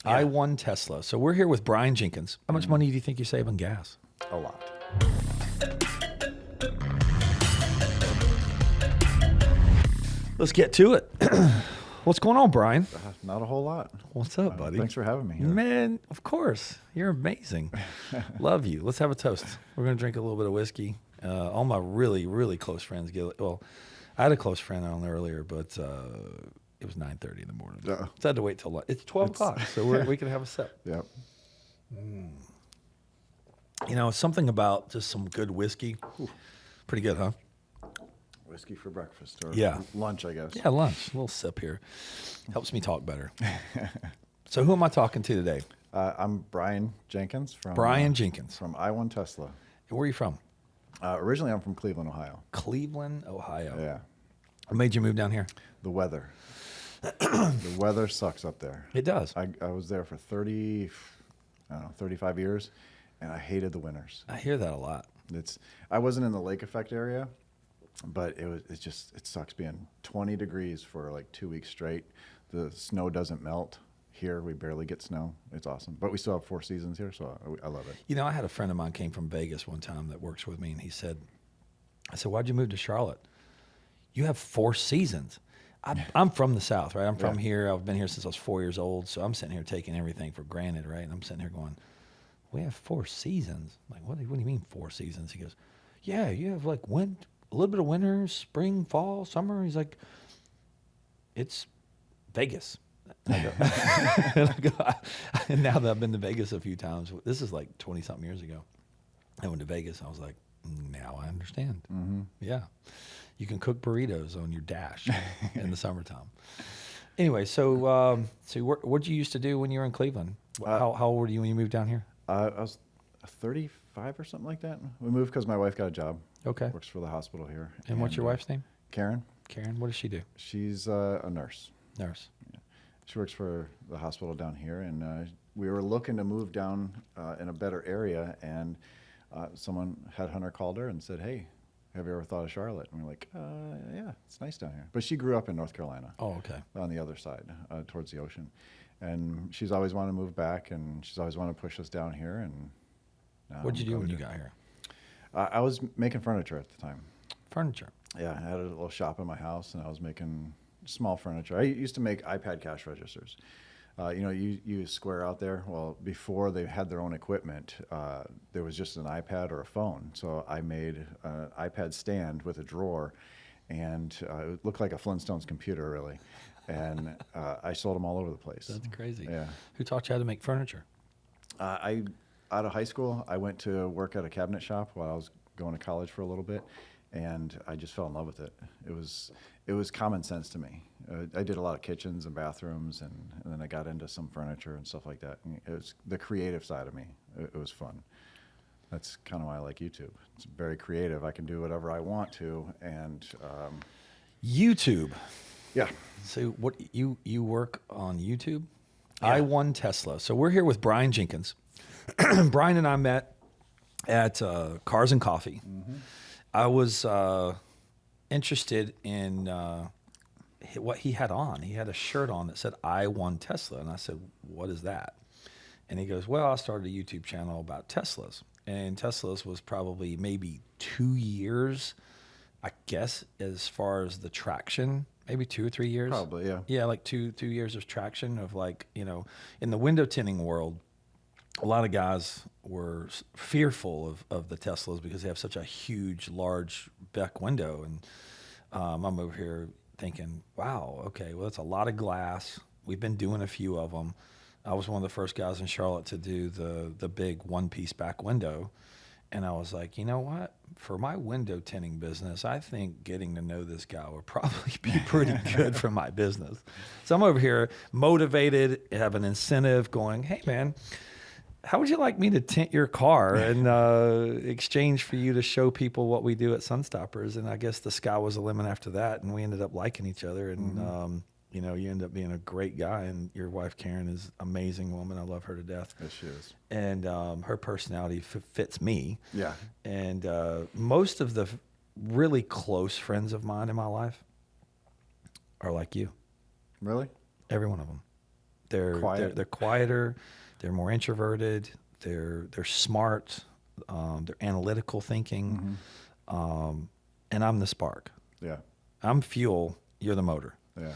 Yeah. i1Tesla. So we're here with Brian Jenkins. How much money do you think you save on gas? A lot. Let's get to it. What's going on, Brian? Not a whole lot. What's up, buddy? Thanks for having me here. Man, of course. You're amazing. Love you. Let's have a toast. We're going to drink a little bit of whiskey. All my really, really close friends get it. Well, I had a close friend on earlier, but it was 9:30 in the morning. So I had to wait till lunch. It's 12 o'clock, so we can have a sip. Yep. You know, something about just some good whiskey. Pretty good, huh? Whiskey for breakfast or Yeah. lunch, I guess. Yeah, lunch. A little sip here. Helps me talk better. So who am I talking to today? I'm Brian Jenkins from Brian Jenkins. from i1Tesla. Where are you from? Originally, I'm from Cleveland, Ohio. Cleveland, Ohio. Yeah. What made you move down here? The weather. The weather sucks up there. It does. I was there for 35 years, and I hated the winters. I hear that a lot. I wasn't in the lake effect area, but it sucks being 20 degrees for like 2 weeks straight. The snow doesn't melt. Here, we barely get snow. It's awesome. But we still have 4 seasons here, so I love it. You know, I had a friend of mine came from Vegas one time that works with me, and I said, why'd you move to Charlotte? You have 4 seasons. I'm from the South, right? I'm from here. I've been here since I was 4 years old, so I'm sitting here taking everything for granted, right? And I'm sitting here going, we have 4 seasons. I'm like, what do you mean 4 seasons? He goes, yeah, you have like a little bit of winter, spring, fall, summer. He's like, it's Vegas. And now that I've been to Vegas a few times, this is like 20-something years ago. I went to Vegas. I was like, now I understand. Mm-hmm. Yeah. You can cook burritos on your dash in the summertime. Anyway, so what did you used to do when you were in Cleveland? How old were you when you moved down here? I was 35 or something like that. We moved because my wife got a job. Okay. Works for the hospital here. And what's your wife's name? Karen. Karen. What does she do? She's a nurse. Nurse. Yeah. She works for the hospital down here, and we were looking to move down in a better area, and someone headhunter called her and said, hey, have you ever thought of Charlotte? And we're like, yeah, it's nice down here. But she grew up in North Carolina. Oh, okay. On the other side, towards the ocean. And she's always wanted to move back, and she's always wanted to push us down here. And what'd you do when you got here? I was making furniture at the time. Furniture. Yeah, I had a little shop in my house, and I was making small furniture. I used to make iPad cash registers. You square out there. Well, before they had their own equipment, there was just an iPad or a phone. So I made an iPad stand with a drawer, and it looked like a Flintstones computer, really. And I sold them all over the place. That's crazy. Yeah. Who taught you how to make furniture? Out of high school, I went to work at a cabinet shop while I was going to college for a little bit, and I just fell in love with it. It was common sense to me. I did a lot of kitchens and bathrooms, and then I got into some furniture and stuff like that. And it was the creative side of me. It was fun. That's kind of why I like YouTube. It's very creative. I can do whatever I want to, and YouTube. Yeah. So what you work on YouTube? Yeah. i1Tesla. So we're here with Brian Jenkins. Brian and I met at Cars and Coffee. Mm-hmm. I was interested in what he had on. He had a shirt on that said i1Tesla, and I said, what is that? And he goes, well, I started a YouTube channel about Teslas. And Teslas was probably maybe 2 years, I guess, as far as the traction. Maybe 2 or 3 years. Probably, yeah. Yeah, like two years of traction of like, in the window tinting world, a lot of guys were fearful of the Teslas because they have such a huge, large back window. And I'm over here thinking, wow, okay, well, that's a lot of glass. We've been doing a few of them. I was one of the first guys in Charlotte to do the big one-piece back window. And I was like, you know what? For my window tinting business, I think getting to know this guy would probably be pretty good for my business. So I'm over here motivated, have an incentive going, hey, man, how would you like me to tint your car in exchange for you to show people what we do at Sunstoppers? And I guess the sky was the limit after that, and we ended up liking each other. And, you end up being a great guy, and your wife, Karen, is an amazing woman. I love her to death. Yes, she is. And her personality fits me. Yeah. And most of the really close friends of mine in my life are like you. Really? Every one of them. They're quieter. They're more introverted. They're smart. They're analytical thinking. And I'm the spark. Yeah. I'm fuel. You're the motor. Yeah.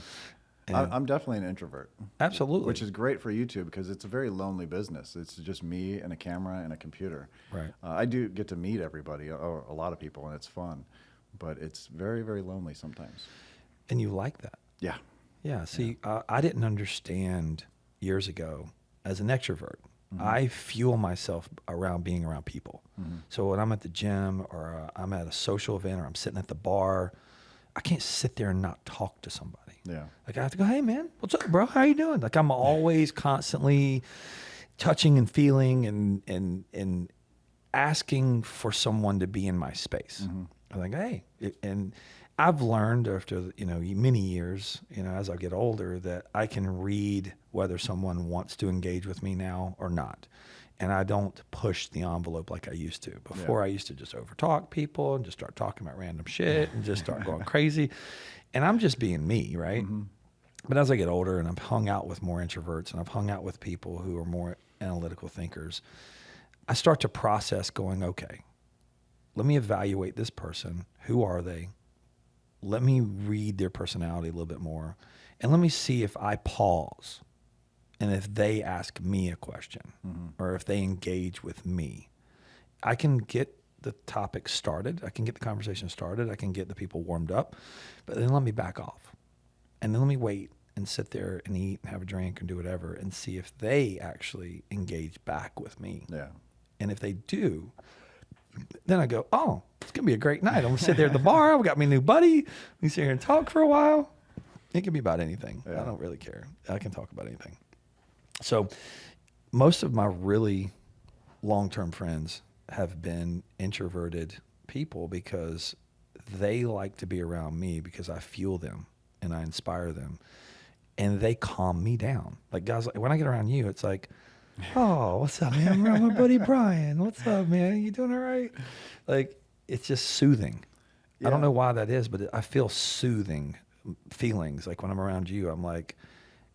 And I'm definitely an introvert. Absolutely. Which is great for YouTube because it's a very lonely business. It's just me and a camera and a computer. Right. I do get to meet everybody, or a lot of people, and it's fun. But it's very, very lonely sometimes. And you like that. Yeah. Yeah. See, I didn't understand years ago as an extrovert. I fuel myself around being around people. So when I'm at the gym or I'm at a social event or I'm sitting at the bar, I can't sit there and not talk to somebody. Yeah. Like I have to go, hey man, what's up, bro? How you doing? Like I'm always constantly touching and feeling and asking for someone to be in my space. I'm like, hey, and I've learned after many years, as I get older, that I can read whether someone wants to engage with me now or not. And I don't push the envelope like I used to. Before, I used to just overtalk people and just start talking about random shit and just start going crazy. And I'm just being me, right? But as I get older and I've hung out with more introverts and I've hung out with people who are more analytical thinkers, I start to process going, okay, let me evaluate this person. Who are they? Let me read their personality a little bit more. And let me see if I pause and if they ask me a question or if they engage with me. I can get the topic started. I can get the conversation started. I can get the people warmed up. But then let me back off. And then let me wait and sit there and eat and have a drink and do whatever and see if they actually engage back with me. Yeah. And if they do, then I go, oh, it's going to be a great night. I'm going to sit there at the bar. I've got my new buddy. We sit here and talk for a while. It can be about anything. Yeah. I don't really care. I can talk about anything. So most of my really long-term friends have been introverted people because they like to be around me because I fuel them and I inspire them and they calm me down. Like guys, when I get around you, it's like, oh, what's up, man? I'm around my buddy Brian. What's up, man? You doing all right? Like, it's just soothing. I don't know why that is, but I feel soothing feelings. Like when I'm around you, I'm like,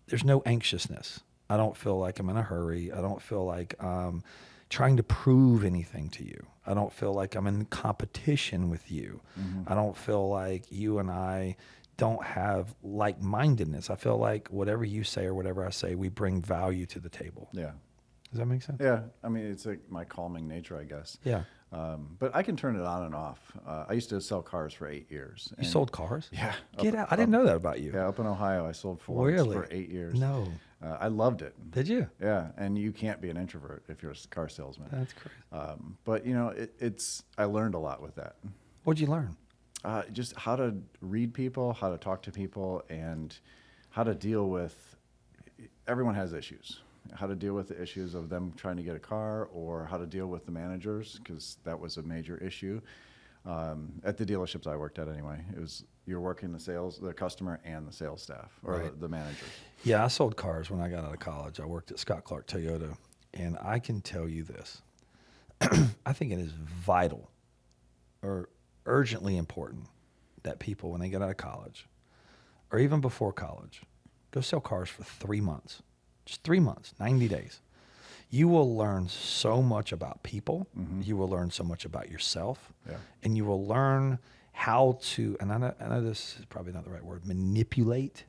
there's no anxiousness. I don't feel like I'm in a hurry. I don't feel like I'm trying to prove anything to you. I don't feel like I'm in competition with you. I don't feel like you and I don't have like-mindedness. I feel like whatever you say or whatever I say, we bring value to the table. Yeah. Does that make sense? Yeah. I mean, it's like my calming nature, I guess. Yeah. But I can turn it on and off. I used to sell cars for 8 years. You sold cars? Yeah. Get out. I didn't know that about you. Yeah, up in Ohio, I sold Fords for 8 years. No. I loved it. Did you? Yeah, and you can't be an introvert if you're a car salesman. That's crazy. But, I learned a lot with that. What'd you learn? Just how to read people, how to talk to people, and how to deal with, everyone has issues. How to deal with the issues of them trying to get a car, or how to deal with the managers, because that was a major issue. At the dealerships I worked at anyway, you're working the customer and the sales staff, or Right. the managers. Yeah, I sold cars when I got out of college. I worked at Scott Clark Toyota, and I can tell you this. I think it is vital or urgently important that people, when they get out of college, or even before college, go sell cars for 3 months. Just 3 months, 90 days. You will learn so much about people. You will learn so much about yourself. Yeah. And you will learn how to, and I know this is probably not the right word, manipulate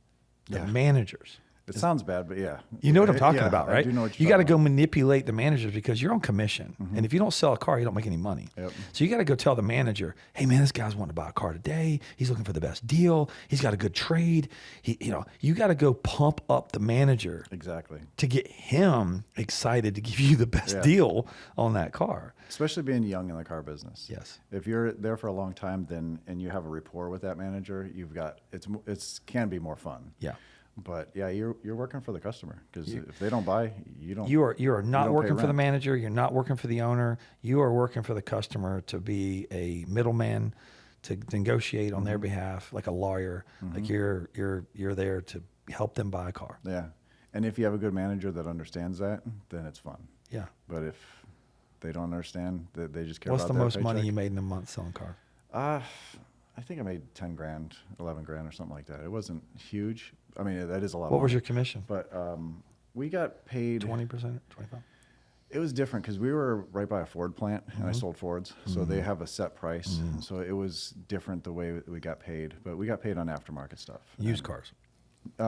the managers. It sounds bad, but yeah. You know what I'm talking about, right? I do know what You you're got to talking go manipulate the managers because you're on commission. And if you don't sell a car, you don't make any money. Yep. So you got to go tell the manager, hey man, this guy's wanting to buy a car today. He's looking for the best deal. He's got a good trade. You got to go pump up the manager Exactly. to get him excited to give you the best deal on that car. Especially being young in the car business. Yes. If you're there for a long time, and you have a rapport with that manager, it's can be more fun. Yeah. But yeah, you're working for the customer, because if they don't buy, you don't. You are not don't working pay for the rent. manager. You're not working for the owner. You are working for the customer to be a middleman, to negotiate on their behalf, like a lawyer. Like you're there to help them buy a car. Yeah, and if you have a good manager that understands that, then it's fun. Yeah. But if they don't understand, that they just care What's about the their most money paycheck. you made in a month selling cars? I think I made 10 grand, 11 grand, or something like that. It wasn't huge. I mean, that is a lot. What of was money. your commission? But We got paid 20%, 25. It was different because we were right by a Ford plant, and I sold Fords, so they have a set price. So it was different the way we got paid, but we got paid on aftermarket stuff. Used cars.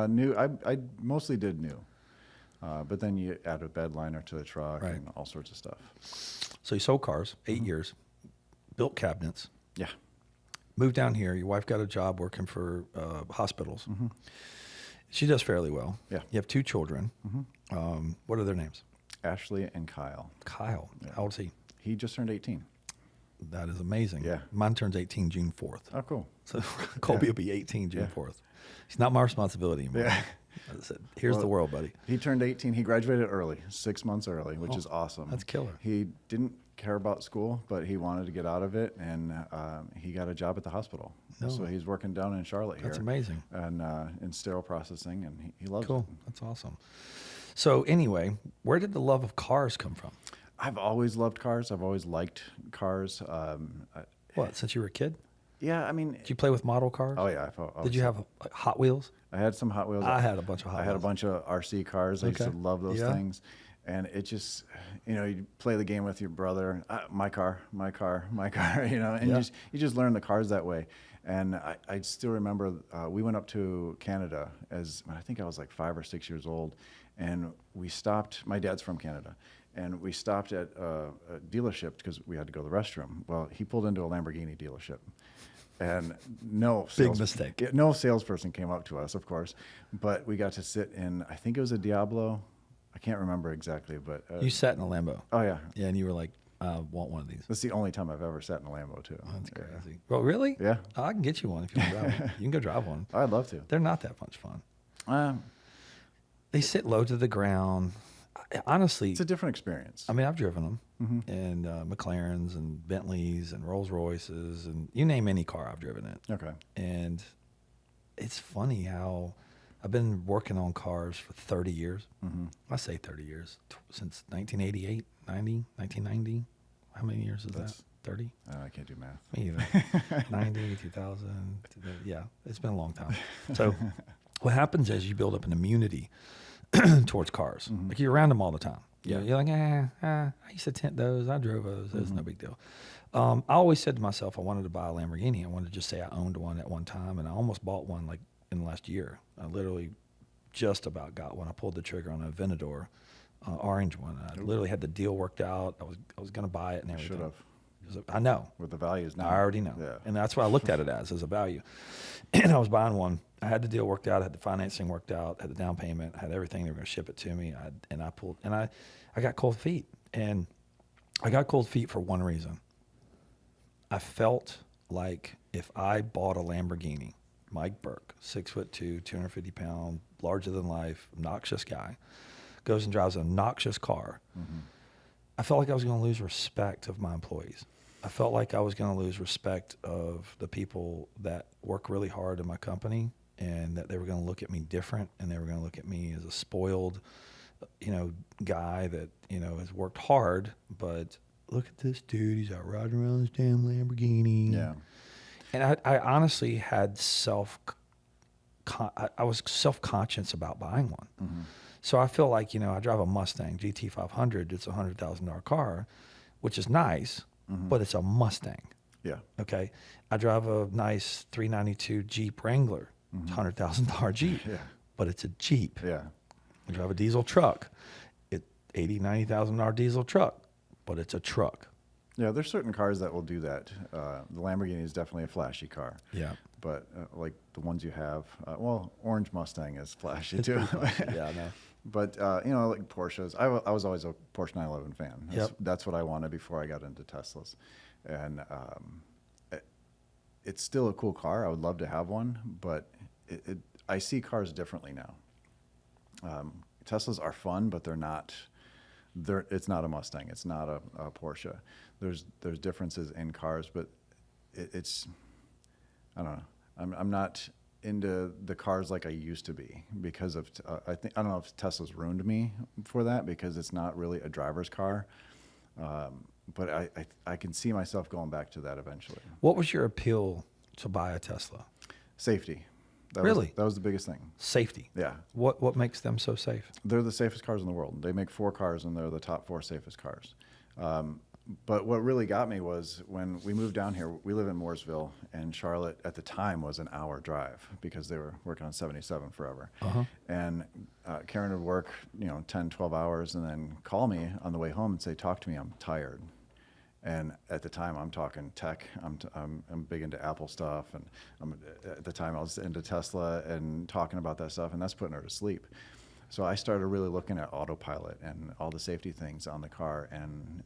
New. I mostly did new, but then you add a bed liner to the truck Right. and all sorts of stuff. So you sold cars, 8 years, built cabinets, Yeah. moved down here. Your wife got a job working for hospitals. She does fairly well. Yeah. You have 2 children. What are their names? Ashley and Kyle. Kyle. Yeah. How old is he? He just turned 18. That is amazing. Yeah. Mine turns 18 June 4th. Oh, cool. So Colby will be 18 June 4th. He's not my responsibility anymore. Yeah. I said, here's the world, buddy. He turned 18. He graduated early, 6 months early, which is awesome. That's killer. He didn't care about school, but he wanted to get out of it, and he got a job at the hospital. No. So he's working down in Charlotte here. That's amazing. And in sterile processing, and he loves Cool. it. That's awesome. So anyway, where did the love of cars come from? I've always loved cars. I've always liked cars. What, since you were a kid? Yeah, I mean. Did you play with model cars? Oh yeah. Did you have like, Hot Wheels? I had some Hot Wheels. I had a bunch of Hot I had a Wheels. bunch of RC cars. I used to Okay. love those Yeah. things. And it just, you play the game with your brother. My car, my car, my car. And Yeah. you just learn the cars that way. And I still remember we went up to Canada I think I was like 5 or 6 years old, and we stopped. My dad's from Canada, and we stopped at a dealership because we had to go to the restroom. Well, he pulled into a Lamborghini dealership. And mistake. Yeah, no salesperson came up to us, of course, but we got to sit in. I think it was a Diablo. I can't remember exactly, but You sat in a Lambo. oh yeah, Yeah, and you were like, I want one of these. that's the only time I've ever sat in a Lambo too. That's crazy. Well, really? Yeah. Oh, I can get you one if you want to drive one. You can go drive one. I'd love to. They're not that much fun. Um, They sit low to the ground. Honestly, it's a different experience. I mean, I've driven them, and McLarens and Bentleys and Rolls Royces, and you name any car, I've driven it. Okay. And it's funny how I've been working on cars for 30 years. I say 30 years, since 1988, 90, 1990. How many years is That's- that? 30? I can't do math. Me either. 90, 2000. Yeah, it's been a long time. So what happens is you build up an immunity towards cars. Like you're around them all the time. Yeah. You're like, I used to tint those. I drove those. It was no big deal. I always said to myself, I wanted to buy a Lamborghini. I wanted to just say I owned one at one time, and I almost bought one like in the last year. I literally just about got one. I pulled the trigger on a Venador, orange one. I literally had the deal worked out. I was going to buy it and everything. Should have. I know. With the values now. I already know. Yeah. And that's what I looked at it as a value. And I was buying one. I had the deal worked out, I had the financing worked out, had the down payment, had everything. They were going to ship it to me. I got cold feet. And I got cold feet for one reason. I felt like if I bought a Lamborghini, Mike Burke, 6'2", 250 pound, larger than life, obnoxious guy, goes and drives an obnoxious car, I felt like I was going to lose respect of my employees. I felt like I was going to lose respect of the people that work really hard in my company, and that they were going to look at me different, and they were going to look at me as a spoiled, guy that, has worked hard, but look at this dude, he's out riding around this damn Lamborghini. Yeah. And I honestly had I was self-conscious about buying one. So I feel like, I drive a Mustang GT500. It's a $100,000 car, which is nice, but it's a Mustang. Yeah. Okay. I drive a nice 392 Jeep Wrangler. It's a $100,000 Jeep, Yeah. but it's a Jeep. Yeah. I drive a diesel truck. It's $80,000-$90,000 diesel truck, but it's a truck. Yeah, there's certain cars that will do that. The Lamborghini is definitely a flashy car. Yeah. But like the ones you have, orange Mustang is flashy It's too. pretty flashy. Yeah, I know. But like Porsches, I was always a Porsche 911 fan. That's what I wanted before I got into Teslas, and it's still a cool car. I would love to have one, but I see cars differently now. Teslas are fun, but they're not. It's not a Mustang. It's not a Porsche. There's differences in cars, but it's I don't know. I'm not into the cars like I used to be because of I don't know if Tesla's ruined me for that, because it's not really a driver's car. But I can see myself going back to that eventually. What was your appeal to buy a Tesla? Safety. Really? That was the biggest thing. Safety. Yeah. What makes them so safe? They're the safest cars in the world. They make 4 cars, and they're the top 4 safest cars. But what really got me was when we moved down here, we live in Mooresville, and Charlotte at the time was an hour drive because they were working on 77 forever. And Karen would work, 10, 12 hours and then call me on the way home and say, talk to me, I'm tired. And at the time, I'm talking tech. I'm big into Apple stuff, and at the time I was into Tesla and talking about that stuff, and that's putting her to sleep. So I started really looking at Autopilot and all the safety things on the car, and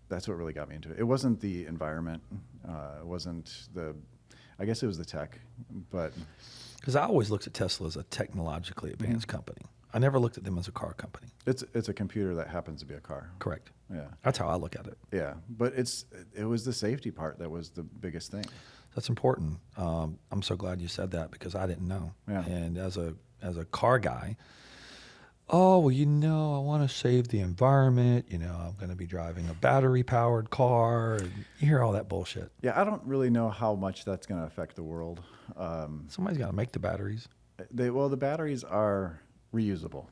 that's what really got me into it. It wasn't the environment, it wasn't I guess it was the tech, but. Because I always looked at Tesla as a technologically advanced company. I never looked at them as a car company. It's a computer that happens to be a car. Correct. Yeah. That's how I look at it. Yeah, but it was the safety part that was the biggest thing. That's important. I'm so glad you said that because I didn't know. Yeah. And as a car guy, I want to save the environment. I'm going to be driving a battery-powered car. And you hear all that bullshit. Yeah, I don't really know how much that's going to affect the world. Somebody's got to make the batteries. The batteries are reusable.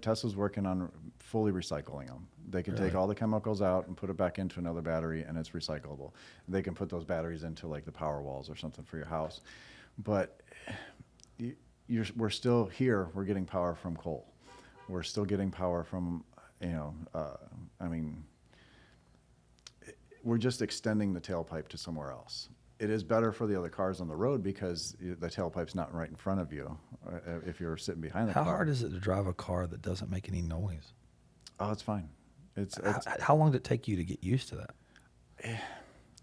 Tesla's working on fully recycling them. They can take all the chemicals out and put it back into another battery, and it's recyclable. They can put those batteries into like the power walls or something for your house. But we're still here. We're getting power from coal. We're still getting power from, we're just extending the tailpipe to somewhere else. It is better for the other cars on the road because the tailpipe's not right in front of you if you're sitting behind the car. How hard is it to drive a car that doesn't make any noise? Oh, it's fine. How long did it take you to get used to that?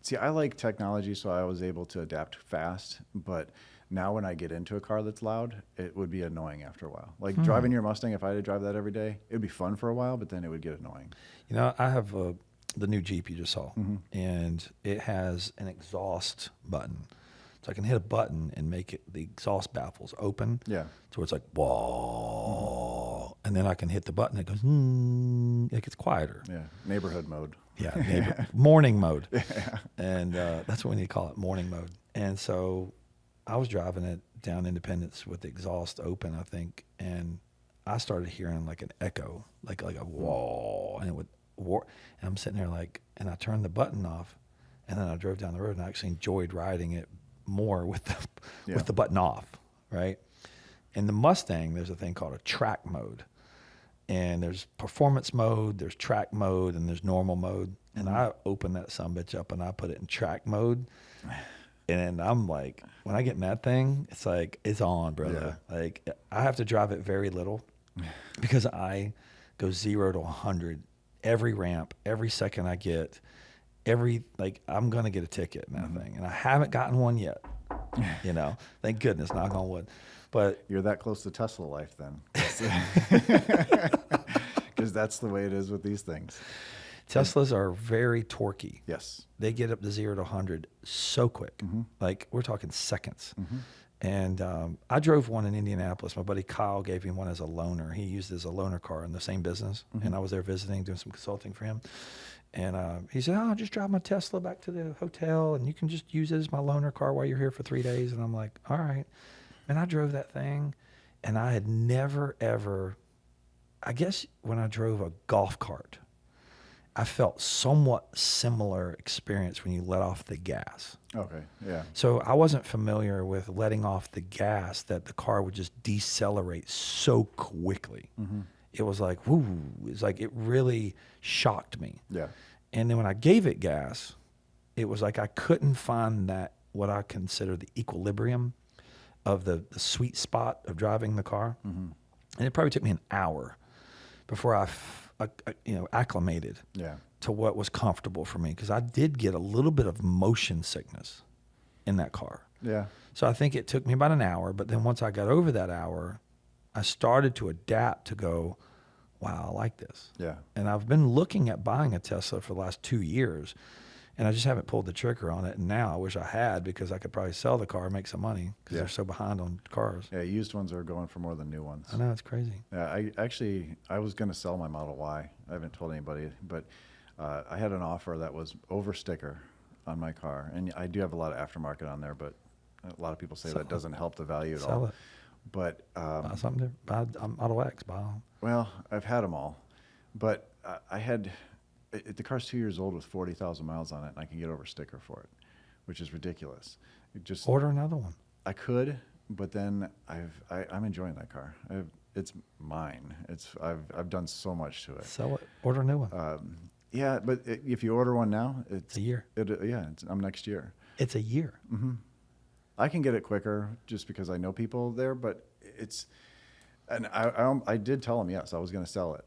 See, I like technology, so I was able to adapt fast. But now when I get into a car that's loud, it would be annoying after a while. Like driving your Mustang, if I had to drive that every day, it would be fun for a while, but then it would get annoying. I have the new Jeep you just saw, and it has an exhaust button. So I can hit a button and make the exhaust baffles open. Yeah. So it's like, whoa. And then I can hit the button. It goes, it gets quieter. Yeah. Neighborhood mode. Yeah. Morning mode. Yeah. And that's what we need to call it, morning mode. And so I was driving it down Independence with the exhaust open, I think. And I started hearing like an echo, like a whoa. And it would, and I'm sitting there and I turned the button off, and then I drove down the road, and I actually enjoyed riding it more with the button off, right? In the Mustang, there's a thing called a track mode, and there's performance mode, there's track mode, and there's normal mode. And I opened that sumbitch up and I put it in track mode, and I'm like, when I get in that thing, it's like it's on, brother. Yeah. Like I have to drive it very little because I go 0 to 100. Every ramp, every second I get, I'm going to get a ticket in that thing. And I haven't gotten one yet, thank goodness, knock on wood. But you're that close to Tesla life then. Because that's the way it is with these things. Teslas are very torquey. Yes. They get up to 0 to 100 so quick. Like we're talking seconds. And I drove one in Indianapolis. My buddy Kyle gave me one as a loaner. He used it as a loaner car in the same business. And I was there visiting, doing some consulting for him. And he said, I'll just drive my Tesla back to the hotel, and you can just use it as my loaner car while you're here for 3 days. And I'm like, all right. And I drove that thing, and I had never, ever, I guess when I drove a golf cart, I felt somewhat similar experience when you let off the gas. Okay, yeah. So I wasn't familiar with letting off the gas, that the car would just decelerate so quickly. It was like, whoo, it's like it really shocked me. Yeah. And then when I gave it gas, it was like I couldn't find that, what I consider the equilibrium of the sweet spot of driving the car. And it probably took me an hour before I acclimated to what was comfortable for me, because I did get a little bit of motion sickness in that car. Yeah. So I think it took me about an hour, but then once I got over that hour, I started to adapt to go, wow, I like this. Yeah. And I've been looking at buying a Tesla for the last 2 years, and I just haven't pulled the trigger on it. And now I wish I had, because I could probably sell the car and make some money, because they're so behind on cars. Yeah, used ones are going for more than new ones. I know, it's crazy. Yeah, I was going to sell my Model Y. I haven't told anybody, but I had an offer that was over sticker on my car. And I do have a lot of aftermarket on there, but A lot of people say that doesn't help the value at all. Sell it. But Buy something different. Buy Model X. Buy them. well, I've had them all, but I had the car's 2 years old with 40,000 miles on it, and I can get over a sticker for it, which is ridiculous. It just Order another one. I could, but then I'm enjoying that car. It's mine. I've done so much to it. Sell it. Order a new one. Yeah, but if you order one now, It's a year. I'm next year. It's a year. I can get it quicker just because I know people there, but and I did tell him yes, I was going to sell it,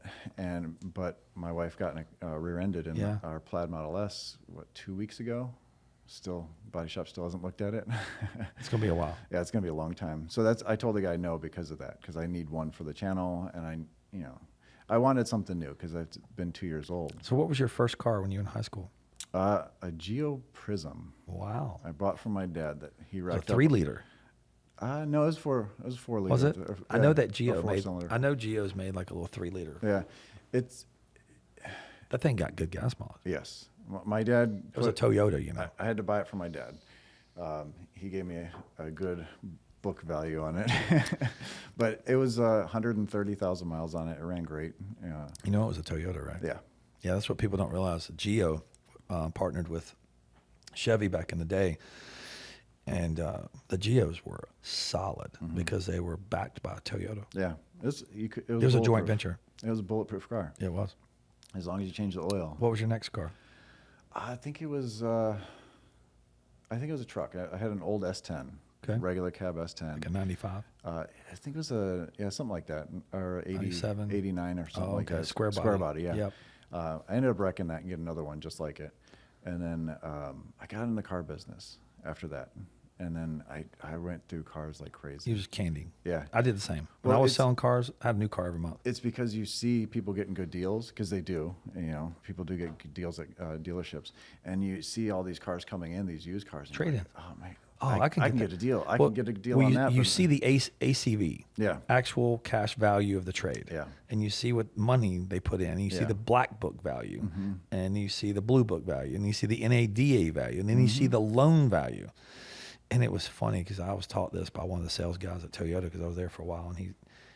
but my wife got rear-ended in Yeah. our Plaid Model S 2 weeks ago. Still, body shop still hasn't looked at it. It's gonna be a while. Yeah, it's going to be a long time. So I told the guy no because of that, because I need one for the channel, and I wanted something new because I've been 2 years old. So what was your first car when you were in high school? A Geo Prism. Wow. I bought from my dad that he A racked up. 3-liter. No, it was 4 liter. Was it? I know that a Geo made. 4-cylinder. I know Geo's made like a little 3-liter. Yeah, That thing got good gas mileage. yes. My dad. It was a Toyota, you know. I had to buy it from my dad. He gave me a good book value on it, but it was 130,000 miles on it. It ran great. You know it was a Toyota, right? Yeah. Yeah, that's what people don't realize. Geo partnered with Chevy back in the day, and the Geos were solid because they were backed by Toyota. Yeah. It was It was a joint bulletproof. venture. It was a bulletproof car, Yeah, it was. as long as you change the oil. What was your next car? I think it was a truck. I had an old S10, Okay. regular cab S10. Like a 95? I think it was something like that, or 80, 97? 89 or something like that. Square body. Yeah. Yep. I ended up wrecking that and getting another one just like it. And then I got in the car business after that. And then I went through cars like crazy. You was candy. Yeah. I did the same. When Well, I was it's- selling cars, I had a new car every month. It's because you see people getting good deals, because they do. People do get good deals at dealerships. And you see all these cars coming in, these used cars. And you're Trade like, in. oh, man. Oh, I can can get get a deal. I Well, can get a deal well, on you, that. You but- see the ACV, Yeah. actual cash value of the trade. Yeah. And you see what money they put in. You see Yeah. the black book value, and you see the blue book value, and you see the NADA value, and then you see the loan value. And it was funny because I was taught this by one of the sales guys at Toyota, because I was there for a while, and he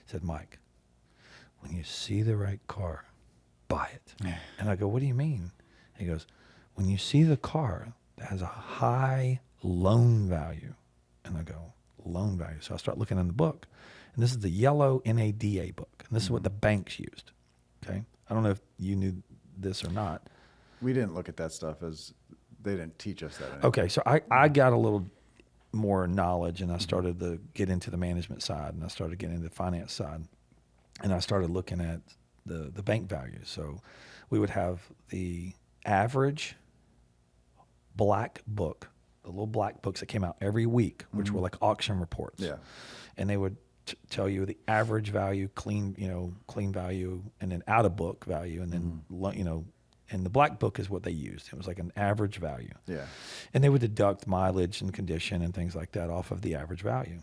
said, Mike, when you see the right car, buy it. And I go, what do you mean? He goes, when you see the car that has a high loan value, and I go, loan value. So I start looking in the book, and this is the yellow NADA book, and this is what the banks used. Okay, I don't know if you knew this or not. We didn't look at that stuff as they didn't teach us that. Anyway. Okay, so I got a little more knowledge, and I started to get into the management side, and I started getting into the finance side, and I started looking at the bank value. So we would have the average black book, the little black books that came out every week, which were like auction reports. Yeah. And they would tell you the average value, clean value, and then out of book value, and then and the black book is what they used. It was like an average value. Yeah. And they would deduct mileage and condition and things like that off of the average value.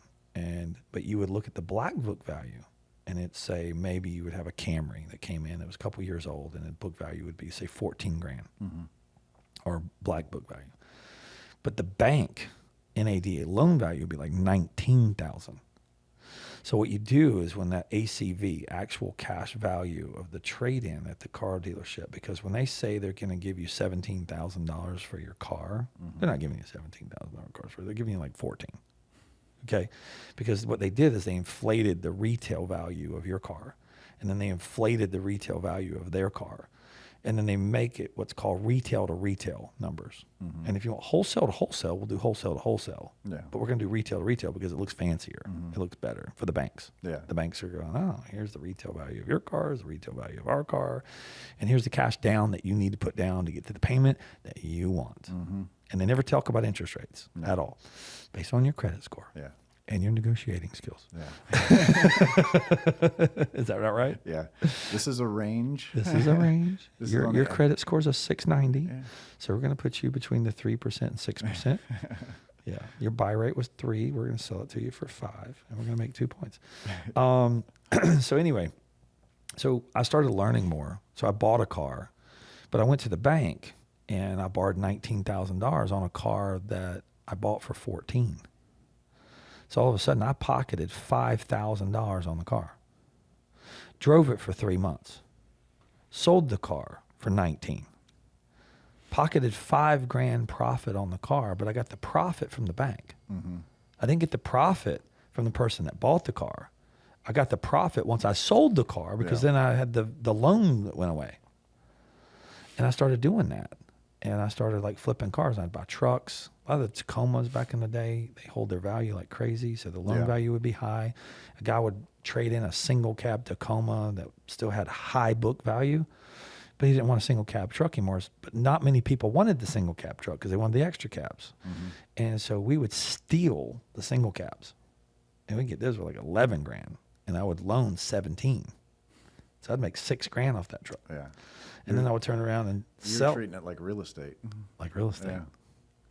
But you would look at the black book value, and it'd say maybe you would have a Camry that came in that was a couple years old, and the book value would be, say, 14 grand or black book value. But the bank NADA loan value would be like 19,000. So what you do is, when that ACV, actual cash value of the trade-in at the car dealership, because when they say they're going to give you $17,000 for your car, they're not giving you $17,000 cars for it. They're giving you like 14. Okay, because what they did is they inflated the retail value of your car, and then they inflated the retail value of their car, and then they make it what's called retail to retail numbers. And if you want wholesale to wholesale, we'll do wholesale to wholesale. Yeah. But we're going to do retail to retail because it looks fancier. It looks better for the banks. Yeah. The banks are going, oh, here's the retail value of your car, here's the retail value of our car, and here's the cash down that you need to put down to get to the payment that you want. And they never talk about interest rates at all, based on your credit score. Yeah. And your negotiating skills. Yeah. Is that right? Yeah. This is a range. This is a range. This is Your on your the- credit score is a 690. Yeah. So we're going to put you between the 3% and 6%. Yeah. Your buy rate was 3. We're going to sell it to you for 5, and we're going to make 2 points. So anyway, so I started learning more. So I bought a car, but I went to the bank and I borrowed $19,000 on a car that I bought for 14. So all of a sudden, I pocketed $5,000 on the car. Drove it for 3 months. Sold the car for 19. Pocketed $5,000 profit on the car, but I got the profit from the bank. Mm-hmm. I didn't get the profit from the person that bought the car. I got the profit once I sold the car because then I had the loan that went away. And I started doing that. And I started like flipping cars. I'd buy trucks. A lot of the Tacomas back in the day, they hold their value like crazy. So the loan value would be high. A guy would trade in a single cab Tacoma that still had high book value, but he didn't want a single cab truck anymore. But not many people wanted the single cab truck because they wanted the extra cabs. Mm-hmm. And so we would steal the single cabs. And we'd get those for like $11,000. And I would loan 17. So I'd make $6,000 off that truck. Yeah. And then I would turn around and You're sell. treating it like real estate. Like real estate. Yeah.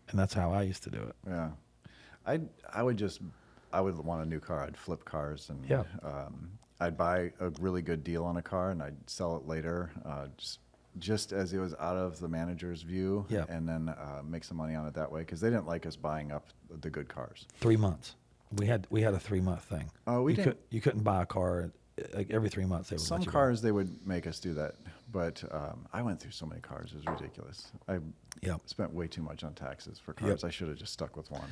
And that's how I used to do it. Yeah. I would want a new car. I'd flip cars and I'd buy a really good deal on a car and I'd sell it later, just as it was out of the manager's view, and then make some money on it that way because they didn't like us buying up the good cars. 3 months. We had a 3-month thing. Oh, you couldn't buy a car like every 3 months. They would some let you cars they would make us do that, but I went through so many cars. It was ridiculous. I spent way too much on taxes for cars. I should have just stuck with one.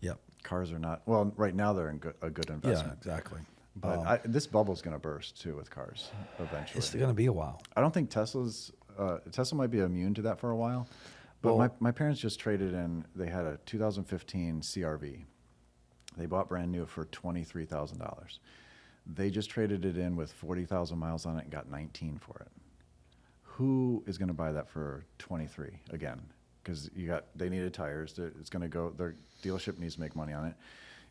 Yep. Cars are not, well, right now they're a good investment. Yeah, exactly. But this bubble's going to burst too with cars eventually. It's going to be a while. I don't think Tesla might be immune to that for a while. But my parents just traded in, they had a 2015 CRV. They bought brand new for $23,000. They just traded it in with 40,000 miles on it and got 19 for it. Who is going to buy that for 23 again? Because they needed tires. It's going to go. Their dealership needs to make money on it.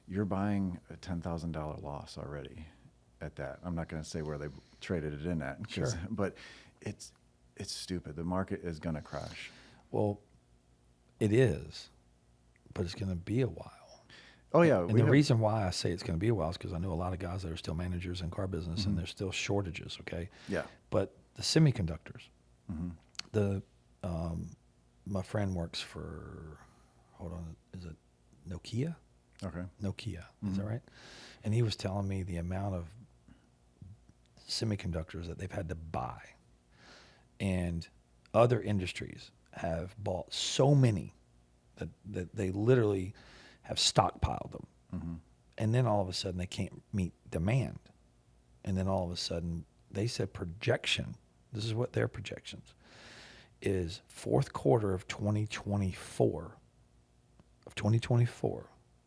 You're buying a $10,000 loss already at that. I'm not going to say where they traded it in at, but it's stupid. The market is going to crash. Well, it is, but it's going to be a while. Oh yeah, and the reason why I say it's going to be a while is because I know a lot of guys that are still managers in car business, and there's still shortages. Okay. Yeah. But the semiconductors, my friend works for, hold on, is it Nokia? Okay. Nokia, is that right? And he was telling me the amount of semiconductors that they've had to buy, and other industries have bought so many that they literally have stockpiled them. And then all of a sudden they can't meet demand. And then all of a sudden they said projection, this is what their projections is, fourth quarter of 2024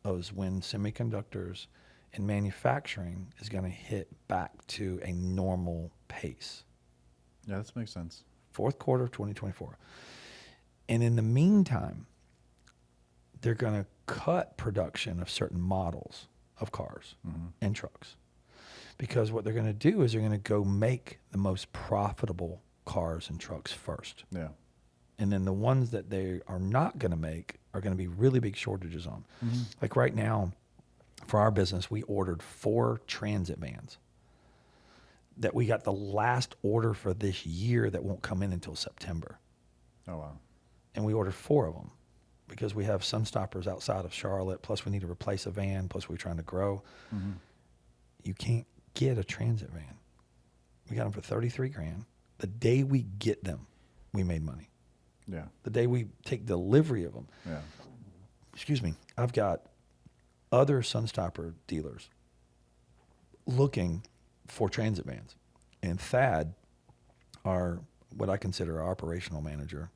is when semiconductors and manufacturing is going to hit back to a normal pace. Yeah, that makes sense. Fourth quarter of 2024. And in the meantime, they're going to cut production of certain models of cars and trucks. Because what they're going to do is they're going to go make the most profitable cars and trucks first. Yeah. And then the ones that they are not going to make are going to be really big shortages on. Like right now, for our business, we ordered 4 transit vans that we got the last order for this year that won't come in until September. Oh, wow. And we ordered 4 of them because we have Sunstoppers outside of Charlotte, plus we need to replace a van, plus we're trying to grow. You can't get a transit van. We got them for $33,000. The day we get them, we made money. Yeah. The day we take delivery of them. Yeah. Excuse me. I've got other Sunstopper dealers looking for transit vans. And Thad, what I consider our operational manager,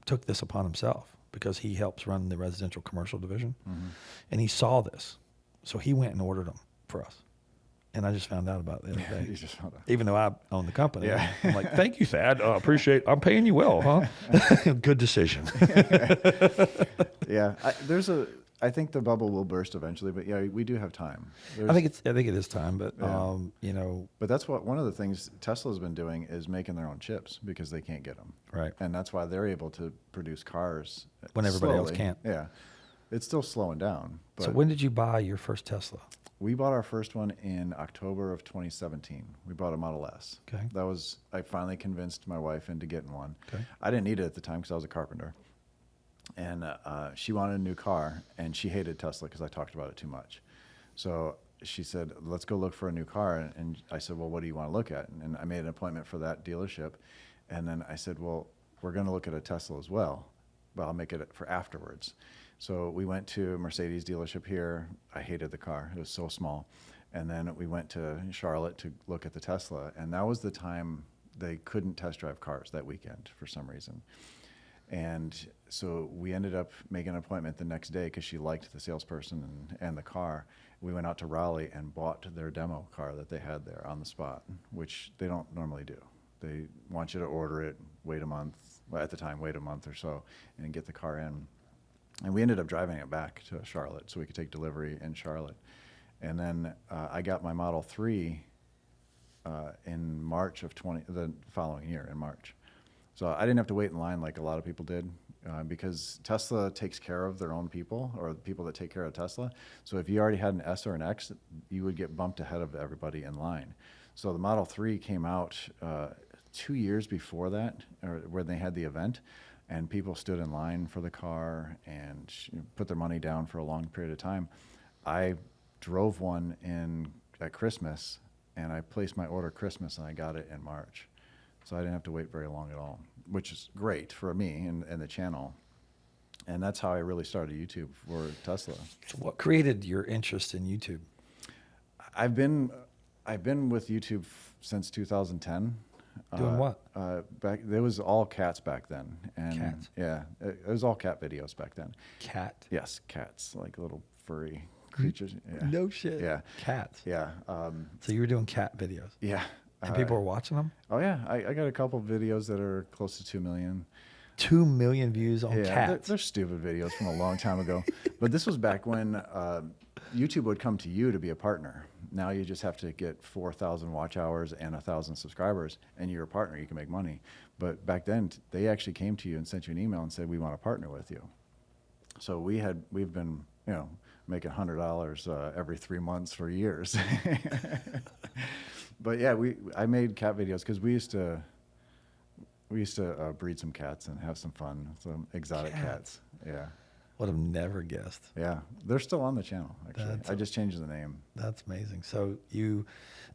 took this upon himself because he helps run the residential commercial division. And he saw this. So he went and ordered them for us. And I just found out about it the other day. You just found out. Even though I own the company. Yeah. I'm like, thank you, Thad. I'm paying you well, huh? Good decision. Yeah. I think the bubble will burst eventually, but yeah, we do have time. I think it is time, but But that's one of the things Tesla's been doing is making their own chips because they can't get them. Right. And that's why they're able to produce cars when everybody else slowly. can't. Yeah. It's still slowing down. But so when did you buy your first Tesla? We bought our first one in October of 2017. We bought a Model S. Okay. I finally convinced my wife into getting one. Okay. I didn't need it at the time because I was a carpenter. and she wanted a new car, and she hated Tesla because I talked about it too much. So she said, let's go look for a new car. And I said, well, what do you want to look at? And I made an appointment for that dealership. And then I said, well, we're going to look at a Tesla as well, but I'll make it for afterwards. So we went to a Mercedes dealership here. I hated the car. It was so small. And then we went to Charlotte to look at the Tesla. And that was the time they couldn't test drive cars that weekend for some reason. And so we ended up making an appointment the next day because she liked the salesperson and the car. We went out to Raleigh and bought their demo car that they had there on the spot, which they don't normally do. They want you to order it, wait a month, well, at the time, wait a month or so, and get the car in. And we ended up driving it back to Charlotte so we could take delivery in Charlotte. And then I got my Model 3 in March of the following year, in March. So I didn't have to wait in line like a lot of people did because Tesla takes care of their own people, or the people that take care of Tesla. So if you already had an S or an X, you would get bumped ahead of everybody in line. So the Model 3 came out 2 years before that, or where they had the event, and people stood in line for the car and put their money down for a long period of time. I drove one at Christmas, and I placed my order Christmas, and I got it in March. So I didn't have to wait very long at all, which is great for me and the channel. And that's how I really started YouTube for Tesla. So what created your interest in YouTube? I've been with YouTube since 2010. Doing what? There was all cats back then. And Cats? Yeah, it was all cat videos back then. Cat? Yes, cats, like little furry creatures. Yeah. No shit. Yeah. Cats. Yeah. So you were doing cat videos? Yeah. And people were watching them? Oh yeah, I got a couple videos that are close to 2 million. 2 million views on cats. They're stupid videos from a long time ago. But this was back when YouTube would come to you to be a partner. Now you just have to get 4,000 watch hours and 1,000 subscribers, and you're a partner. You can make money. But back then, they actually came to you and sent you an email and said, "We want to partner with you." So we've been making $100 every 3 months for years. But yeah, I made cat videos because we used to breed some cats and have some fun, some exotic cats. Yeah. Would have never guessed. Yeah, they're still on the channel, actually. I just changed the name. That's amazing. So you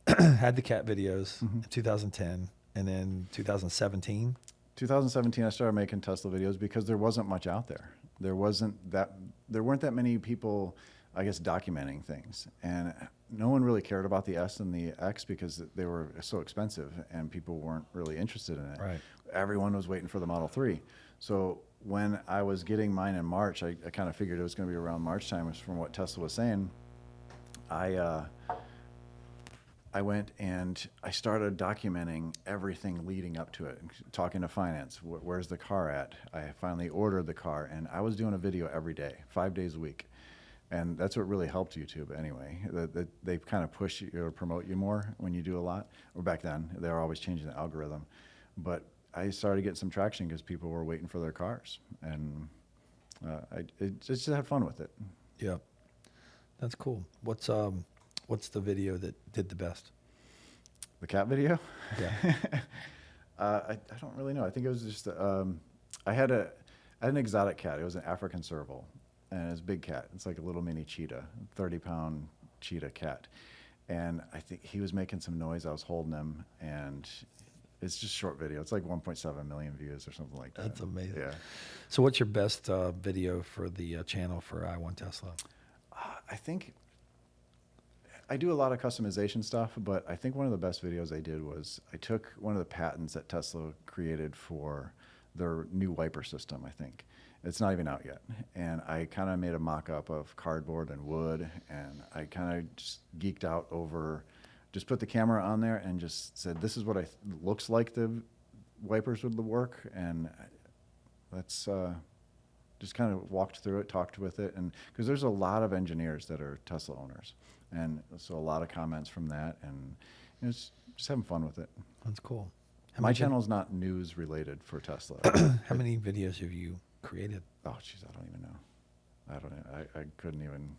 had the cat videos in 2010, and then 2017? 2017, I started making Tesla videos because there wasn't much out there. There weren't that many people, I guess, documenting things. And no one really cared about the S and the X because they were so expensive and people weren't really interested in it. Right. Everyone was waiting for the Model 3. So when I was getting mine in March, I kind of figured it was going to be around March time, from what Tesla was saying. I went and I started documenting everything leading up to it, talking to finance. Where's the car at? I finally ordered the car, and I was doing a video every day, 5 days a week. And that's what really helped YouTube anyway. They kind of push you or promote you more when you do a lot. Or back then, they were always changing the algorithm. But I started getting some traction because people were waiting for their cars. And I just had fun with it. Yeah. That's cool. What's the video that did the best? The cat video? Yeah. I don't really know. I think it was just, I had an exotic cat. It was an African serval. And it was a big cat. It's like a little mini cheetah, 30-pound cheetah cat. And I think he was making some noise. I was holding him, and it's just a short video. It's like 1.7 million views or something like that. That's amazing. Yeah. So what's your best video for the channel for i1Tesla? I think I do a lot of customization stuff, but I think one of the best videos I did was I took one of the patents that Tesla created for their new wiper system, I think. It's not even out yet. And I kind of made a mock-up of cardboard and wood, and I kind of just geeked out over, just put the camera on there and just said, this is what looks like the wipers would work, and let's just kind of walked through it, talked with it, and because there's a lot of engineers that are Tesla owners, and so a lot of comments from that, and just having fun with it. That's cool. My channel is not news related for Tesla. How many videos have you created? Oh, jeez, I don't even know. I couldn't even.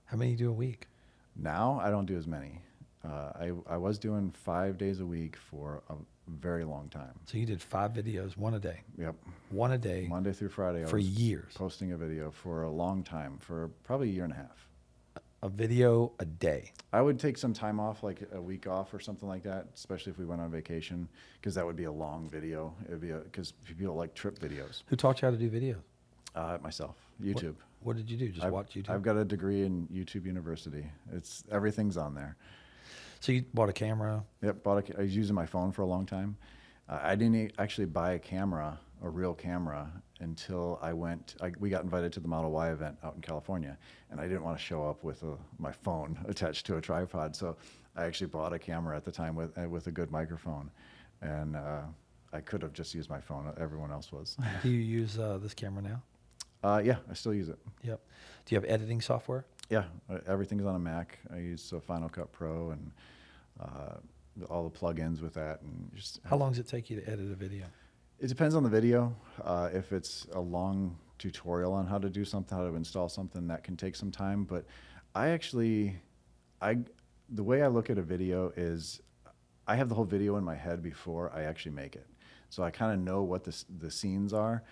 How many do a week? Now I don't do as many. I was doing 5 days a week for a very long time. So you did 5 videos, one a day. Yep. One a day. Monday through Friday. For I was years. posting a video for a long time, for probably a year and a half. A video a day. I would take some time off, like a week off or something like that, especially if we went on vacation, because that would be a long video. It would be because people like trip videos. Who taught you how to do videos? Myself, YouTube. What did you do? Just watch YouTube? I've got a degree in YouTube University. Everything's on there. So you bought a camera? Yep, I was using my phone for a long time. I didn't actually buy a real camera, until we got invited to the Model Y event out in California, and I didn't want to show up with my phone attached to a tripod. So I actually bought a camera at the time with a good microphone, and I could have just used my phone. Everyone else was. Do you use this camera now? Yeah, I still use it. Yep. Do you have editing software? Yeah, everything's on a Mac. I use Final Cut Pro and all the plugins with that. And just how long does it take you to edit a video? It depends on the video. If it's a long tutorial on how to do something, how to install something, that can take some time. But the way I look at a video is I have the whole video in my head before I actually make it. So I kind of know what the scenes are.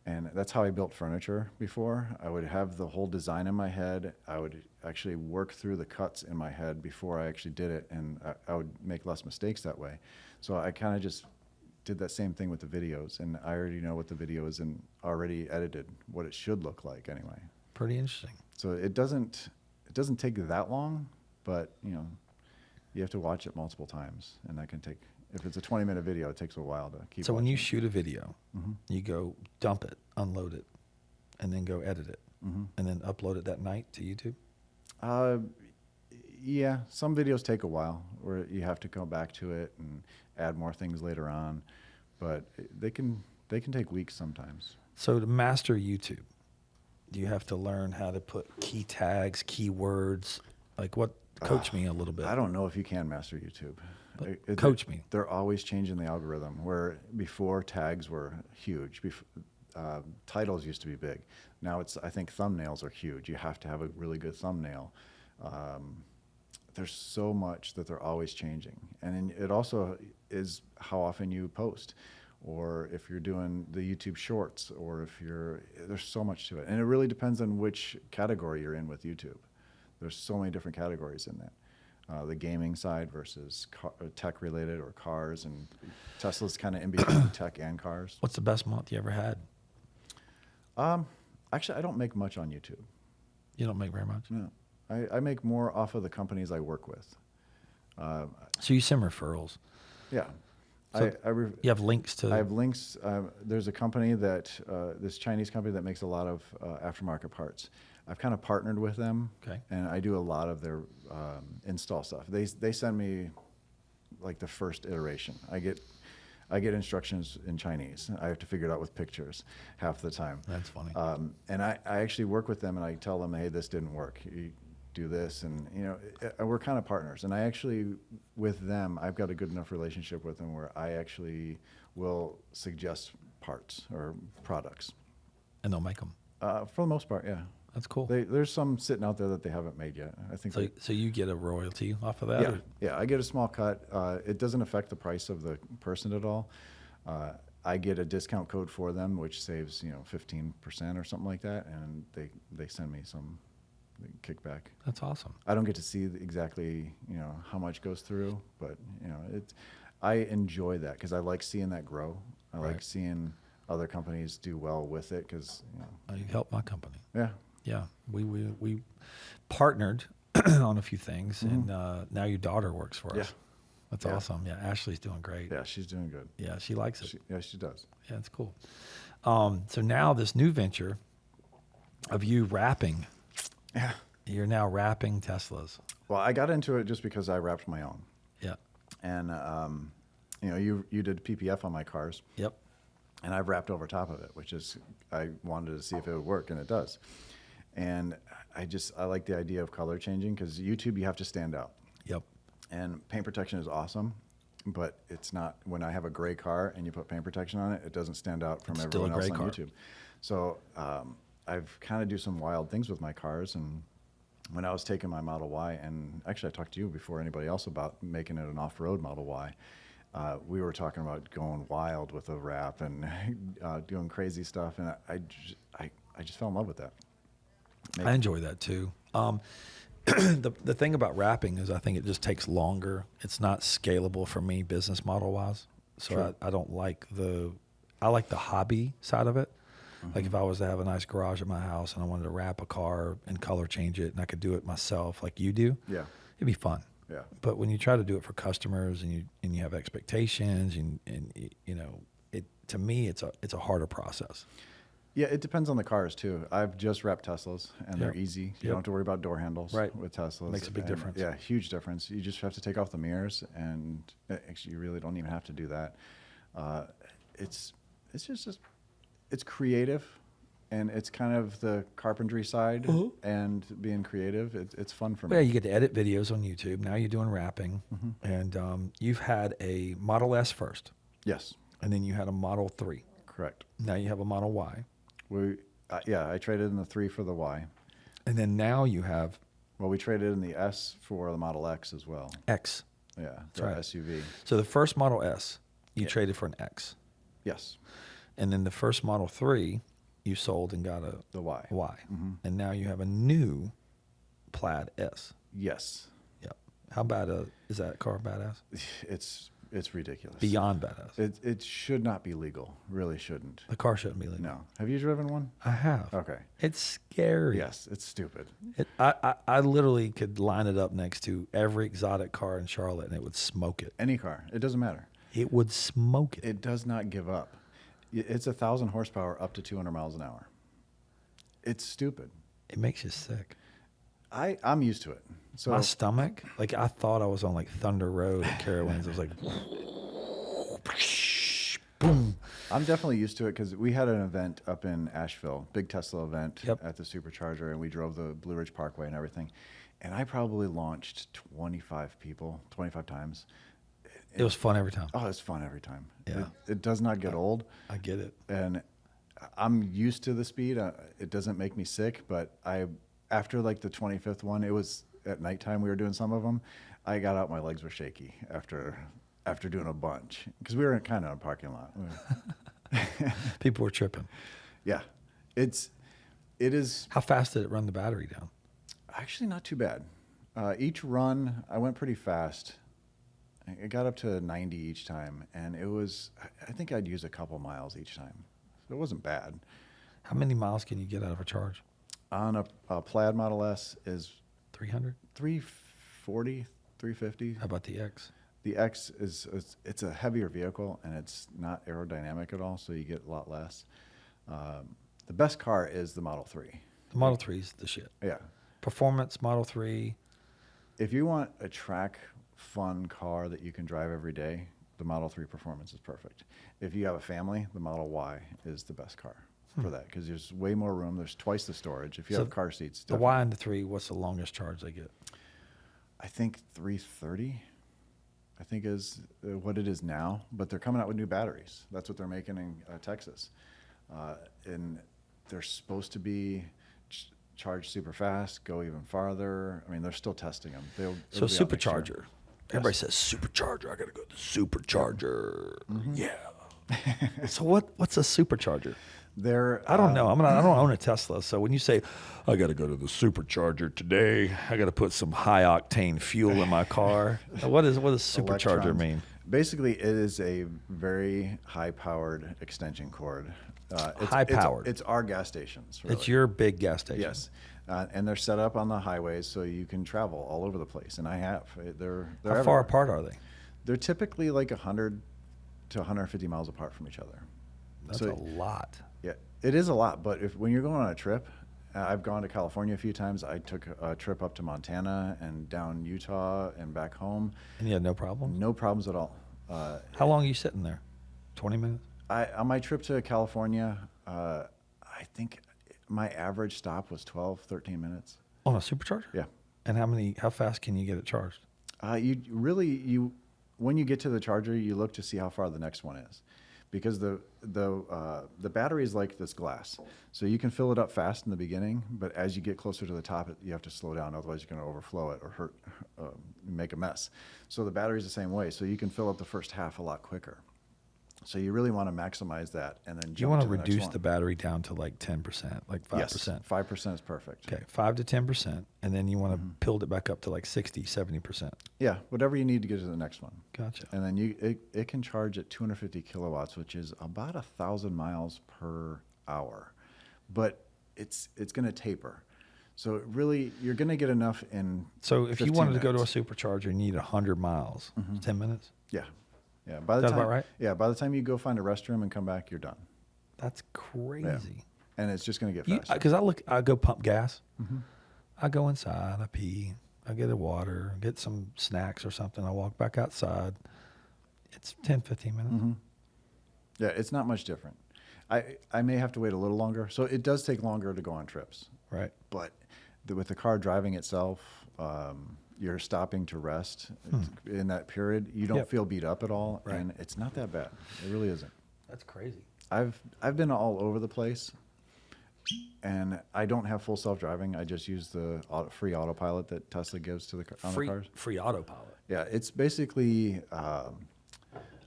And that's how I built furniture before. I would have the whole design in my head. I would actually work through the cuts in my head before I actually did it, and I would make less mistakes that way. So I kind of just did that same thing with the videos, and I already know what the video is and already edited what it should look like anyway. Pretty interesting. So it doesn't take that long, but you have to watch it multiple times, and that can take. If it's a 20-minute video, it takes a while to keep. So watching. when you shoot a video, you go dump it, unload it, and then go edit it, and then upload it that night to YouTube? Yeah, some videos take a while where you have to go back to it and add more things later on, but they can take weeks sometimes. So to master YouTube, do you have to learn how to put key tags, keywords? Like what? Coach me a little bit. I don't know if you can master YouTube. Coach me. They're always changing the algorithm, where before tags were huge. Titles used to be big. Now I think thumbnails are huge. You have to have a really good thumbnail. There's so much that they're always changing. And it also is how often you post, or if you're doing the YouTube shorts, or there's so much to it. And it really depends on which category you're in with YouTube. There's so many different categories in that. The gaming side versus tech related, or cars, and Tesla's kind of in between tech and cars. What's the best month you ever had? Actually, I don't make much on YouTube. You don't make very much? No. I make more off of the companies I work with. So you send referrals? Yeah. So you have links to... I have links. There's a company this Chinese company that makes a lot of aftermarket parts. I've kind of partnered with them, okay, and I do a lot of their install stuff. They send me like the first iteration. I get instructions in Chinese. I have to figure it out with pictures half the time. That's funny. And I actually work with them, and I tell them, hey, this didn't work. You do this, and we're kind of partners. And I actually, with them, I've got a good enough relationship with them where I actually will suggest parts or products. And they'll make them? For the most part, yeah. That's cool. There's some sitting out there that they haven't made yet. I think. So you get a royalty off of that? Yeah, yeah. I get a small cut. It doesn't affect the price of the person at all. I get a discount code for them, which saves 15% or something like that, and they send me some kickback. That's awesome. I don't get to see exactly how much goes through, but I enjoy that because I like seeing that grow. I like seeing other companies do well with it because you helped my company. Yeah. Yeah, we partnered on a few things, and now your daughter works for us. Yeah. That's awesome. Yeah, Ashley's doing great. Yeah, she's doing good. Yeah, she likes it. She does. Yeah, it's cool. So now this new venture of you wrapping. Yeah. You're now wrapping Teslas. Well, I got into it just because I wrapped my own. Yeah. And you did PPF on my cars. Yep. And I've wrapped over top of it, which is I wanted to see if it would work, and it does. And I like the idea of color changing because YouTube, you have to stand out. Yep. And paint protection is awesome, but it's not. When I have a gray car and you put paint protection on it, it doesn't stand out from everyone else on YouTube. So I've kind of do some wild things with my cars, and when I was taking my Model Y, and actually I talked to you before anybody else about making it an off-road Model Y. We were talking about going wild with a wrap and doing crazy stuff, and I just fell in love with that. I enjoy that too. The thing about wrapping is I think it just takes longer. It's not scalable for me business model wise. So I don't like I like the hobby side of it. Mm-hmm. Like if I was to have a nice garage at my house and I wanted to wrap a car and color change it and I could do it myself like you do, yeah, it'd be fun. Yeah. But when you try to do it for customers and you have expectations and you know, to me it's a harder process. Yeah, it depends on the cars too. I've just wrapped Teslas, and they're Yep. easy. You don't have to worry about door handles with Teslas. Makes a big difference. Yeah, huge difference. You just have to take off the mirrors, and actually, you really don't even have to do that. It's just it's creative, and it's kind of the carpentry side and being creative. It's fun for me. Yeah, you get to edit videos on YouTube. Now you're doing wrapping, and you've had a Model S first, Yes, and then you had a Model 3. correct. Now you have a Model Y. I traded in the 3 for the Y. And then now you have Well, we traded in the S for the Model X as well. X. Yeah, the right. SUV. So the first Model S, you traded for an X. Yes, And then the first Model 3, you sold and got the Y. Y. And now you have a new Plaid S. Yes, Yep. How bad is that car badass? it's ridiculous. Beyond badass. It should not be legal. Really shouldn't. The car shouldn't be legal. No. Have you driven one? I have. Okay. It's scary. Yes, it's stupid. I literally could line it up next to every exotic car in Charlotte and it would smoke it. Any car, it doesn't matter. It would smoke it. It does not give up. It's 1,000 horsepower up to 200 miles an hour. It's stupid. It makes you sick. I'm used to it. So My stomach, like I thought I was on like Thunder Road at Carowinds. It was like, boom. I'm definitely used to it because we had an event up in Asheville, big Tesla event Yep. at the Supercharger, and we drove the Blue Ridge Parkway and everything. And I probably launched 25 times. It was fun every time. Oh, it's fun every time. Yeah. It does not get old. I get it. And I'm used to the speed. It doesn't make me sick, but after like the 25th one, it was at nighttime. We were doing some of them. I got out, my legs were shaky after doing a bunch because we were kind of in a parking lot. People were tripping. Yeah, it is How fast did it run the battery down? actually not too bad. Each run, I went pretty fast. It got up to 90 each time, and I think I'd use a couple miles each time. So it wasn't bad. How many miles can you get out of a charge? On a Plaid Model S is 300? 340, 350. How about the X? The X it's a heavier vehicle, and it's not aerodynamic at all, so you get a lot less. The best car is the Model 3. The Model 3 is the shit. Yeah. Performance Model 3. If you want a track fun car that you can drive every day, the Model 3 Performance is perfect. If you have a family, the Model Y is the best car for that because there's way more room. There's twice the storage. If you have car seats, The Y and the 3, what's the longest charge they get? I think 330. I think is what it is now, but they're coming out with new batteries. That's what they're making in Texas, and they're supposed to be charged super fast, go even farther. I mean, they're still testing them. So it'll be out next year. supercharger. Everybody says supercharger. I gotta go to the supercharger. Yeah. So what's a supercharger? I don't know. I don't own a Tesla. So when you say I got to go to the supercharger today, I got to put some high octane fuel in my car. What does supercharger Electrons. mean? Basically, it is a very high-powered extension cord. High-powered. It's our gas stations. Really. It's your big gas station. Yes, and they're set up on the highways so you can travel all over the place. And I have. They're How far everywhere. apart are they? They're typically like 100 to 150 miles apart from each other. That's a lot. Yeah, it is a lot. But when you're going on a trip, I've gone to California a few times. I took a trip up to Montana and down Utah and back home. And you had no problem? No problems at all. How long are you sitting there? 20 minutes? On my trip to California, I think my average stop was 12, 13 minutes. On a supercharger? Yeah. And how fast can you get it charged? When you get to the charger, you look to see how far the next one is. because the battery is like this glass. So you can fill it up fast in the beginning, but as you get closer to the top, you have to slow down. Otherwise, you're going to overflow it or make a mess. So the battery's the same way. So you can fill up the first half a lot quicker. So you really want to maximize that, and then You want to to reduce the battery down to like 10%, like 5%. Yes, 5% is perfect. Okay, 5 to 10%, and then you want to build it back up to like 60, 70%. Yeah, whatever you need to get to the next one. Gotcha. And then it can charge at 250 kilowatts, which is about 1,000 miles per hour, but it's going to taper. So it really, you're going to get enough in. So if you wanted to go to a minutes. supercharger, you need 100 miles, 10 minutes. Yeah, yeah. By the That time, about right? Yeah, by the time you go find a restroom and come back, you're done. That's crazy. And it's just going to get faster. Because I go pump gas. I go inside, I pee, I get a water, get some snacks or something. I walk back outside. It's 10, 15 minutes. Yeah, it's not much different. I may have to wait a little longer. So it does take longer to go on trips. Right. But with the car driving itself, you're stopping to rest in that period. You don't feel beat up at all, Right. and it's not that bad. It really isn't. That's crazy. I've been all over the place, and I don't have full self-driving. I just use the free Autopilot that Tesla gives to the cars. Free Autopilot. Yeah, it's basically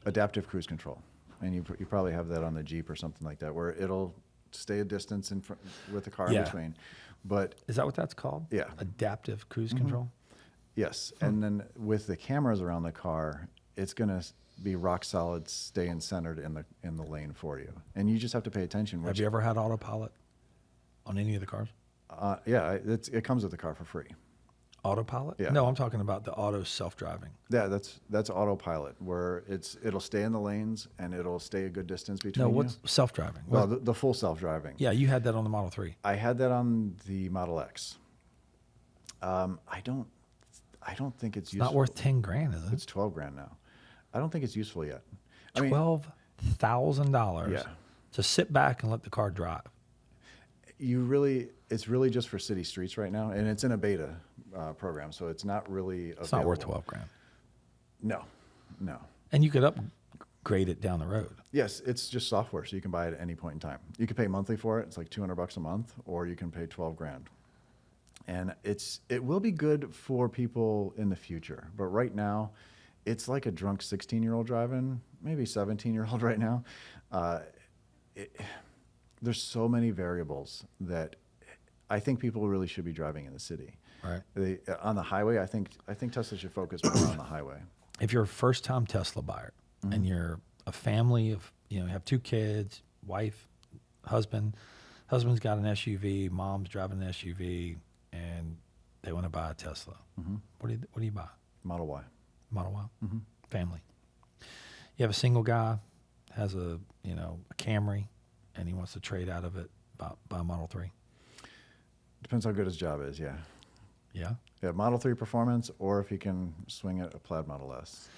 adaptive cruise control, and you probably have that on the Jeep or something like that, where it'll stay a distance in front with the car in between. But Is that what that's called? Yeah. Adaptive cruise control? yes, and then with the cameras around the car, it's going to be rock solid, staying centered in the lane for you, and you just have to pay attention. Have you ever had Autopilot on any of the cars? Yeah, it comes with the car for free. Autopilot? Yeah. No, I'm talking about the auto self-driving. Yeah, that's Autopilot, where it'll stay in the lanes and it'll stay a good distance between No, you. what's self-driving? Well, the full self-driving. Yeah, you had that on the Model 3. I had that on the Model X. I don't think it's useful. Not worth 10 grand, is it? It's 12 grand now. I don't think it's useful yet. I mean, $12,000 Yeah. to sit back and let the car drive. it's really just for city streets right now, and it's in a beta program, so it's not really available. It's not worth 12 grand. No. And you could upgrade it down the road. Yes, it's just software, so you can buy it at any point in time. You can pay monthly for it. It's like $200 a month, or you can pay 12 grand. And it will be good for people in the future, but right now, it's like a drunk 16-year-old driving, maybe 17-year-old right now. There's so many variables that I think people really should be driving in the city. Right. On the highway, I think Tesla should focus more on the highway. If you're a first-time Tesla buyer and you're a family of, you have 2 kids, wife, husband's got an SUV, mom's driving an SUV, and they want to buy a Tesla. What do you buy? Model Y. Model Y. Family. You have a single guy, has a Camry, and he wants to trade out of it, buy a Model 3. Depends how good his job is, yeah. Yeah. Yeah, Model 3 performance, or if you can swing it, a Plaid Model S.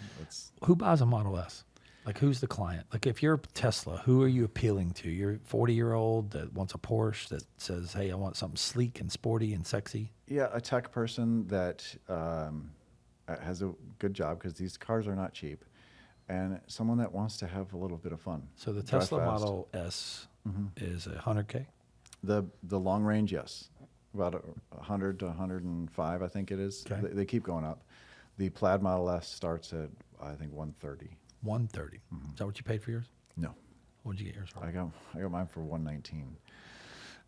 Who buys a Model S? Like, who's the client? Like, if you're Tesla, who are you appealing to? You're a 40-year-old that wants a Porsche that says, hey, I want something sleek and sporty and sexy. Yeah, a tech person that has a good job, because these cars are not cheap, and someone that wants to have a little bit of fun. So the Drive Tesla fast. Model S is $100K? The long range, yes. About 100 to 105, I think it is. Okay. They keep going up. The Plaid Model S starts at, I think, 130. 130. Is that what you paid for yours? No, What did you get yours for? I got mine for 119.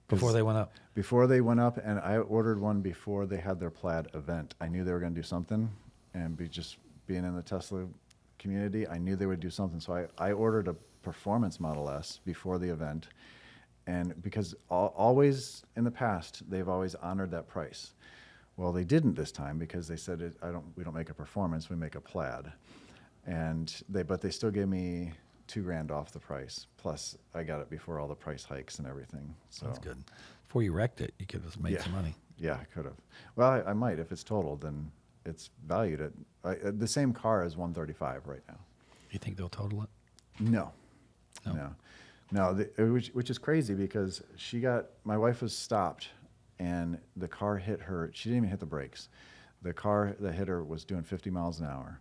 Before they went up? Before they went up, and I ordered one before they had their Plaid event. I knew they were going to do something, and just being in the Tesla community, I knew they would do something. So I ordered a performance Model S before the event, and because always in the past they've always honored that price. Well, they didn't this time, because they said we don't make a performance, we make a Plaid, but they still gave me $2 grand off the price. Plus, I got it before all the price hikes and everything. So That's good. Before you wrecked it, you could have made some money. Yeah, I could have. Well, I might. If it's totaled, then it's valued at the same car as 135 right now. You think they'll total it? No. Which is crazy, because my wife was stopped, and the car hit her. She didn't even hit the brakes. The car that hit her was doing 50 miles an hour.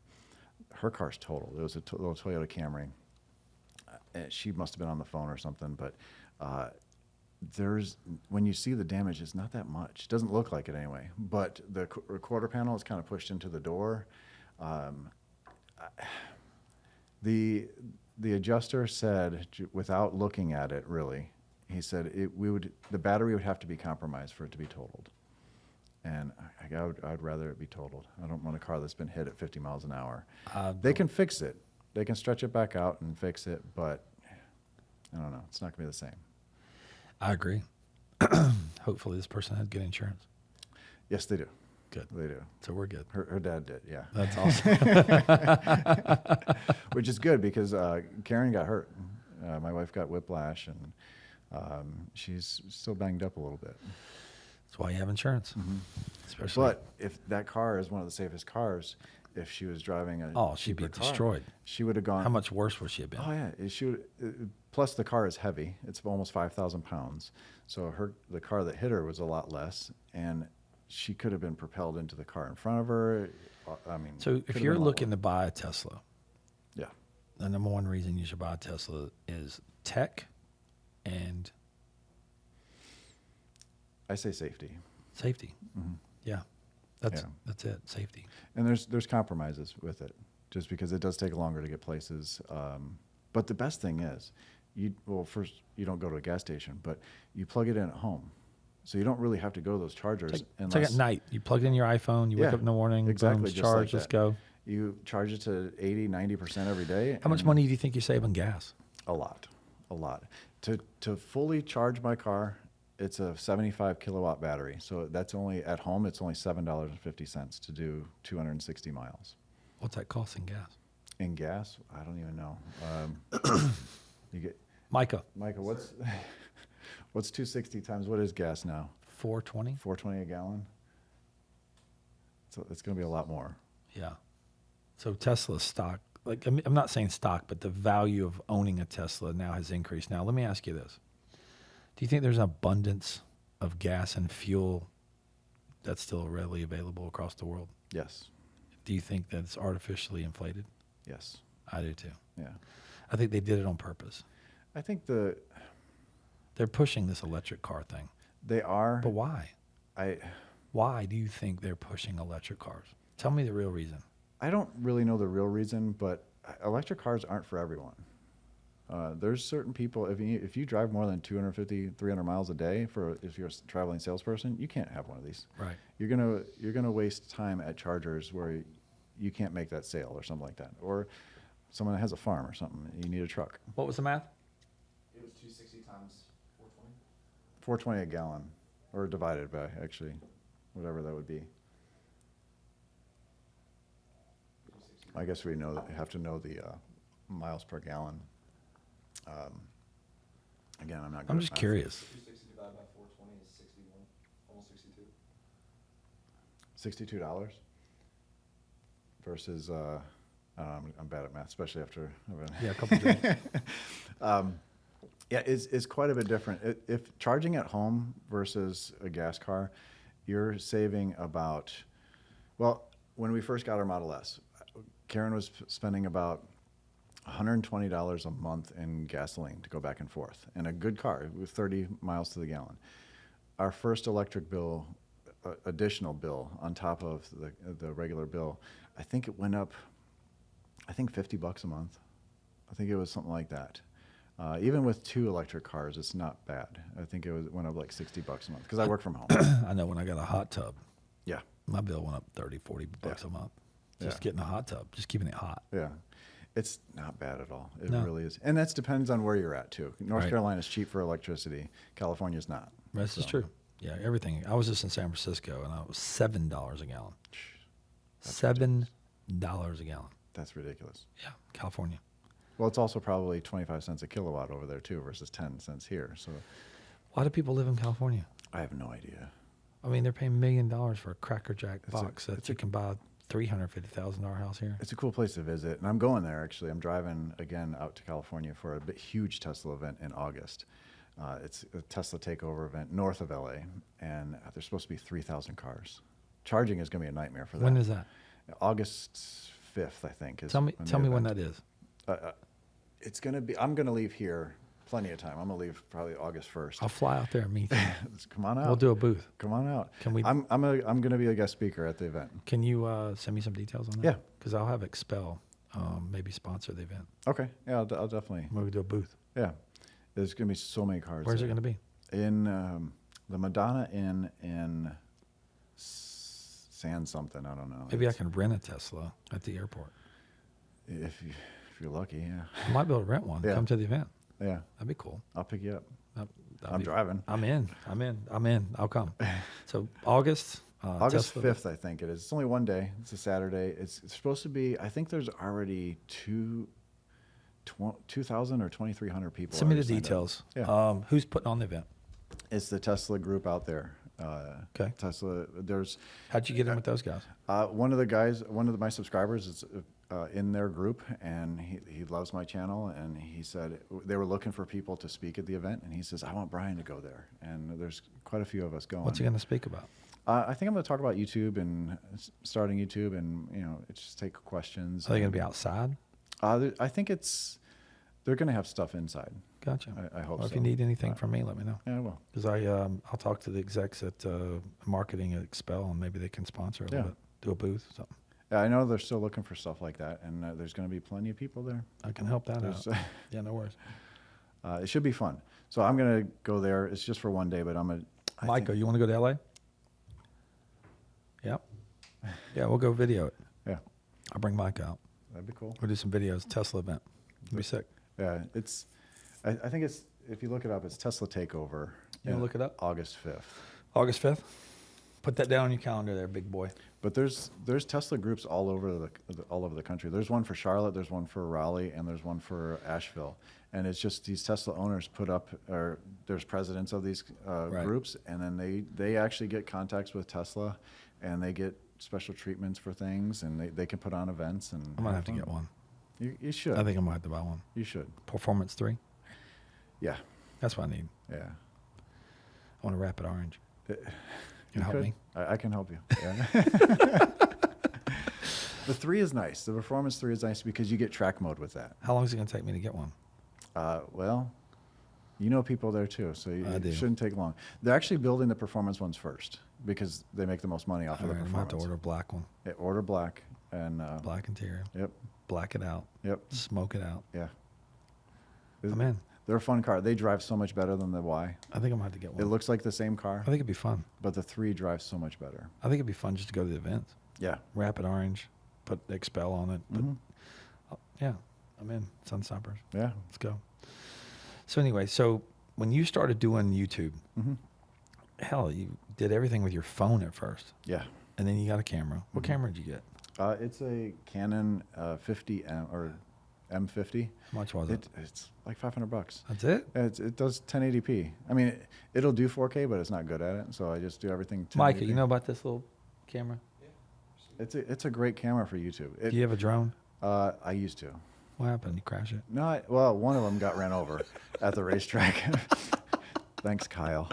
Her car's totaled. It was a little Toyota Camry. she must have been on the phone or something, but when you see the damage, it's not that much. It doesn't look like it anyway, but the quarter panel is kind of pushed into the door. The adjuster said, without looking at it really, he said the battery would have to be compromised for it to be totaled. And I'd rather it be totaled. I don't want a car that's been hit at 50 miles an hour. They can fix it. They can stretch it back out and fix it, but I don't know. It's not going to be the same. I agree. Hopefully this person had good insurance. Yes, they do. Good. They do. So we're good. Her dad did, yeah. That's awesome. Which is good because Karen got hurt. My wife got whiplash, and she's still banged up a little bit. That's why you have insurance. Mm-hmm. Especially. But if that car is one of the safest cars, if she was driving a she'd be cheaper car, destroyed. she would have gone. How much worse would she have been? Oh yeah, she would. Plus the car is heavy. It's almost 5,000 pounds. So the car that hit her was a lot less, and she could have been propelled into the car in front of her. I mean, so if you're looking to buy a Tesla, yeah, the number one reason you should buy a Tesla is tech and I say safety. Safety. Mm-hmm. Yeah. That's it. Safety. And there's compromises with it, just because it does take longer to get places. But the best thing is, first you don't go to a gas station, but you plug it in at home, so you don't really have to go to those chargers. It's like at night. You plug it in your iPhone. You wake up in the morning. Exactly. Boom, charge. Let's go. You charge it to 80-90% every day. How much money do you think you save on gas? A lot. To fully charge my car, it's a 75 kilowatt battery. So that's only at home. It's only $7.50 to do 260 miles. What's that cost in gas? In gas, I don't even know. You get Micah, what's 260 times what is gas now? 420. 420 a gallon. So it's going to be a lot more. Yeah. So Tesla stock, I'm not saying stock, but the value of owning a Tesla now has increased. Now, let me ask you this. Do you think there's an abundance of gas and fuel that's still readily available across the world? Yes. Do you think that it's artificially inflated? Yes. I do too. Yeah. I think they did it on purpose. I think they're pushing this electric car thing. They are. But why? Why do you think they're pushing electric cars? Tell me the real reason. I don't really know the real reason, but electric cars aren't for everyone. There's certain people, if you drive more than 250, 300 miles a day, if you're a traveling salesperson, you can't have one of these. Right. You're gonna waste time at chargers where you can't make that sale or something like that. Or someone that has a farm or something, you need a truck. What was the math? It was 260 times 420. 420 a gallon, or divided by, actually, whatever that would be. I guess we have to know the miles per gallon. Again, I'm not good I'm at just math. curious. 260 divided by 420 is 61, almost 62. $62 versus, I'm bad at math, especially after Yeah, a couple of drinks. Yeah, it's quite a bit different. If charging at home versus a gas car, you're saving about, when we first got our Model S, Karen was spending about $120 a month in gasoline to go back and forth, and a good car with 30 miles to the gallon. Our first electric bill, additional bill on top of the regular bill, I think it went up, $50 a month. I think it was something like that. Even with 2 electric cars, it's not bad. I think went up like $60 a month because I work from home. I know when I got a hot tub, Yeah. my bill went up $30-40 a month. Just getting a hot tub, just keeping it hot. Yeah. It's not bad at all. It No. really is. And that depends on where you're at, too. North Right. Carolina is cheap for electricity. California's not. This is So, true. Yeah, everything. I was just in San Francisco, and it was $7 a gallon. That's $7 a gallon. That's ridiculous. Yeah, California. Well, it's also probably 25 cents a kilowatt over there, too, versus 10 cents here. So Why do people live in California? I have no idea. I mean, they're paying $1 million for a Cracker Jack It's box that it's you can buy a $350,000 house here. It's a cool place to visit, and I'm going there, actually. I'm driving, again, out to California for a huge Tesla event in August. It's a Tesla Takeover event north of LA, and there's supposed to be 3,000 cars. Charging is going to be a nightmare for that. When is that? August 5th, I think. Tell me when that is. It's gonna be. I'm gonna leave here plenty of time. I'm gonna leave probably August 1st. I'll fly out there and meet you. Come on out. We'll do a booth. Come on out. Can we? I'm gonna be a guest speaker at the event. Can you send me some details on that? Yeah. Because I'll have Expel maybe sponsor the event. Okay. Yeah, I'll definitely. We'll do a booth. Yeah. There's gonna be so many cars. Where's it there. going to be? In the Madonna Inn in San something. I don't know. Maybe I can rent a Tesla at the airport. If you're lucky, yeah. I might be able to rent one. Yeah. Come to the event. Yeah. That'd be cool. I'll pick you up. That'd I'm be- driving. I'm in. I'll come. So August. August Tesla. 5th, I think it is. It's only one day. It's a Saturday. It's supposed to be. I think there's already 2,000 or 2,300 people. Send me the already signed up. details. Yeah. Who's putting on the event? It's the Tesla group out there. Okay. Tesla. There's How'd you get in with those guys? one of the guys. One of my subscribers is in their group, and he loves my channel. And he said they were looking for people to speak at the event, and he says I want Brian to go there. And there's quite a few of us going. What's he going to speak about? I think I'm going to talk about YouTube and starting YouTube, and just take questions. Are they going to be outside? I think they're going to have stuff inside. Gotcha. I hope Well, so. if you need anything from me, let me know. Yeah, I will. Because I'll talk to the execs at marketing at Expel, and maybe they can sponsor a little Yeah. bit, do a booth, something. Yeah, I know they're still looking for stuff like that, and there's going to be plenty of people there. I can help that There's, out. Yeah, no worries. it should be fun. So I'm going to go there. It's just for one day, but I'm going to. Micah, you want to go to LA? Yep. Yeah, we'll go video it. Yeah, I'll bring Mike out. that'd be cool. We'll do some videos. Tesla event. It'll be sick. Yeah, I think it's, if you look it up, it's Tesla Takeover. You wanna look it up? August 5th. August 5th? Put that down on your calendar there, big boy. But there's Tesla groups all over the country. There's one for Charlotte, there's one for Raleigh, and there's one for Asheville. And it's just these Tesla owners put up, or there's presidents of these Right. groups, and then they actually get contacts with Tesla, and they get special treatments for things, and they can put on events. And I'm going to have to get one. You should. I think I might have to buy one. You should. Performance 3? Yeah. That's what I need. Yeah. I want a rapid orange. You You help could. me? I can help you. Yeah. The 3 is nice. The Performance 3 is nice because you get track mode with that. How long is it going to take me to get one? Well, you know people there too, so I do. it shouldn't take long. They're actually building the Performance ones first because they make the most money off All of the right, I'm going to have Performance. to order a black one. Yeah, order black and Black interior. Yep, Black it out. yep, Smoke it out. yeah. I'm in. They're a fun car. They drive so much better than the Y. I think I'm going to have to get one. It looks like the same car, I think it'd be fun. but the 3 drives so much better. I think it'd be fun just to go to the events. Yeah. Rapid orange. Put Expel on it. Put, Mhm. yeah, I'm in. Sunstoppers. Yeah. Let's go. So anyway, so when you started doing YouTube, hmm hell, you did everything with your phone at first, Yeah. and then you got a camera. What Mhm. camera did you get? It's a Canon 50M or M50. How much was it? It's like $500. That's it? It does 1080p. I mean, it'll do 4K, but it's not good at it. So I just do everything 1080p. Micah, you know about this little camera? It's a great camera for YouTube. Do you have a drone? I used to. What happened? You crash it? No, well, one of them got ran over at the racetrack. Thanks, Kyle.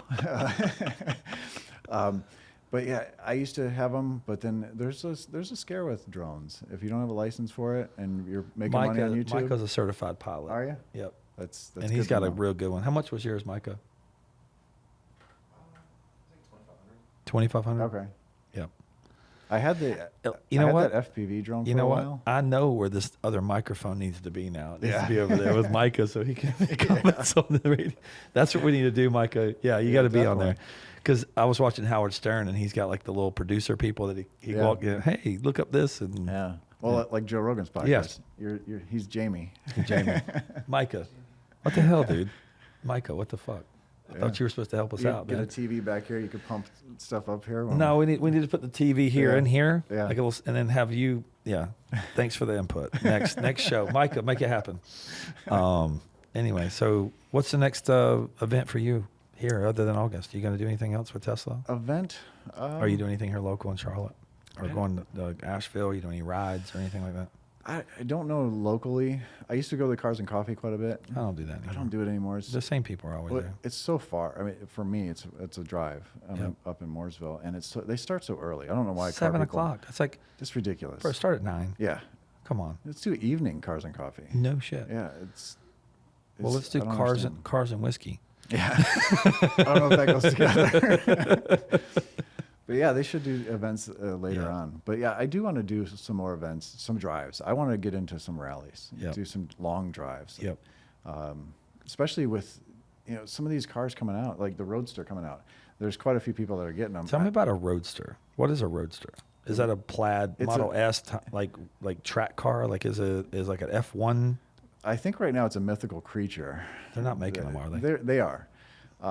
But yeah, I used to have them, but then there's a scare with drones. If you don't have a license for it and you're making money on YouTube, Micah's a certified pilot. are you? Yep. That's And he's good to got a know. real good one. How much was yours, Micah? I think 2,500. 2,500. Okay. Yep. I had the You know I had what? that FPV drone You for know a what? while. I know where this other microphone needs to be now. It needs Yeah. to be over there with Micah so he can make comments on the radio. That's what we need to do, Micah. Yeah, you Yeah, got to be on there. definitely. Because I was watching Howard Stern, and he's got like the little producer people that he Yeah. walked in. Hey, look up this. And Yeah. Well, Yeah. like Joe Rogan's podcast. Yes. He's Jamie. Jamie. Micah. What the hell, dude? Micah, what the fuck? I Yeah. thought you were supposed to help us You out, get man. a TV back here. You could pump stuff up here. No, we need to put the TV here Yeah. and here, Yeah. like a little, and then have you. Yeah, thanks for the input. Next show, Micah, make it happen. Anyway, so what's the next event for you here other than August? You going to do anything else with Tesla? event. Are you doing anything here local in Charlotte, or going to Asheville? Are you doing any rides or anything like that? I don't know locally. I used to go to the Cars and Coffee quite a bit. I don't do that anymore. I don't do it anymore. It's The same people are always well, there. it's so far. I mean, for me, it's a drive. I'm Yep. up in Mooresville, and they start so early. I don't know why. 7:00. That's like, It's ridiculous. bro, start at 9. Yeah, Come on. let's do evening Cars and Coffee. No shit. Yeah, it's Well, let's do I don't cars understand. and whiskey. Yeah. I don't know if that goes together. But yeah, they should do events later Yeah. on. But yeah, I do want to do some more events, some drives. I want to get into some rallies, Yep. do some long drives. Yep. Especially with, some of these cars coming out, like the Roadster coming out. There's quite a few people that are getting them. Tell me about a Roadster. What is a Roadster? Is that a Plaid It's Model a- S like track car? Like is like an F1? I think right now it's a mythical creature. They're not making them, are they? They are.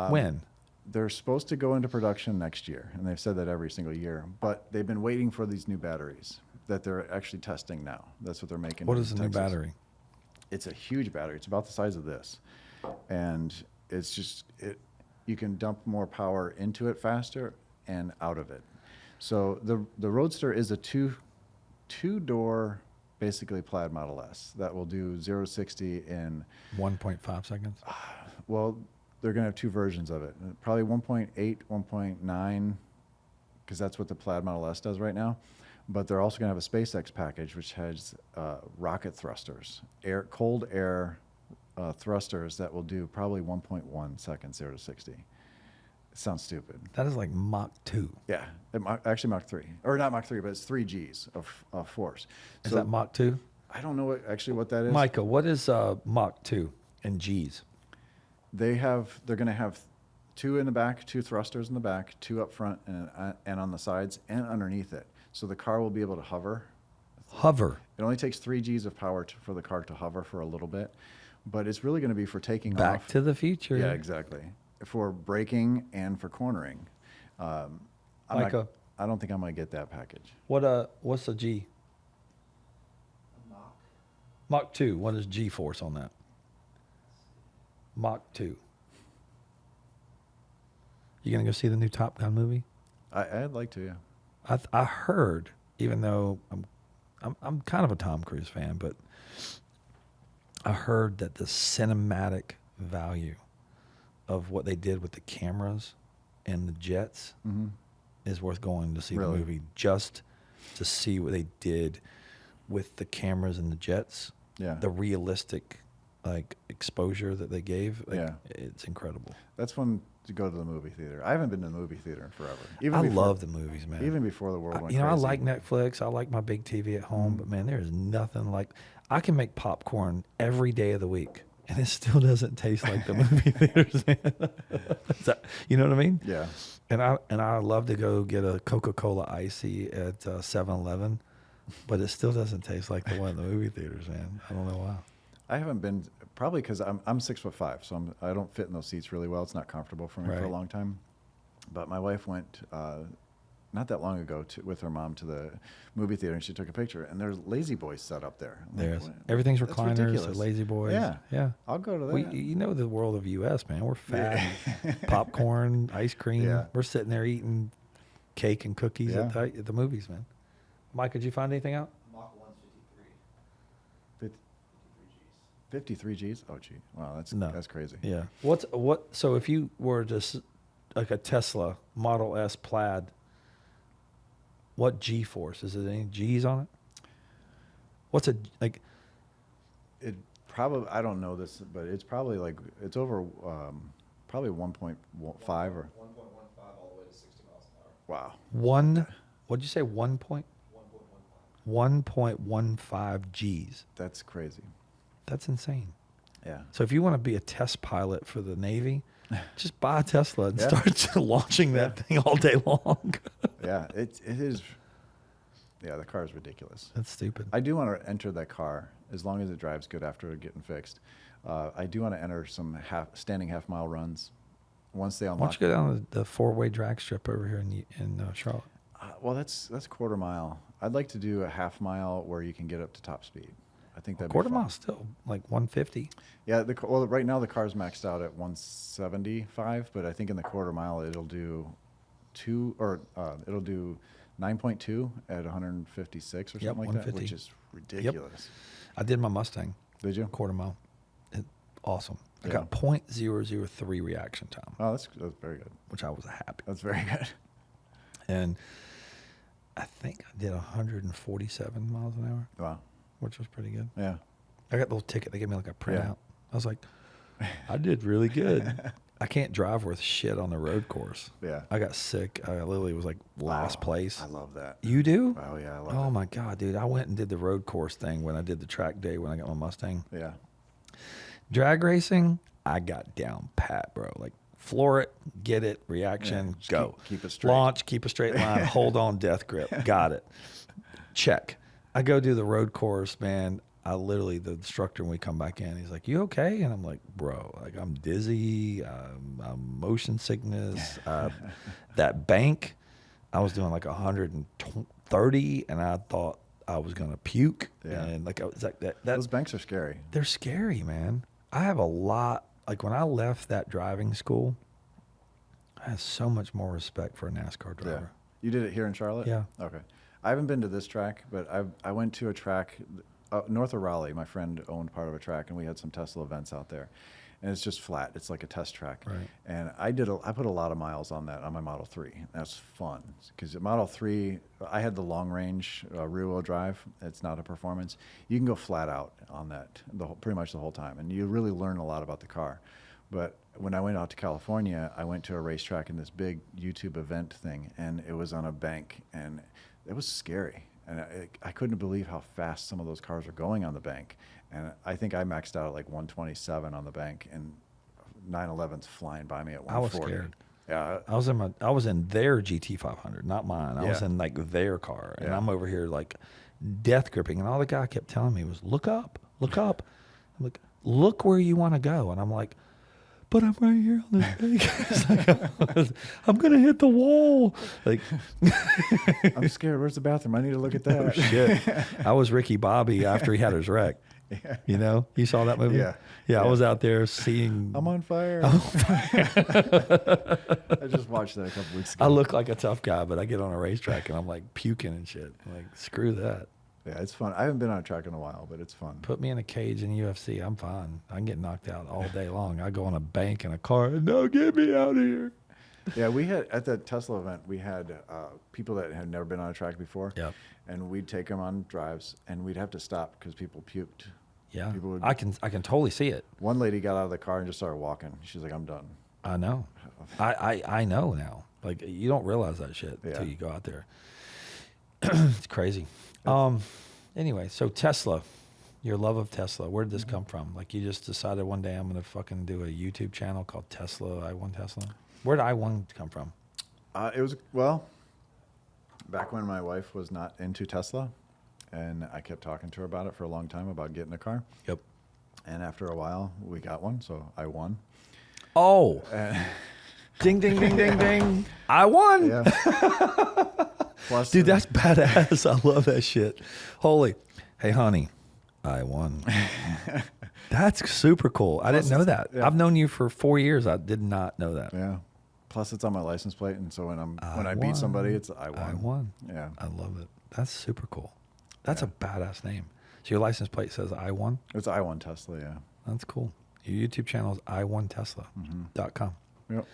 When? They're supposed to go into production next year, and they've said that every single year. But they've been waiting for these new batteries that they're actually testing now. That's what they're making. What in is the new Texas. battery? It's a huge battery. It's about the size of this, and it's just you can dump more power into it faster and out of it. So the Roadster is a two-door, basically Plaid Model S that will do 0 to 60 in 1.5 seconds. well, they're going to have two versions of it. Probably 1.8, 1.9, because that's what the Plaid Model S does right now. But they're also going to have a SpaceX package, which has rocket thrusters, cold air thrusters that will do probably 1.1 seconds 0 to 60. It sounds stupid. That is like Mach 2. Yeah, actually Mach 3. Or not Mach 3, but it's 3 Gs of force. Is So that Mach 2? I don't know what that is. Micah, what is Mach 2 in G's? They're going to have two in the back, two thrusters in the back, two up front and on the sides and underneath it. So the car will be able to hover. Hover. It only takes 3 Gs of power for the car to hover for a little bit, but it's really going to be for taking Back off. to the future. Yeah, exactly. For braking and for cornering. Micah. I don't think I'm going to get that package. What's the G? Mach 2. What is G force on that? Mach 2. You gonna go see the new Top Gun movie? I'd like to, yeah. I heard, even though I'm kind of a Tom Cruise fan, but I heard that the cinematic value of what they did with the cameras and the jets Mm-hmm. is worth going to see Really? the movie just to see what they did with the cameras and the jets. Yeah. The realistic exposure that they gave. Yeah. It's incredible. That's fun to go to the movie theater. I haven't been to the movie theater in forever. I love the movies, man. Even before the world went I crazy. like Netflix. I like my big TV at home, but man, there is nothing like. I can make popcorn every day of the week, and it still doesn't taste like the movie theaters. You know what I mean? Yeah. And I love to go get a Coca-Cola Icy at 7-Eleven, but it still doesn't taste like the one in the movie theaters, man. I don't know why. I haven't been, probably because I'm 6'5", so I don't fit in those seats really well. It's not comfortable for me for a Right. long time. But my wife went not that long ago with her mom to the movie theater, and she took a picture. And there's Lazy Boys set up there. I'm like, There's "What? everything's That's recliners, ridiculous." lazy boys. Yeah. Yeah. I'll go to that. You know the world of US, man. We're fat. Yeah. Popcorn, ice cream. Yeah. We're sitting there eating cake and cookies Yeah. at the movies, man. Mike, did you find anything out? Mach 1's 53. 53 Gs? Oh, gee. Wow, that's crazy. Yeah. So if you were just like a Tesla Model S Plaid, what G force? Is it any G's on it? What's It probably, I don't know this, but it's probably it's over probably 1.5 or, 1.15 all the way to 60 miles an hour. wow. what'd you say, 1.15. 1.15 G's? That's crazy. That's insane. Yeah. So if you want to be a test pilot for the Navy, just buy a Tesla and Yeah. start launching that thing all day long. Yeah, it is. Yeah, the car is ridiculous. That's stupid. I do want to enter that car as long as it drives good after getting fixed. I do want to enter some standing half-mile runs once they Why unlock. don't you go down the four-way drag strip over here in Charlotte? Well, that's quarter mile. I'd like to do a half mile where you can get up to top speed. I think that'd Quarter be fun. mile still like 150. Yeah, well, right now the car's maxed out at 175, but I think in the quarter mile it'll do 9.2 at 156 or something Yep, like that, 150. which is ridiculous. I did my Mustang. Did you? Quarter mile. Awesome. I Yeah. got 0.003 reaction time, Oh, that's very good. which I was happy. That's very good. And I think I did 147 miles an hour, Wow. which was pretty good. Yeah. I got the little ticket. They gave me like a printout. Yeah. I was like, I did really good. I can't drive worth shit on the road course. Yeah. I got sick. I literally was like last Wow. place. I love that. You do? Oh yeah, I love Oh it. my God, dude. I went and did the road course thing when I did the track day when I got my Mustang. Yeah. Drag racing, I got down pat, bro. Like floor it, get it, reaction, just go. keep it straight. Launch, keep a straight line, hold on, death grip. Got it. Check. I go do the road course, man. I literally, the instructor, when we come back in, he's like, "You okay?" And I'm like, "Bro, like I'm dizzy, I'm motion sickness. That bank, I was doing like 130, and I thought I was gonna puke. Yeah. And like I was like that. Those banks are scary. They're scary, man. I have a lot. Like when I left that driving school, I had so much more respect for a NASCAR Yeah. driver. You did it here in Charlotte? Yeah. Okay. I haven't been to this track, but I went to a track north of Raleigh. My friend owned part of a track, and we had some Tesla events out there. And it's just flat. It's like a test track. Right. And I put a lot of miles on that on my Model 3. That's fun because Model 3, I had the long range rear wheel drive. It's not a performance. You can go flat out on that pretty much the whole time, and you really learn a lot about the car. But when I went out to California, I went to a racetrack in this big YouTube event thing, and it was on a bank, and it was scary. And I couldn't believe how fast some of those cars were going on the bank. And I think I maxed out at like 127 on the bank, and 911's flying by me at 140. I was scared. Yeah. I was in their GT500, not mine. I was Yeah. in like their car, and Yeah. I'm over here like death gripping, and all the guy kept telling me was, "Look up, look up." I'm like, "Look where you want to go," and I'm like, "But I'm right here on this thing." It's like, I'm gonna hit the wall. Like, I'm scared. Where's the bathroom? I need to look at that. oh shit! I was Ricky Bobby after he had his wreck. Yeah. You know, you saw that movie? Yeah. Yeah, I Yeah. was out there seeing. I'm on fire. I just watched that a couple weeks ago. I look like a tough guy, but I get on a racetrack and I'm like puking and shit. I'm like, screw that. Yeah, it's fun. I haven't been on a track in a while, but it's fun. Put me in a cage in UFC. I'm fine. I can get knocked out all day long. I go on a bank in a car. No, get me out of here. Yeah, we had at the Tesla event, we had people that had never been on a track before. Yep. And we'd take them on drives, and we'd have to stop because people puked. Yeah. People would- I can totally see it. One lady got out of the car and just started walking. She's like, "I'm done." I know. I know now. Like you don't realize that shit until Yeah. you go out there. It's crazy. Anyway, so Tesla, your love of Tesla, where did this come from? Like you just decided one day I'm gonna fucking do a YouTube channel called Tesla, i1Tesla. Where did i1 come from? It was back when my wife was not into Tesla, and I kept talking to her about it for a long time about getting a car. Yep. And after a while, we got one, so I won. Oh, And ding, ding, ding, ding, ding. I won. yeah. Plus, Dude, that's badass. I love that shit. Holy. Hey, honey, I won. That's super cool. I didn't know that. yeah. I've known you for 4 years. I did not know that. yeah. Plus, it's on my license plate, and so when I won. beat somebody, it's I won. I won. Yeah. I love it. That's super cool. That's a badass name. So your license plate says I won? It's i1Tesla. Yeah. That's cool. Your YouTube channel is i1Tesla.com. Yep.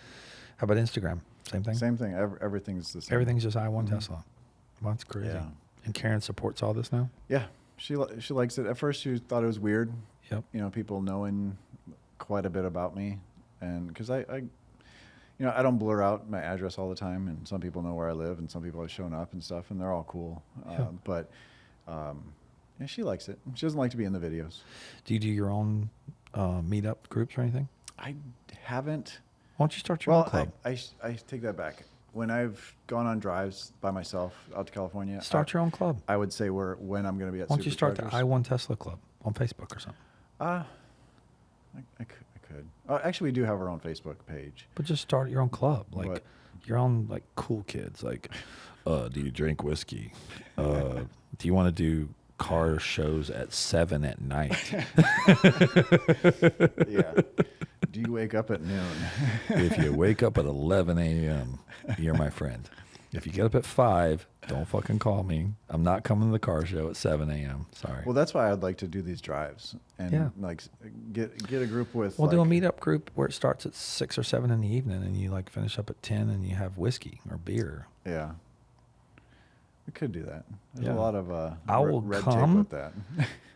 How about Instagram? Same thing? Same thing. Everything's the same. Everything's just i1Tesla. Well, that's crazy. Yeah. And Karen supports all this now? Yeah. She likes it. At first, she thought it was weird. Yep. You know, people knowing quite a bit about me, and because I don't blur out my address all the time, and some people know where I live, and some people have shown up and stuff, and they're all cool. Yeah. But yeah, she likes it. She doesn't like to be in the videos. Do you do your own meetup groups or anything? I haven't. Why don't you start your own club? I take that back. When I've gone on drives by myself out to California, Start your own club. I would say when I'm going to be at. Why don't you start the Superchargers. i1Tesla club on Facebook or something? I could. Actually, we do have our own Facebook page. But just start your own club. Like What? your own like cool kids. Like, do you drink whiskey? Do you want to do car shows at 7 at night? Yeah. Do you wake up at noon? If you wake up at 11 a.m., you're my friend. If you get up at 5, don't fucking call me. I'm not coming to the car show at 7 a.m. Sorry. Well, that's why I'd like to do these drives and Yeah. like get a group with. We'll do a like- meetup group where it starts at 6 or 7 in the evening and you like finish up at 10 and you have whiskey or beer. Yeah. We could do that. There's Yeah. a lot of I will red come. tape with that.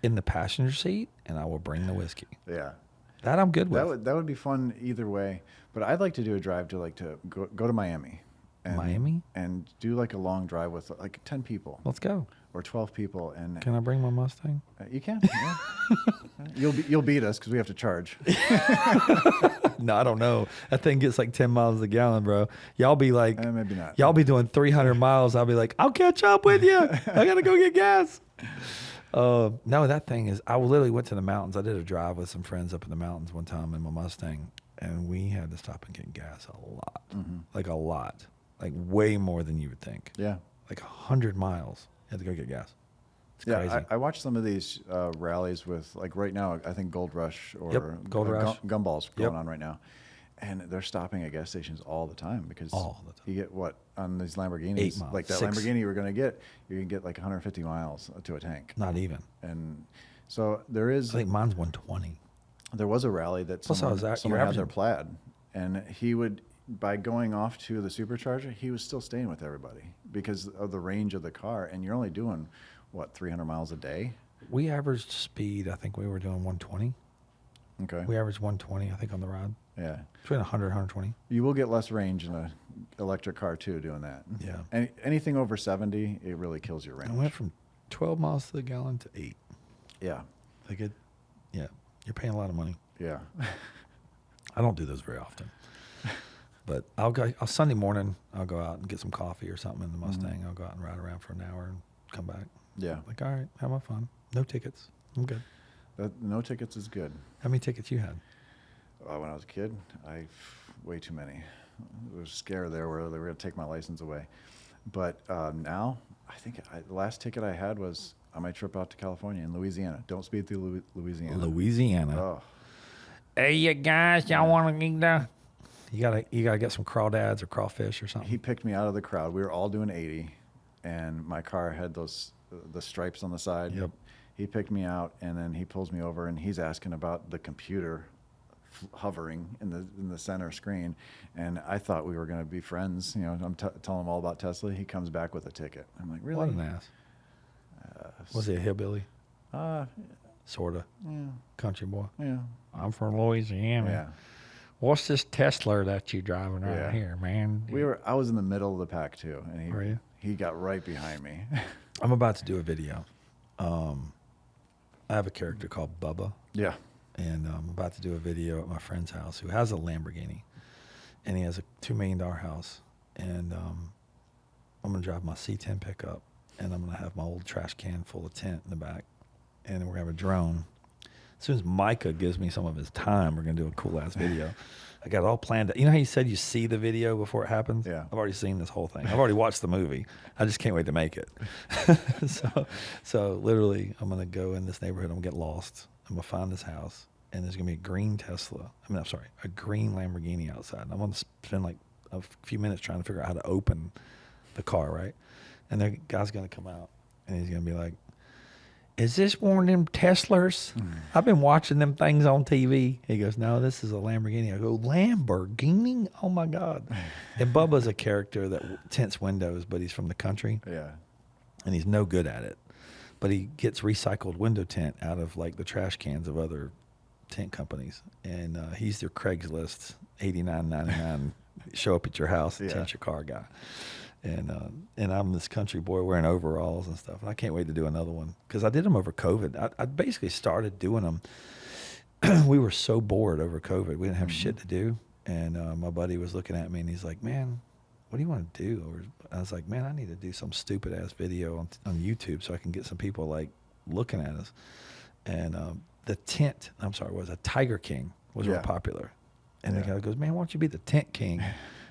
In the passenger seat and I will bring the whiskey. Yeah. That I'm good with. That would be fun either way. But I'd like to do a drive to go to Miami. Miami? And do like a long drive with like 10 people Let's go. or 12 people. And Can I bring my Mustang? you can. Yeah. You'll beat us because we have to charge. No, I don't know. That thing gets like 10 miles a gallon, bro. Y'all be like, Maybe not. y'all be doing 300 miles. I'll be like, I'll catch up with you. I got to go get gas. No, that thing is, I literally went to the mountains. I did a drive with some friends up in the mountains one time in my Mustang, and we had to stop and get gas a lot. Like a lot. Like way more than you would think. Yeah. Like 100 miles. You had to go get gas. It's crazy. I watched some of these rallies with, like right now, I think Gold Rush or Gold Rush. Gumball's going on right now. And they're stopping at gas stations all the time because you get what on these Lamborghinis, 8 miles, like that 6. Lamborghini you were going to get, you can get like 150 miles to a tank. Not even. And so there is. I think mine's 120. There was a rally that someone had their Plaid, and he would, by going off to the supercharger, he was still staying with everybody because of the range of the car, and you're only doing what 300 miles a day. We averaged speed. I think we were doing 120. Okay. We averaged 120. I think on the ride. Yeah. Between 100 and 120. You will get less range in a electric car too doing that. Yeah. Anything over 70, it really kills your range. I went from 12 miles to the gallon to 8. Yeah. Like it. Yeah. You're paying a lot of money. Yeah. I don't do those very often. But I'll Sunday morning, I'll go out and get some coffee or something in the Mustang. I'll go out and ride around for an hour and come back. Yeah. Like, all right, have my fun. No tickets. I'm good. No tickets is good. How many tickets you had? When I was a kid, way too many. There was a scare there where they were going to take my license away. But now, I think the last ticket I had was on my trip out to California in Louisiana. Don't speed through Louisiana. Louisiana. Oh. Hey, you guys, y'all want to eat that? You gotta get some crawdads or crawfish or something. He picked me out of the crowd. We were all doing 80, and my car had the stripes on the side. Yep. He picked me out, and then he pulls me over, and he's asking about the computer hovering in the center screen, and I thought we were going to be friends. You know, I'm telling him all about Tesla. He comes back with a ticket. I'm like, really? What an ass. Was he a hillbilly? Sorta. Yeah. Country boy. Yeah. I'm from Louisiana. Yeah. What's this Tesla that you driving around Yeah. here, man? I was in the middle of the pack too, and Were you? he got right behind me. I'm about to do a video. I have a character called Bubba, Yeah. and I'm about to do a video at my friend's house who has a Lamborghini, and he has a $2 million house, and I'm gonna drive my C10 pickup, and I'm gonna have my old trash can full of tent in the back, and then we're gonna have a drone. As soon as Micah gives me some of his time, we're going to do a cool ass video. I got it all planned. You know how you said you see the video before it happens? Yeah. I've already seen this whole thing. I've already watched the movie. I just can't wait to make it. So literally, I'm going to go in this neighborhood. I'm going to get lost. I'm going to find this house, and there's going to be a green Tesla. A green Lamborghini outside. And I'm going to spend like a few minutes trying to figure out how to open the car, right? And the guy's going to come out, and he's going to be like, is this one of them Teslas? I've been watching them things on TV. He goes, no, this is a Lamborghini. I go, Lamborghini? Oh, my God. And Bubba's a character that tints windows, but he's from the country. Yeah. And he's no good at it. But he gets recycled window tint out of, like, the trash cans of other tint companies. And he's their Craigslist, $89.99, show up at your house and tint your car guy. And I'm this country boy wearing overalls and stuff. And I can't wait to do another one because I did them over COVID. I basically started doing them. We were so bored over COVID. We didn't have shit to do. And my buddy was looking at me and he's like, man, what do you want to do? I was like, man, I need to do some stupid ass video on YouTube so I can get some people like looking at us. And the tent, was a Tiger King was real popular. And the guy goes, man, why don't you be the tent king?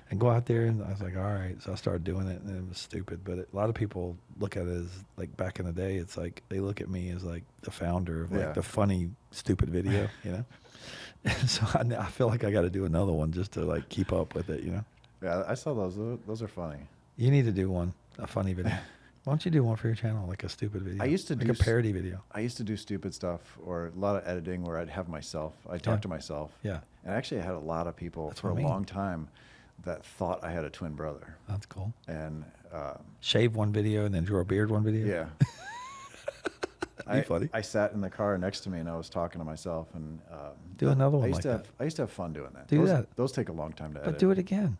And go out there, and I was like, all right. So I started doing it, and it was stupid. But a lot of people look at it as, like, back in the day, it's like they look at me as, like, the founder of, like, the funny, stupid video, you know? And so I feel like I got to do another one just to, like, keep up with it, you know? Yeah, I saw those. Those are funny. You need to do one, a funny video. Why don't you do one for your channel, like a stupid video? I used to like do a parody video. I used to do stupid stuff or a lot of editing where I'd have myself. I'd talk to myself. Yeah. And actually, I had a lot of people for a long time that thought I had a twin brother. That's cool. And shave one video and then grow a beard one video. Yeah. funny. I sat in the car next to me and I was talking to myself and Do another one I used like to that. I used to have fun doing that. Do those, that. Those take a long time to edit. But do it again.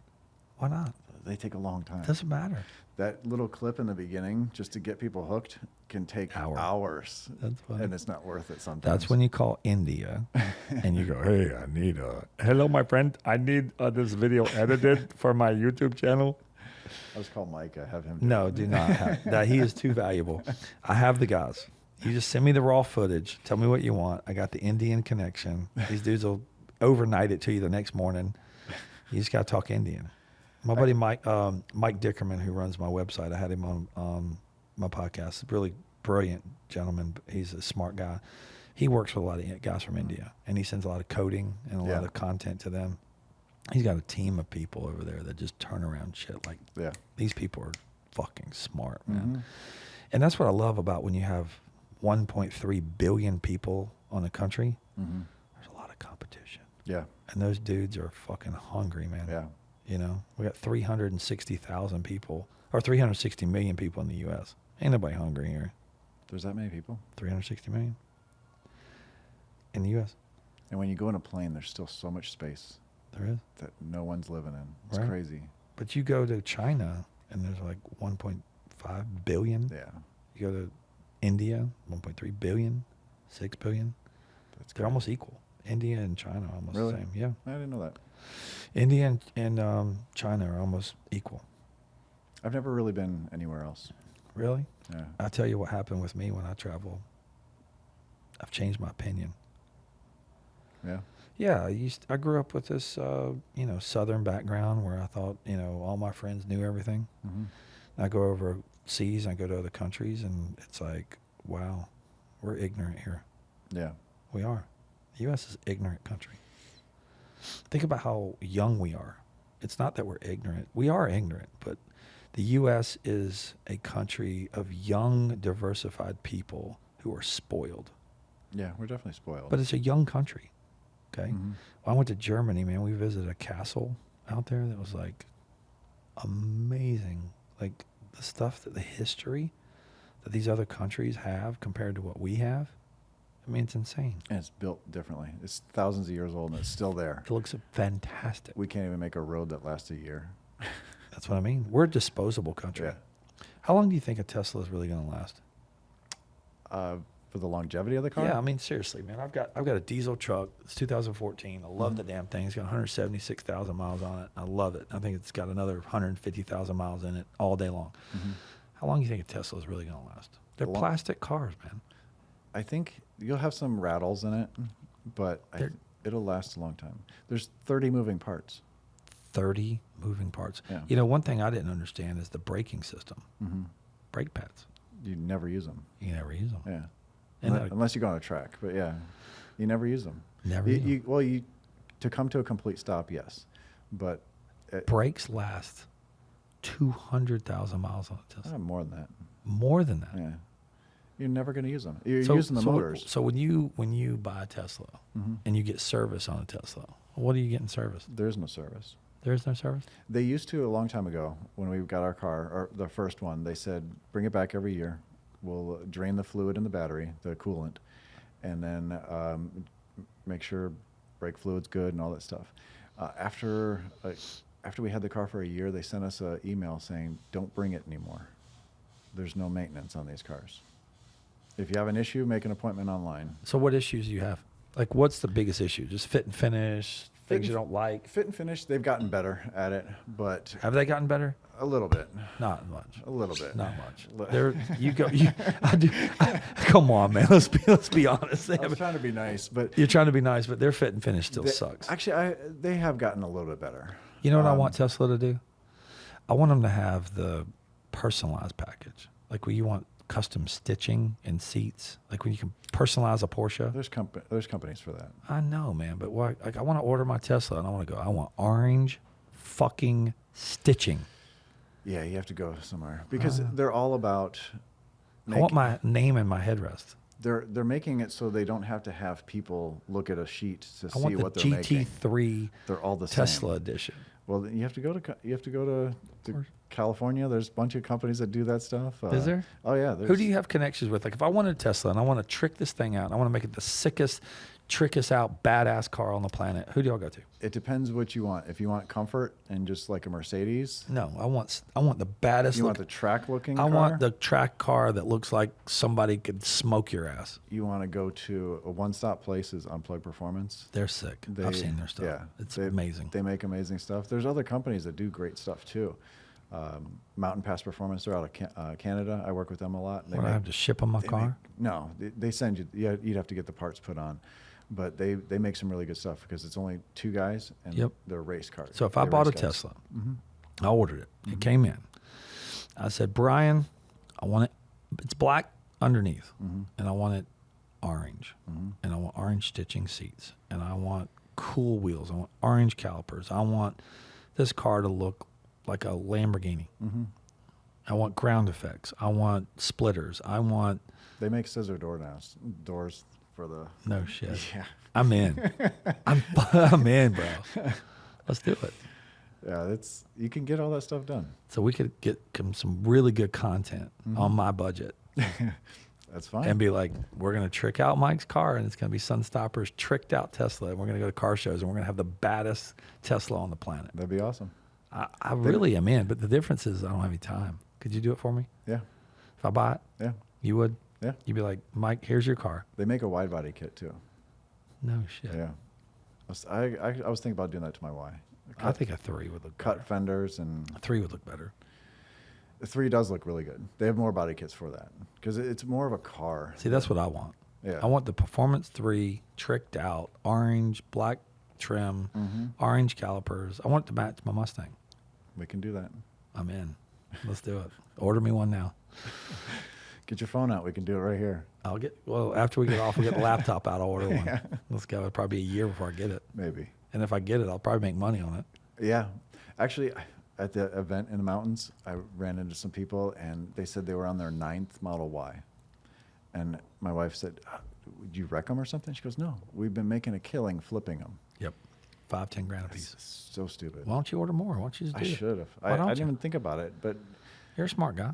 Why not? They take a long time. Doesn't matter. That little clip in the beginning, just to get people hooked, can take hours. That's funny. And it's not worth it sometimes. That's when you call India and you go, hey, I need hello, my friend. I need this video edited for my YouTube channel. I was called Mike. I have him. do No, it. do not have that. He is too valuable. I have the guys. You just send me the raw footage. Tell me what you want. I got the Indian connection. These dudes will overnight it to you the next morning. You just got to talk Indian. My buddy Mike Dickerman, who runs my website, I had him on my podcast. Really brilliant gentleman. He's a smart guy. He works with a lot of guys from India, and he sends a lot of coding and a lot of content to them. He's got a team of people over there that just turn around shit. Like, these people are fucking smart, man. Mm-hmm. And that's what I love about when you have 1.3 billion people on a country. Mm-hmm. There's a lot of competition. Yeah. And those dudes are fucking hungry, man. Yeah. You know, we got 360,000 people, or 360 million people in the U.S. Ain't nobody hungry here. There's that many people. 360 million in the U.S. And when you go in a plane, there's still so much space There is. that no one's living in. It's Right. crazy. But you go to China, and there's like 1.5 billion. Yeah. You go to India, 1.3 billion, 6 billion. That's They're almost equal. India and China are almost Really? the same. Yeah. I didn't know that. India and China are almost equal. I've never really been anywhere else. Really? Yeah. I'll tell you what happened with me when I travel. I've changed my opinion. Yeah. Yeah, I grew up with this, Southern background where I thought, all my friends knew everything. Mm-hmm. I go overseas, I go to other countries, and it's like, wow, we're ignorant here. Yeah. We are. The U.S. is an ignorant country. Think about how young we are. It's not that we're ignorant. We are ignorant, but the U.S. is a country of young, diversified people who are spoiled. Yeah, we're definitely spoiled. But it's a young country, okay? Mhm. I went to Germany, man. We visited a castle out there that was, like, amazing. Like, the stuff, the history that these other countries have compared to what we have. I mean, it's insane. And it's built differently. It's thousands of years old and it's still there. It looks fantastic. We can't even make a road that lasts a year. That's what I mean. We're a disposable country. Yeah. How long do you think a Tesla is really going to last? For the longevity of the car? Yeah, I mean, seriously, man. I've got a diesel truck. It's 2014. I love the damn thing. It's got 176,000 miles on it. I love it. I think it's got another 150,000 miles in it all day long. Mm-hmm. How long do you think a Tesla is really going to last? They're plastic cars, man. I think you'll have some rattles in it, but They're- it'll last a long time. There's 30 moving parts. 30 moving parts. Yeah. One thing I didn't understand is the braking system. Mm-hmm. Brake pads. You never use them. You never use them. Yeah. And Unless you go on a track, but yeah, you never use them. Never use them. To come to a complete stop, yes, but Brakes last 200,000 miles on a Tesla. more than that. More than that. Yeah, you're never going to use them. You're using the motors. So when you buy a Tesla Mhm. and you get service on a Tesla, what do you get in service? There's no service. There is no service? They used to a long time ago when we got our car, or the first one. They said bring it back every year. We'll drain the fluid in the battery, the coolant, and then make sure brake fluid's good and all that stuff. After we had the car for a year, they sent us an email saying don't bring it anymore. There's no maintenance on these cars. If you have an issue, make an appointment online. So what issues do you have? Like, what's the biggest issue? Just fit and finish, things you don't like? Fit and finish, they've gotten better at it, but Have they gotten better? a little bit. Not much. A little bit. Not much. Li- Come on, man. Let's be honest. I was trying to be nice, but You're trying to be nice, but their fit and finish still sucks. Actually, they have gotten a little bit better. You know what I want Tesla to do? I want them to have the personalized package. Like where you want custom stitching and seats. Like when you can personalize a Porsche. There's companies for that. I know, man. But why? Like I want to order my Tesla and I want to go, I want orange fucking stitching. Yeah, you have to go somewhere because they're all about. I want my name in my headrest. They're making it so they don't have to have people look at a sheet to I see want the what they're making. GT3 They're all the Tesla same. edition. Well, you have to go to California. There's a bunch of companies that do that stuff. Is there? Oh yeah. Who do you have connections with? Like if I wanted a Tesla and I want to trick this thing out, and I want to make it the sickest, trickiest out, badass car on the planet, who do y'all go to? It depends what you want. If you want comfort and just like a Mercedes. No, I want the baddest. You want the track looking I car? want the track car that looks like somebody could smoke your ass. You want to go to a one-stop place is Unplugged Performance. They're sick. I've seen their stuff. Yeah, It's amazing. They make amazing stuff. There's other companies that do great stuff too. Mountain Pass Performance, they're out of Canada. I work with them a lot. I have to ship them my car? No, they send you. Yeah, you'd have to get the parts put on, but they make some really good stuff because it's only 2 guys and they're race cars. So if I bought a Tesla, I ordered it. It came in. I said, Brian, I want it. It's black underneath, and I want it orange, and I want orange stitching seats, and I want cool wheels. I want orange calipers. I want this car to look like a Lamborghini. I want ground effects. I want splitters. I want. They make scissor doors for the. No shit. Yeah. I'm in. I'm in, bro. Let's do it. Yeah, you can get all that stuff done. So we could get some really good content on my budget. That's fine. And be like, we're going to trick out Mike's car, and it's going to be Sunstopper's tricked out Tesla, and we're going to go to car shows, and we're going to have the baddest Tesla on the planet. That'd be awesome. I really am in, but the difference is I don't have any time. Could you do it for me? Yeah. If I buy it? Yeah. You would? Yeah. You'd be like, Mike, here's your car. They make a wide body kit too. No shit. Yeah. I was thinking about doing that to my Y. I think a 3 would look better. Cut fenders and. A 3 would look better. The 3 does look really good. They have more body kits for that because it's more of a car. See, that's what I want. Yeah. I want the Performance 3 tricked out, orange, black trim, orange calipers. I want it to match my Mustang. We can do that. I'm in. Let's do it. Order me one now. Get your phone out. We can do it right here. After we get off, we'll get the laptop out. I'll order one. Yeah. Let's go. It'll probably be a year before I get it. Maybe. And if I get it, I'll probably make money on it. Yeah. Actually, at the event in the mountains, I ran into some people and they said they were on their 9th Model Y. And my wife said, would you wreck them or something? She goes, no, we've been making a killing flipping them. Yep. 5-10 grand a piece. That's so stupid. Why don't you order more? Why don't you just do I it? should have. Why I don't didn't you? even think about it, but You're a smart guy.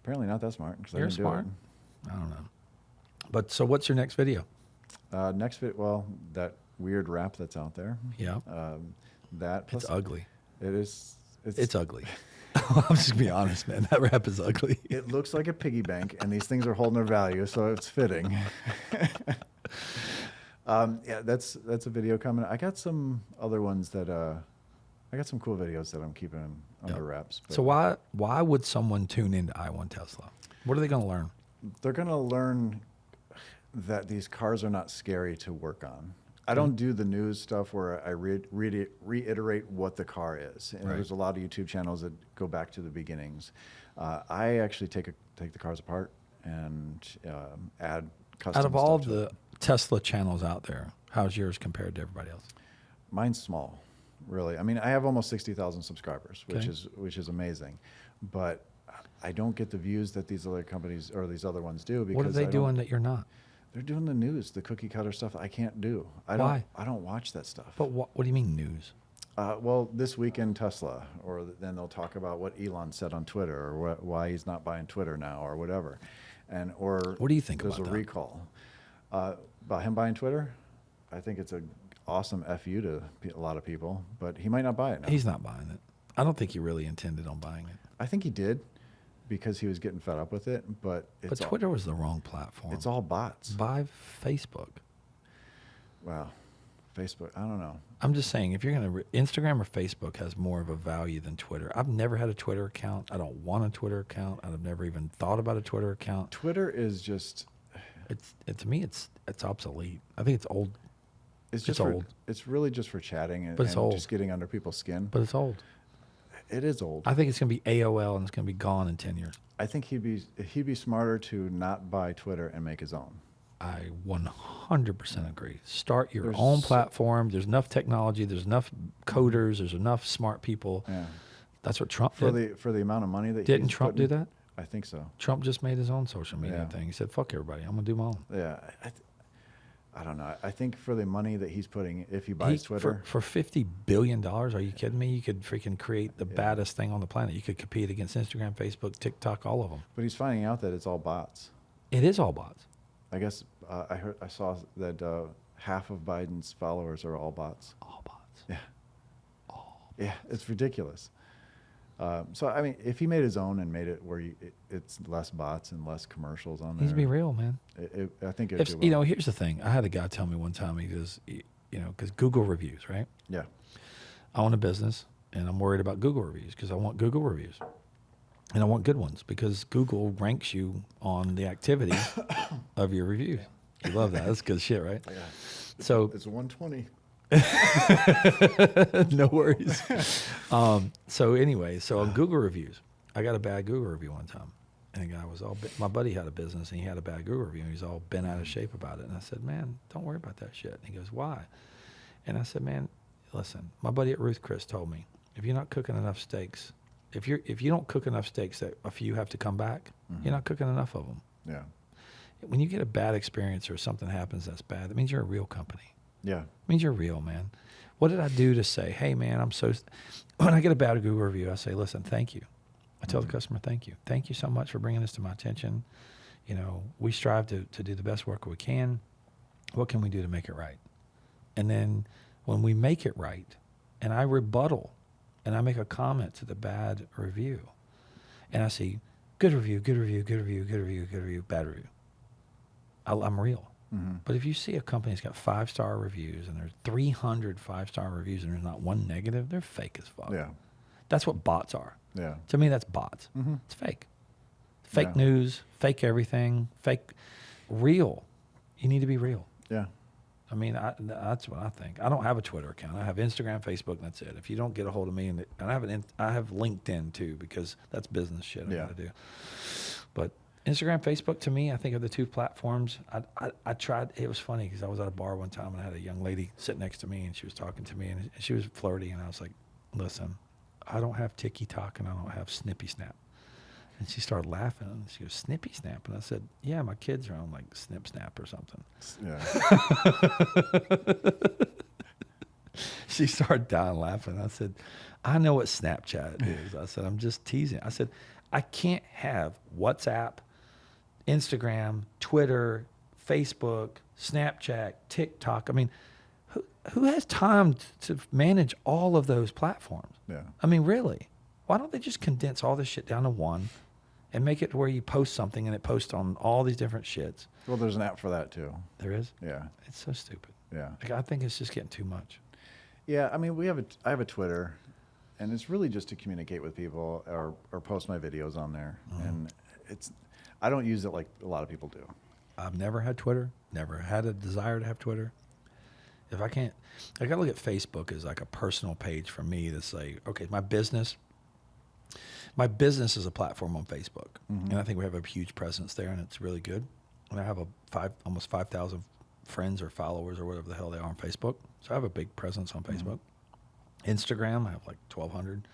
apparently not that smart. 'Cause I You're didn't smart. Do I don't know. But so what's your next video? it. Next video, well, that weird rap that's out there. Yeah. That plus It's ugly. It is. It's ugly. I'm just going to be honest, man. That rap is ugly. It looks like a piggy bank, and these things are holding their value, so it's fitting. Yeah, that's a video coming. I got some other ones that I got some cool videos that I'm keeping under wraps. So why would someone tune into i1Tesla? What are they going to learn? They're going to learn that these cars are not scary to work on. I don't do the news stuff where I reiterate what the car is. And Right. there's a lot of YouTube channels that go back to the beginnings. I actually take the cars apart and add custom Out of all stuff to the it. Tesla channels out there, how's yours compared to everybody else? Mine's small, really. I mean, I have almost 60,000 subscribers, Okay. which is amazing. But I don't get the views that these other companies or these other ones do because What are they doing that you're not? They're doing the news, the cookie cutter stuff I can't do. Why? I don't watch that stuff. But what do you mean news? Well, this week in Tesla, or then they'll talk about what Elon said on Twitter, or why he's not buying Twitter now, or whatever, or What do you think there's about a that? recall about him buying Twitter. I think it's an awesome fu to a lot of people, but he might not buy it now. He's not buying it. I don't think he really intended on buying it. I think he did because he was getting fed up with it, but But Twitter was the wrong platform. It's all bots. Buy Facebook. Wow, Facebook. I don't know. I'm just saying, if you're going to, Instagram or Facebook has more of a value than Twitter. I've never had a Twitter account. I don't want a Twitter account. I've never even thought about a Twitter account. Twitter is just. To me, it's obsolete. I think it's old, It's just old. It's really just for chatting and, But it's old. just getting under people's skin. but it's old. It is old. I think it's going to be AOL and it's going to be gone in 10 years. I think he'd be smarter to not buy Twitter and make his own. I 100% agree. Start your There's own so- platform. There's enough technology. There's enough coders. There's enough smart people. Yeah. That's what Trump For did. the amount of money that Didn't he's Trump do putting- that? I think so. Trump just made his own social media Yeah. thing. He said, fuck everybody. I'm going to do my own. Yeah. I don't know. I think for the money that he's putting, if he buys Twitter. For $50 billion, are you kidding me? You could freaking create the baddest thing on the planet. You could compete against Instagram, Facebook, TikTok, all of them. But he's finding out that it's all bots. It is all bots. I guess I saw that half of Biden's followers are all bots. All bots. Yeah. Yeah, it's ridiculous. So, I mean, if he made his own and made it where it's less bots and less commercials on there. Needs to be real, man. I think it'd do well. You know, here's the thing. I had a guy tell me one time, he goes, you know, because Google reviews, right? Yeah. I own a business, and I'm worried about Google reviews because I want Google reviews. And I want good ones because Google ranks you on the activity of your reviews. You love that. That's good shit, right? Yeah. So It's 120. no worries. So anyway, so on Google reviews, I got a bad Google review one time. And the guy was my buddy had a business and he had a bad Google review and he's all bent out of shape about it. And I said, man, don't worry about that shit. And he goes, why? And I said, man, listen, my buddy at Ruth Chris told me, if you're not cooking enough steaks, if you don't cook enough steaks that a few have to come back, you're not cooking enough of them. Yeah. When you get a bad experience or something happens that's bad, that means you're a real company. Yeah. It means you're real, man. What did I do to say, hey, man, when I get a bad Google review, I say, listen, thank you. I tell the customer, thank you. Thank you so much for bringing this to my attention. You know, we strive to do the best work we can. What can we do to make it right? And then when we make it right, and I rebuttal, and I make a comment to the bad review, and I see, good review, good review, good review, good review, good review, bad review. I'm real. Mm-hmm. But if you see a company that's got 5-star reviews and there's 300 5-star reviews and there's not one negative, they're fake as fuck. Yeah. That's what bots are. Yeah. To me, that's bots. Mm-hmm. It's fake. Fake Yeah. news, fake everything, fake. Real. You need to be real. Yeah. I mean, that's what I think. I don't have a Twitter account. I have Instagram, Facebook, and that's it. If you don't get a hold of me, and I have LinkedIn too because that's business shit I Yeah. got to do. But Instagram, Facebook, to me, I think are the two platforms. I tried. It was funny because I was at a bar one time and I had a young lady sit next to me and she was talking to me and she was flirty and I was like, listen, I don't have TikTok and I don't have Snippy Snap. And she started laughing and she goes, Snippy Snap? And I said, yeah, my kids are on like Snip Snap or something. Yeah. She started dying laughing. I said, I know what Snapchat is. I said, I'm just teasing. I said, I can't have WhatsApp, Instagram, Twitter, Facebook, Snapchat, TikTok. I mean, who has time to manage all of those platforms? Yeah. I mean, really? Why don't they just condense all this shit down to one and make it to where you post something and it posts on all these different shits? Well, there's an app for that too. There is? Yeah. It's so stupid. Yeah. Like, I think it's just getting too much. Yeah. I mean, I have a Twitter, and it's really just to communicate with people or post my videos on there. And I don't use it like a lot of people do. I've never had Twitter, never had a desire to have Twitter. If I can't, I gotta look at Facebook as like a personal page for me to say, okay, my business is a platform on Facebook. Mm-hmm. And I think we have a huge presence there and it's really good. And I have almost 5,000 friends or followers or whatever the hell they are on Facebook. So I have a big presence on Facebook. Instagram, I have like 1,200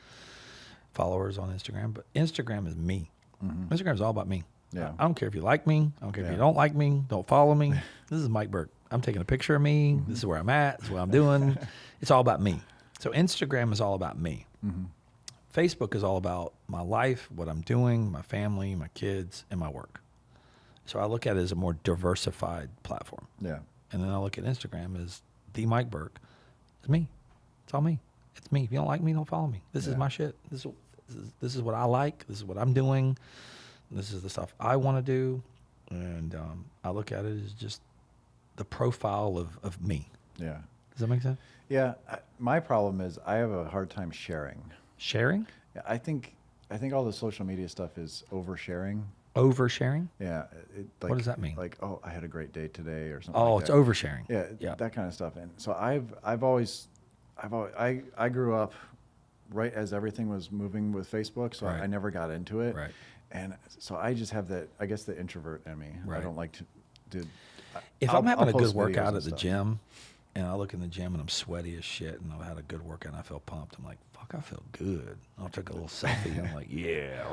followers on Instagram, but Instagram is me. Mm-hmm. Instagram is all about me. Yeah. I don't care if you like me. I don't care if Yeah. you don't like me. Don't follow me. This is Mike Burke. I'm taking a picture of me. This is where I'm at. This is what I'm doing. It's all about me. So Instagram is all about me. Mm-hmm. Facebook is all about my life, what I'm doing, my family, my kids, and my work. So I look at it as a more diversified platform. Yeah. And then I look at Instagram as the Mike Burke. It's me. It's all me. It's me. If you don't like me, don't follow me. This is Yeah. my shit. This is what I like. This is what I'm doing. This is the stuff I want to do. And I look at it as just the profile of me. Yeah. Does that make sense? Yeah. My problem is I have a hard time sharing. Sharing? Yeah, I think all the social media stuff is oversharing. Oversharing? Yeah. What does that mean? Like, oh, I had a great day today or something. Oh, like it's that. oversharing. Yeah, that kind of stuff. And so I grew up right as everything was moving with Facebook, so Right. I never got into it. Right. And so I just have I guess the introvert in me. Right. I don't like to If I'll- I'm having I'll a good post videos workout and at the stuff. gym, and I look in the gym and I'm sweaty as shit, and I've had a good workout and I feel pumped, I'm like, fuck, I feel good. I'll take a little selfie. And I'm like, yeah.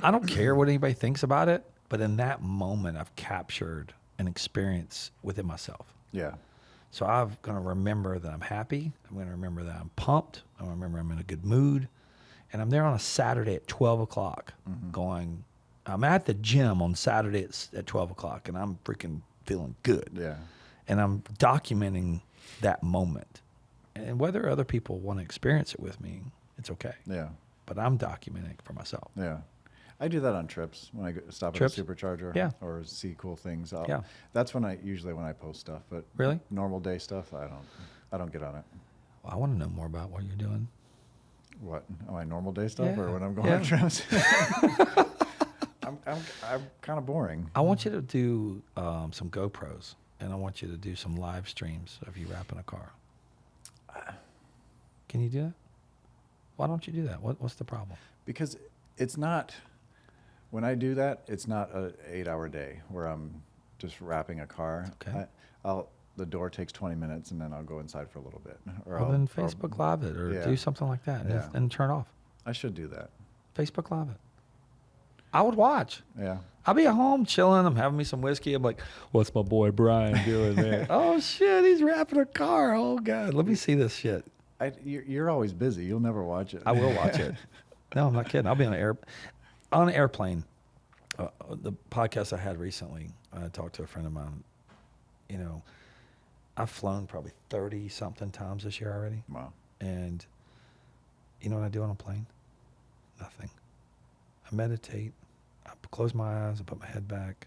I don't care what anybody thinks about it, but in that moment, I've captured an experience within myself. Yeah. So I'm going to remember that I'm happy. I'm going to remember that I'm pumped. I'm going to remember I'm in a good mood. And I'm there on a Saturday at 12 o'clock going, I'm at the gym on Saturday at 12 o'clock and I'm freaking feeling good. Yeah. And I'm documenting that moment. And whether other people want to experience it with me, it's okay. Yeah. But I'm documenting it for myself. Yeah. I do that on trips when I stop Trips? at a supercharger Yeah. or see cool things. Yeah. That's when I post stuff, but Really? normal day stuff, I don't get on it. Well, I want to know more about what you're doing. What? My normal day stuff Yeah. or when I'm going Yeah. on trips? I'm kind of boring. I want you to do some GoPros, and I want you to do some live streams of you wrapping a car. Can you do that? Why don't you do that? What's the problem? Because it's not, when I do that, it's not an 8-hour day where I'm just wrapping a car. Okay. The door takes 20 minutes and then I'll go inside for a little bit. Or Well, then Facebook Live it or yeah. do something like that Yeah. and turn it off. I should do that. Facebook Live it. I would watch. Yeah. I'll be at home chilling. I'm having me some whiskey. I'm like, what's my boy Brian doing there? Oh, shit, he's wrapping a car. Oh, God. Let me see this shit. You're always busy. You'll never watch it. I will watch it. No, I'm not kidding. I'll be on an airplane. The podcast I had recently, I talked to a friend of mine. You know, I've flown probably 30-something times this year already. Wow. And you know what I do on a plane? Nothing. I meditate. I close my eyes. I put my head back.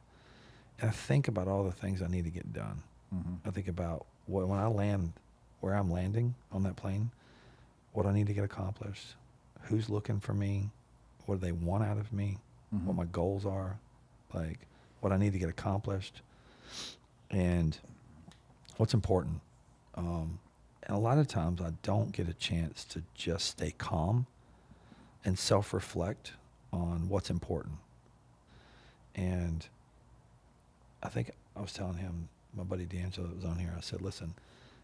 And I think about all the things I need to get done. Mm-hmm. I think about when I land, where I'm landing on that plane, what I need to get accomplished, who's looking for me, what do they want out of me, what my goals are, like what I need to get accomplished, and what's important. And a lot of times I don't get a chance to just stay calm and self-reflect on what's important. And I think I was telling him, my buddy D'Angelo that was on here, I said, listen,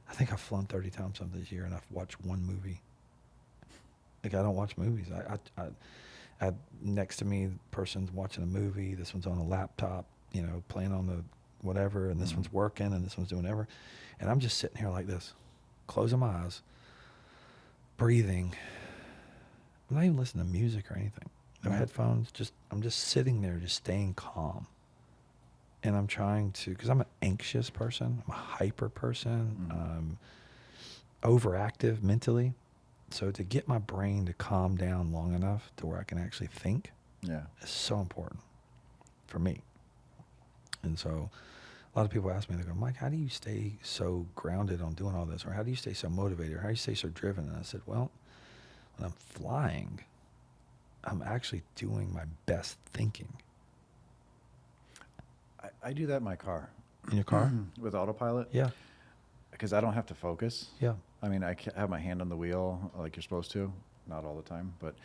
I think I've flown 30 times this year and I've watched one movie. Like, I don't watch movies. I next to me, the person's watching a movie. This one's on a laptop, you know, playing on the whatever, and this one's working, and this one's doing whatever. And I'm just sitting here like this, closing my eyes, breathing. I'm not even listening to music or anything. No headphones. I'm just sitting there, just staying calm. And I'm trying to, because I'm an anxious person. I'm a hyper person. I'm overactive mentally. So to get my brain to calm down long enough to where I can actually think is so important for me. And so a lot of people ask me, they go, Mike, how do you stay so grounded on doing all this? Or how do you stay so motivated? Or how do you stay so driven? And I said, well, when I'm flying, I'm actually doing my best thinking. I do that in my car. In your car? With Autopilot? Yeah. Because I don't have to focus. Yeah. I mean, I have my hand on the wheel like you're supposed to. Not all the time. But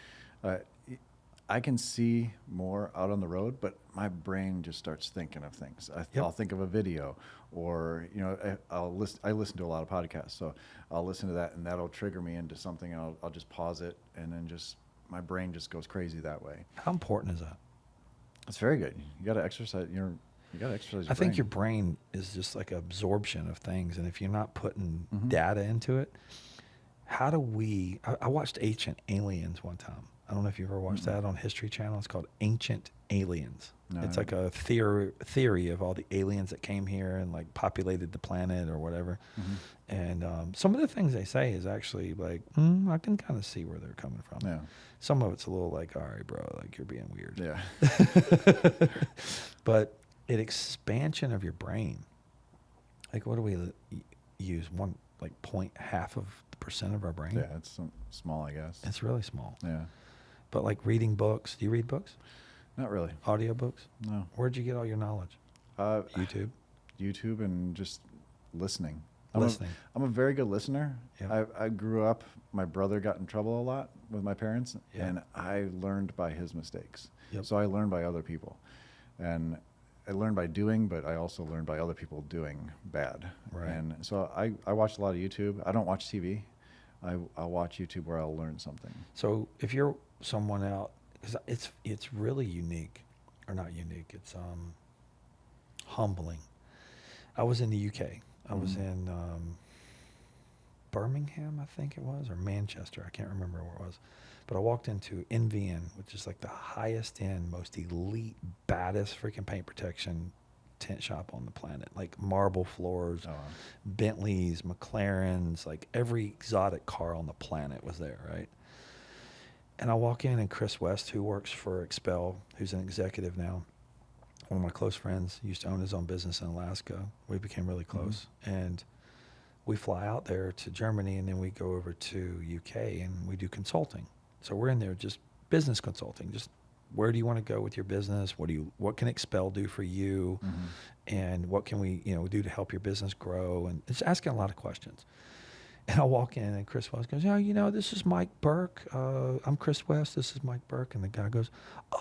I can see more out on the road, but my brain just starts thinking of things. I'll think of a video, or, you know, I listen to a lot of podcasts, so I'll listen to that, and that'll trigger me into something, and I'll just pause it, and then my brain just goes crazy that way. How important is that? It's very good. You got to exercise you got to exercise your I think brain. your brain is just like absorption of things, and if you're not putting data into it, how do we? I watched Ancient Aliens one time. I don't know if you ever watched that on History Channel. It's called Ancient Aliens. No, it's I like a theory of all the aliens that came here and like populated the planet or whatever. And some of the things they say is actually like, I can kind of see where they're coming from. Yeah. Some of it's a little like, all right, bro, like you're being weird. Yeah. But an expansion of your brain, like what do we use? 0.5% of our brain? Yeah, it's small, I guess. It's really small. Yeah. But like reading books, do you read books? Not really. Audiobooks? No. Where'd you get all your knowledge? YouTube? YouTube and just listening. Listening. I'm a very good listener. Yeah. I grew up, my brother got in trouble a lot with my parents, Yeah. and I learned by his mistakes. Yep. So I learned by other people. And I learned by doing, but I also learned by other people doing bad. Right. And so I watch a lot of YouTube. I don't watch TV. I'll watch YouTube where I'll learn something. So if you're someone out, because it's really unique, or not unique, it's humbling. I was in the UK I was in Birmingham, I think it was, or Manchester. I can't remember where it was. But I walked into NVN, which is like the highest end, most elite, baddest freaking paint protection tent shop on the planet. Like marble floors, Oh, wow. Bentleys, McLarens, like every exotic car on the planet was there, right? And I walk in, and Chris West, who works for Expel, who's an executive now, one of my close friends, used to own his own business in Alaska. We became really close. And we fly out there to Germany, and then we go over to UK, and we do consulting. So we're in there just business consulting. Just where do you want to go with your business? What can Expel do for you? And what can we, do to help your business grow? And it's asking a lot of questions. And I walk in, and Chris West goes, this is Mike Burke. I'm Chris West. This is Mike Burke. And the guy goes,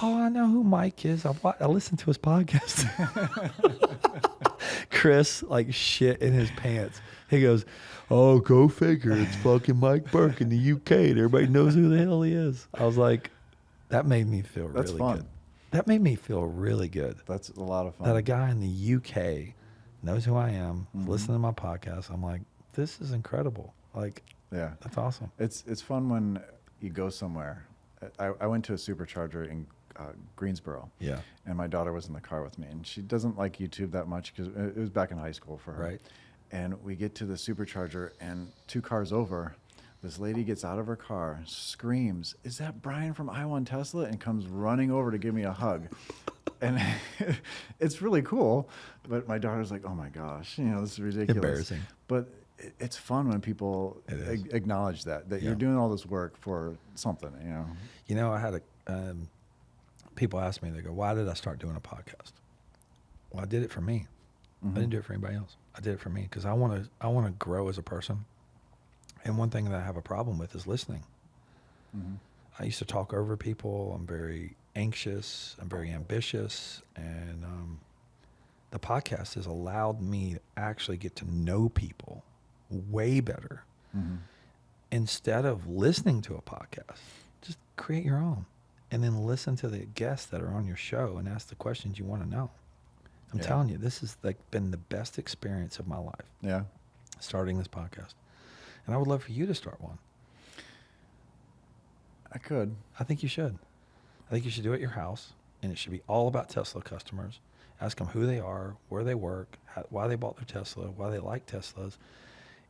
oh, I know who Mike is. I listened to his podcast. Chris, like shit in his pants. He goes, oh, go figure. It's fucking Mike Burke in the UK. And everybody knows who the hell he is. I was like, that made me feel That's really fun. good. That made me feel really good. That's a lot of fun. That a guy in the UK knows who I am, listening to my podcast. I'm like, this is incredible. Like, Yeah. that's awesome. It's fun when you go somewhere. I went to a supercharger in Greensboro. Yeah. And my daughter was in the car with me, and she doesn't like YouTube that much because it was back in high school for her. Right. And we get to the supercharger, and 2 cars over, this lady gets out of her car, screams, "Is that Brian from i1Tesla?" and comes running over to give me a hug. And it's really cool, but my daughter's like, "Oh my gosh, this is ridiculous." Embarrassing. But it's fun when people It is. acknowledge that Yeah. you're doing all this work for something, I had people ask me, they go, why did I start doing a podcast? Well, I did it for me. I didn't do it for anybody else. I did it for me because I want to grow as a person. And one thing that I have a problem with is listening. I used to talk over people. I'm very anxious. I'm very ambitious. And the podcast has allowed me to actually get to know people way better. Instead of listening to a podcast, just create your own. And then listen to the guests that are on your show and ask the questions you want to know. I'm Yeah. telling you, this has been the best experience of my life, Yeah. starting this podcast. And I would love for you to start one. I could. I think you should. I think you should do it at your house, and it should be all about Tesla customers. Ask them who they are, where they work, why they bought their Tesla, why they like Teslas.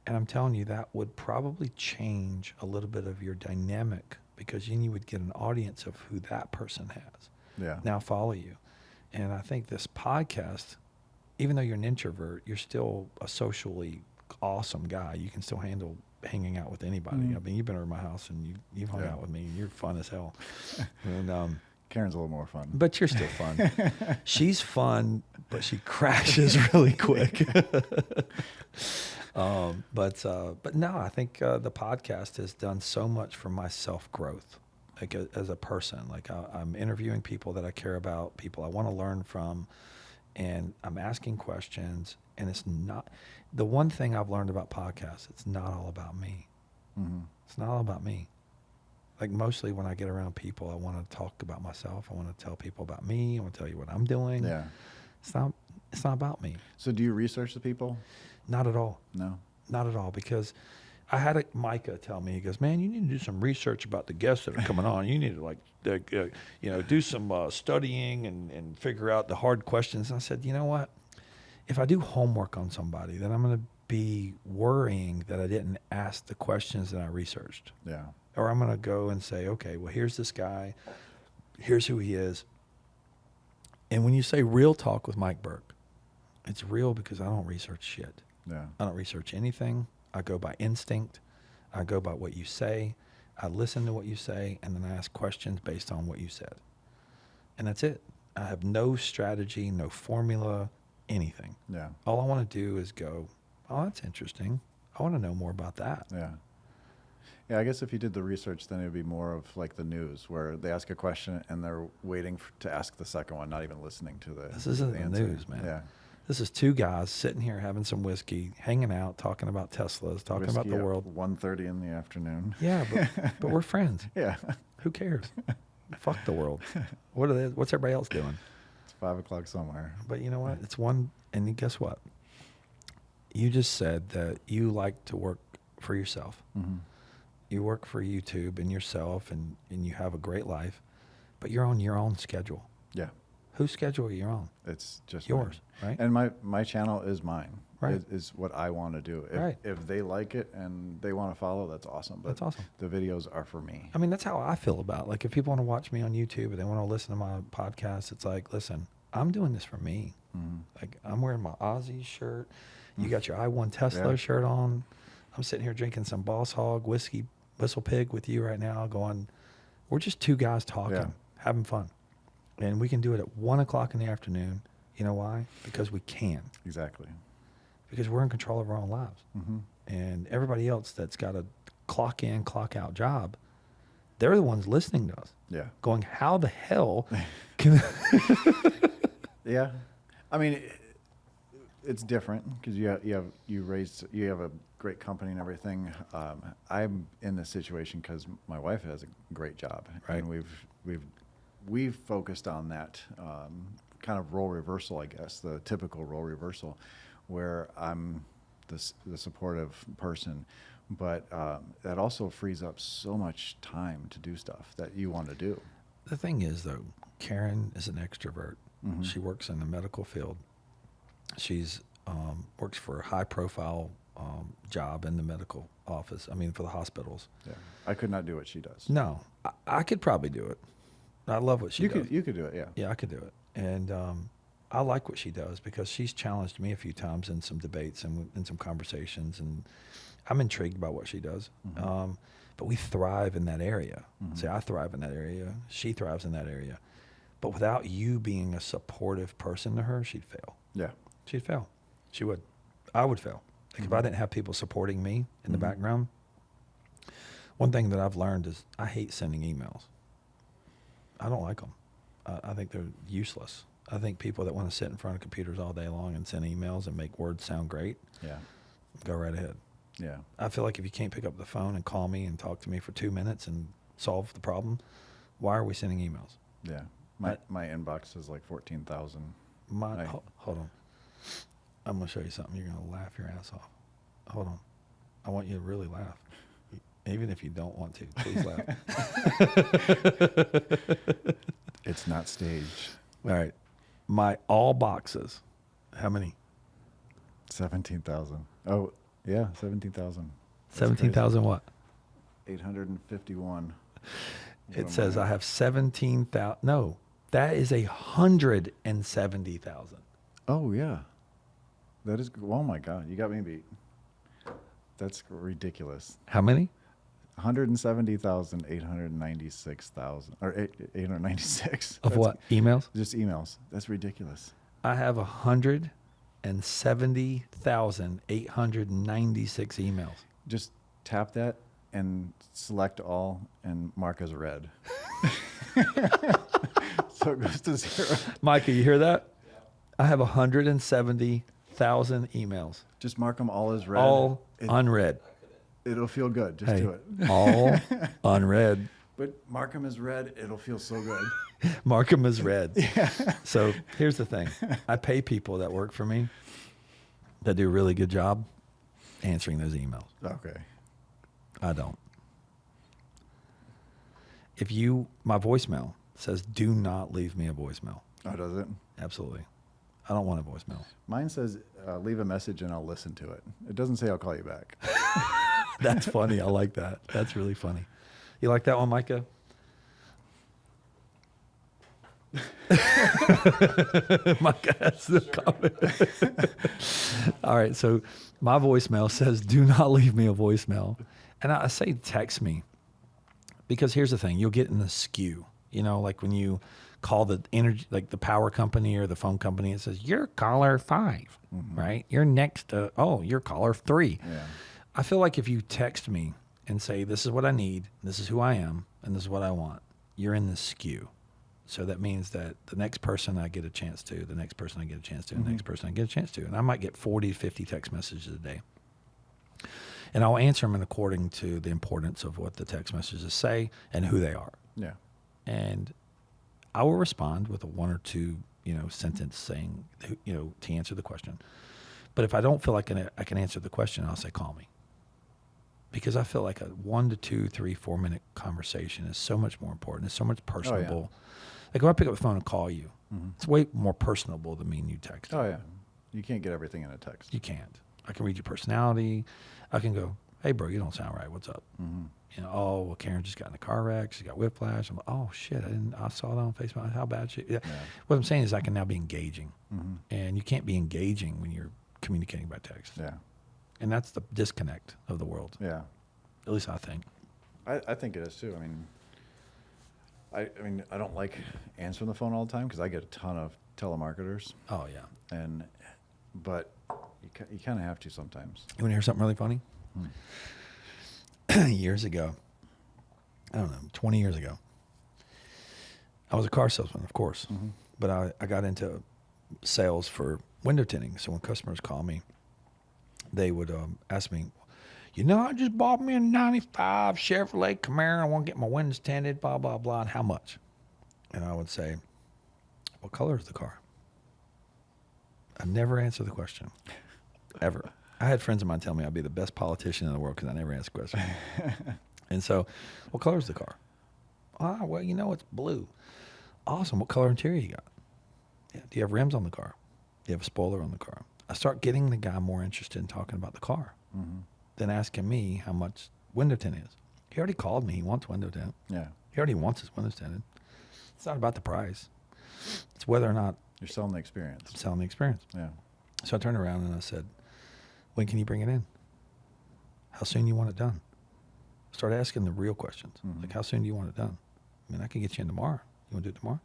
And I'm telling you, that would probably change a little bit of your dynamic, because then you would get an audience of who that person has. Yeah. Now follow you. And I think this podcast, even though you're an introvert, you're still a socially awesome guy. You can still handle hanging out with anybody. I mean, you've been over my house and you've hung Yeah. out with me, and you're fun as hell. And Karen's a little more fun. but you're still fun. She's fun, but she crashes really quick. But no, I think the podcast has done so much for my self-growth, like as a person. Like I'm interviewing people that I care about, people I want to learn from, and I'm asking questions. And it's not, the one thing I've learned about podcasts, it's not all about me. It's not all about me. Like mostly when I get around people, I want to talk about myself. I want to tell people about me. I want to tell you what I'm doing. Yeah. It's not about me. So do you research the people? Not at all. No. Not at all, because I had Micah tell me, he goes, man, you need to do some research about the guests that are coming on. You need to do some studying and figure out the hard questions. And I said, you know what? If I do homework on somebody, then I'm going to be worrying that I didn't ask the questions that I researched. Yeah. Or I'm going to go and say, okay, well, here's this guy. Here's who he is. And when you say real talk with Mike Burke, it's real because I don't research shit. Yeah. I don't research anything. I go by instinct. I go by what you say. I listen to what you say, and then I ask questions based on what you said. And that's it. I have no strategy, no formula, anything. Yeah. All I want to do is go, oh, that's interesting. I want to know more about that. Yeah. Yeah, I guess if you did the research, then it would be more of like the news, where they ask a question and they're waiting to ask the second one, not even listening to the This isn't the answer. news, man. Yeah. This is 2 guys sitting here having some whiskey, hanging out, talking about Teslas, talking about the world. 1:30 in the afternoon. Yeah, but we're friends. Yeah. Who cares? Fuck the world. What's everybody else doing? It's 5 o'clock somewhere. But you know what? It's one, and guess what? you just said that you like to work for yourself. Mm-hmm. You work for YouTube and yourself, and you have a great life, but you're on your own schedule. Yeah. Whose schedule are you on? It's just Yours, mine. right? And my channel is mine. Right. It is what I want to do. If, Right. if they like it and they want to follow, that's awesome. But That's awesome. the videos are for me. I mean, that's how I feel about it. Like, if people want to watch me on YouTube or they want to listen to my podcast, it's like, listen, I'm doing this for me. Mm-hmm. Like, I'm wearing my Aussie shirt. You got your i1Tesla Yeah. shirt on. I'm sitting here drinking some Boss Hog whiskey, Whistle Pig with you right now, going, we're just two guys talking, Yeah. having fun. And we can do it at 1 o'clock in the afternoon. You know why? Because we can. Exactly. Because we're in control of our own lives. Mm-hmm. And everybody else that's got a clock in, clock out job, they're the ones listening to us, Yeah. going, how the hell can... Yeah. I mean, it's different because you have a great company and everything. I'm in this situation because my wife has a great job, Right. and we've focused on that kind of role reversal, I guess, the typical role reversal, where I'm the supportive person, but that also frees up so much time to do stuff that you want to do. The thing is, though, Karen is an extrovert. Mhm. She works in the medical field. She's works for a high-profile job in the medical office. I mean, for the hospitals. Yeah, I could not do what she does. No, I could probably do it. I love what she does. You could do it, yeah. Yeah, I could do it. And I like what she does because she's challenged me a few times in some debates and in some conversations, and I'm intrigued by what she does. Mhm. But we thrive in that area. Mhm. See, I thrive in that area. She thrives in that area. But without you being a supportive person to her, she'd fail. Yeah. She'd fail. She would. I would fail. Like if I didn't have people supporting me in the Mhm. background, one thing that I've learned is I hate sending emails. I don't like them. I think they're useless. I think people that want to sit in front of computers all day long and send emails and make words sound great, Yeah. go right ahead. Yeah. I feel like if you can't pick up the phone and call me and talk to me for 2 minutes and solve the problem, why are we sending emails? Yeah. My inbox is like 14,000. My, Right. hold on. I'm going to show you something. You're going to laugh your ass off. Hold on. I want you to really laugh. Even if you don't want to, please laugh. It's not staged. All right. My all boxes. How many? 17,000. Oh, yeah, 17,000. 17,000 what? 851. It says I have 17,000. No, that is 170,000. Oh, yeah. That is, oh my God, you got me beat. That's ridiculous. How many? 170,896,000, or 896. Of what? Emails? Just emails. That's ridiculous. I have 170,896 emails. Just tap that and select all and mark as read. So it goes to 0. Micah, you hear that? I have 170,000 emails. Just mark them all as read. All unread. It'll feel good. Just Hey, do it. all unread. But mark them as read. It'll feel so good. Mark them as read. Yeah. So here's the thing. I pay people that work for me that do a really good job answering those emails. Okay. I don't. My voicemail says, do not leave me a voicemail. Oh, does it? Absolutely. I don't want a voicemail. Mine says, leave a message and I'll listen to it. It doesn't say I'll call you back. That's funny. I like that. That's really funny. You like that one, Micah? Micah has the comment. All right. So my voicemail says, do not leave me a voicemail. And I say, text me. Because here's the thing. You'll get in the skew. You know, like when you call the energy, like the power company or the phone company, it says, you're caller 5, right? You're next to, you're caller 3. Yeah. I feel like if you text me and say, this is what I need, this is who I am, and this is what I want, you're in the skew. So that means that the next person I get a chance to, the next person I get a chance to, the next person I get a chance to, and I might get 40 to 50 text messages a day. And I'll answer them according to the importance of what the text messages say and who they are. Yeah. And I will respond with a 1 or 2, sentence saying, to answer the question. But if I don't feel like I can answer the question, I'll say, call me. Because I feel like a 1 to 2, 3, 4 minute conversation is so much more important. It's so much personable. Like if I pick up the phone and call you, it's way more personable than me and you texting. Oh yeah, you can't get everything in a text. You can't. I can read your personality. I can go, hey bro, you don't sound right. What's up? You know, oh well, Karen just got in a car wreck. She got whiplash. I'm like, oh shit, I saw that on Facebook. How bad she? Yeah. What I'm saying is, I can now be engaging, and you can't be engaging when you're communicating by text. Yeah. And that's the disconnect of the world. Yeah. At least I think. I think it is too. I mean, I don't like answering the phone all the time because I get a ton of telemarketers, Oh yeah. but you kind of have to sometimes. You want to hear something really funny? Years ago, I don't know, 20 years ago, I was a car salesman, of course, but I got into sales for window tinting. So when customers call me, they would ask me, you know, I just bought me a 95 Chevrolet Camaro. I want to get my windows tinted, blah, blah, blah. And how much? And I would say, what color is the car? I never answer the question, ever. I had friends of mine tell me I'd be the best politician in the world because I never answer questions. And so, what color is the car? Ah, well, you know, it's blue. Awesome. What color interior you got? Yeah. Do you have rims on the car? Do you have a spoiler on the car? I start getting the guy more interested in talking about the car than asking me how much window tint is. He already called me. He wants window tint. Yeah. He already wants his windows tinted. It's not about the price. It's whether or not You're selling the experience. I'm selling the experience. Yeah. So I turned around and I said, when can you bring it in? How soon you want it done? Start asking the real questions. Like, how soon do you want it done? I mean, I can get you in tomorrow. You want to do it tomorrow?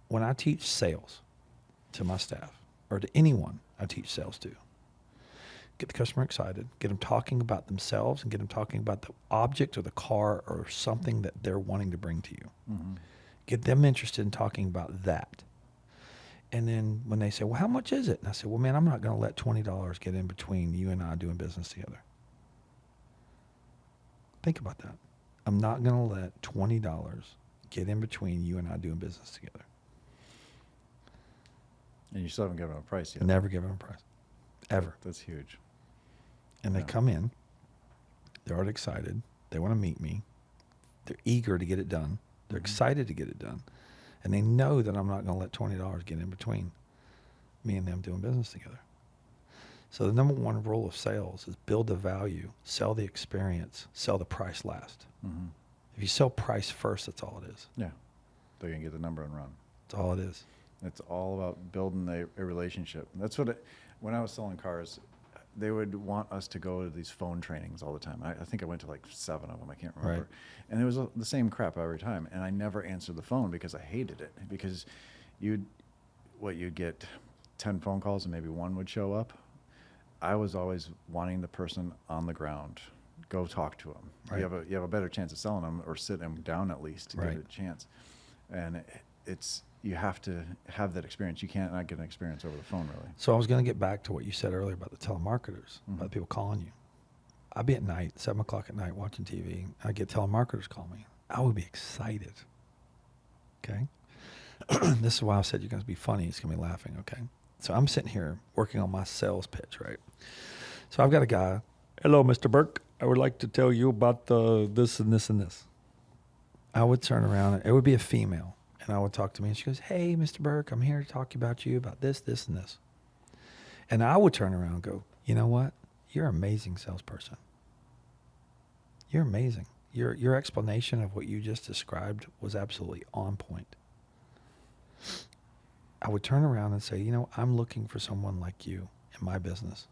When I teach sales to my staff, or to anyone I teach sales to, get the customer excited, get them talking about themselves, and get them talking about the object or the car or something that they're wanting to bring to you. Get them interested in talking about that. And then when they say, well, how much is it? And I say, well, man, I'm not going to let $20 get in between you and I doing business together. Think about that. I'm not going to let $20 get in between you and I doing business together. And you still haven't given them a price yet. Never give them a price. Ever. That's huge. And they come in. They're already excited. They want to meet me. They're eager to get it done. They're excited to get it done. And they know that I'm not going to let $20 get in between me and them doing business together. So the number one rule of sales is build the value, sell the experience, sell the price last. If you sell price first, that's all it is. Yeah. They're going to get the number and run. That's all it is. It's all about building a relationship. That's what when I was selling cars, they would want us to go to these phone trainings all the time. I think I went to like 7 of them. I can't remember. Right. And it was the same crap every time. And I never answered the phone because I hated it. Because you'd get 10 phone calls and maybe one would show up. I was always wanting the person on the ground. Go talk to them. Right. You have a better chance of selling them or sitting them down at least to Right. get a chance. And you have to have that experience. You can't not get an experience over the phone, really. So I was going to get back to what you said earlier about the telemarketers, about the people calling you. I'd be at night, 7 o'clock at night, watching TV. I'd get telemarketers call me. I would be excited. Okay? This is why I said you're going to be funny. It's going to be laughing, okay? So I'm sitting here working on my sales pitch, right? So I've got a guy. Hello, Mr. Burke. I would like to tell you about this and this and this. I would turn around. It would be a female. And I would talk to me, and she goes, hey, Mr. Burke, I'm here to talk about you about this, this, and this. And I would turn around and go, you know what? You're an amazing salesperson. You're amazing. Your explanation of what you just described was absolutely on point. I would turn around and say, you know, I'm looking for someone like you in my business.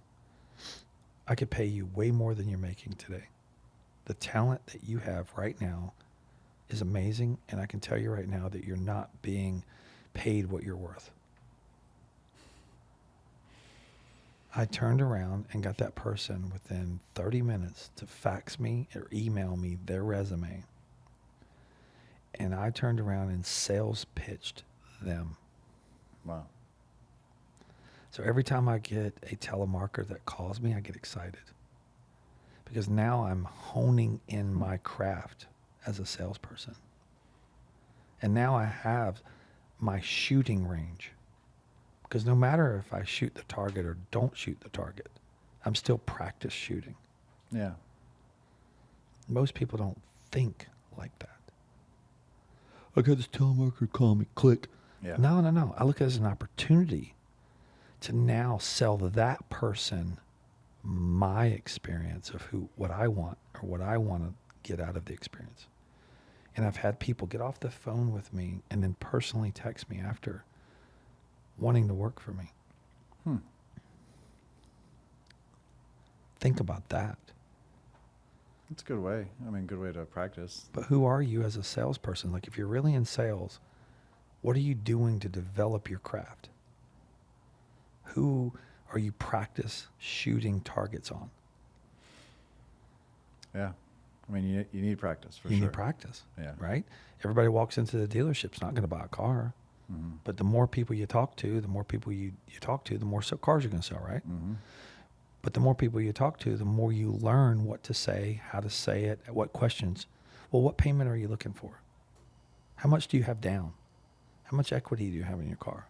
I could pay you way more than you're making today. The talent that you have right now is amazing, and I can tell you right now that you're not being paid what you're worth. I turned around and got that person within 30 minutes to fax me or email me their resume. And I turned around and sales pitched them. Wow. So every time I get a telemarketer that calls me, I get excited. Because now I'm honing in my craft as a salesperson. And now I have my shooting range. Because no matter if I shoot the target or don't shoot the target, I'm still practice shooting. Yeah. Most people don't think like that. I got this telemarketer call me, click. Yeah. No. I look at it as an opportunity to now sell that person my experience of what I want or what I want to get out of the experience. And I've had people get off the phone with me and then personally text me after wanting to work for me. Think about that. It's a good way. I mean, good way to practice. But who are you as a salesperson? Like, if you're really in sales, what are you doing to develop your craft? Who are you practice shooting targets on? Yeah. I mean, you need practice for sure. You need practice, Yeah. right? Everybody walks into the dealership's not going to buy a car. Mm-hmm. But the more people you talk to, the more people you talk to, the more cars you're going to sell, right? Mm-hmm. But the more people you talk to, the more you learn what to say, how to say it, what questions. Well, what payment are you looking for? How much do you have down? How much equity do you have in your car?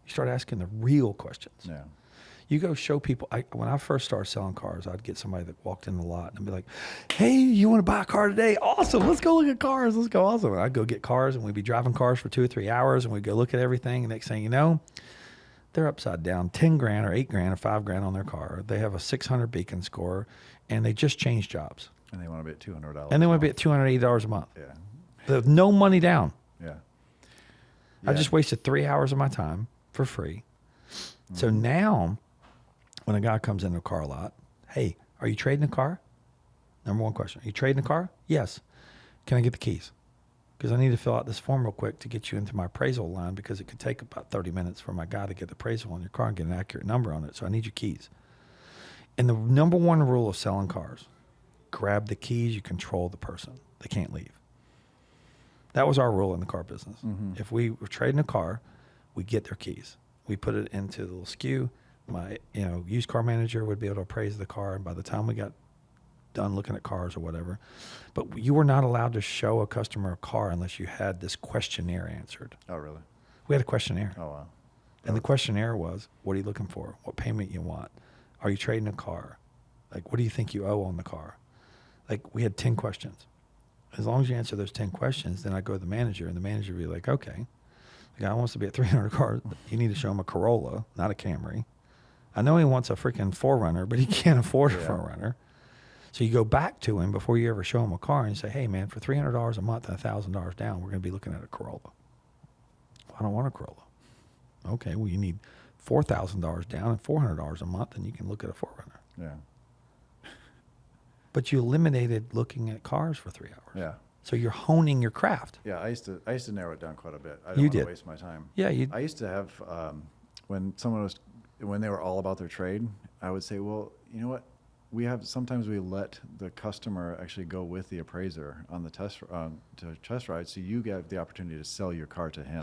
You start asking the real questions. Yeah. You go show people. When I first started selling cars, I'd get somebody that walked in the lot and I'd be like, hey, you want to buy a car today? Awesome. Let's go look at cars. Let's go. Awesome. And I'd go get cars and we'd be driving cars for 2 or 3 hours and we'd go look at everything. And next thing you know, they're upside down 10 grand or 8 grand or 5 grand on their car. They have a 600 beacon score and they just changed jobs. And they want to be at $200. And they want to be at $280 a month. Yeah. There's no money down. Yeah. I just wasted 3 hours of my time for free. Mm-hmm. So now when a guy comes into a car lot, hey, are you trading a car? Number one question. Are you trading a car? Yes. Can I get the keys? Because I need to fill out this form real quick to get you into my appraisal line because it could take about 30 minutes for my guy to get the appraisal on your car and get an accurate number on it. So I need your keys. And the number one rule of selling cars, grab the keys, you control the person. They can't leave. That was our rule in the car business. Mm-hmm. If we were trading a car, we get their keys. We put it into the little SKU. My used car manager would be able to appraise the car. And by the time we got done looking at cars or whatever, but you were not allowed to show a customer a car unless you had this questionnaire answered. Oh, really? We had a questionnaire. Oh, wow. And the questionnaire was, what are you looking for? What payment you want? Are you trading a car? Like, what do you think you owe on the car? Like, we had 10 questions. As long as you answer those 10 questions, then I go to the manager, and the manager would be like, okay, the guy wants to be at 300 cars. You need to show him a Corolla, not a Camry. I know he wants a freaking 4Runner, but he can't afford a 4Runner. So you go back to him before you ever show him a car and you say, hey, man, for $300 a month and $1,000 down, we're going to be looking at a Corolla. Well, I don't want a Corolla. Okay, well, you need $4,000 down and $400 a month, and you can look at a 4Runner. Yeah. But you eliminated looking at cars for 3 hours. Yeah. So you're honing your craft. Yeah, I used to narrow it down quite a bit. I You don't want did. to waste my time. Yeah, I used to have when they were all about their trade, I would say, well, you know what? Sometimes we let the customer actually go with the appraiser on the test ride, so you get the opportunity to sell your car to him.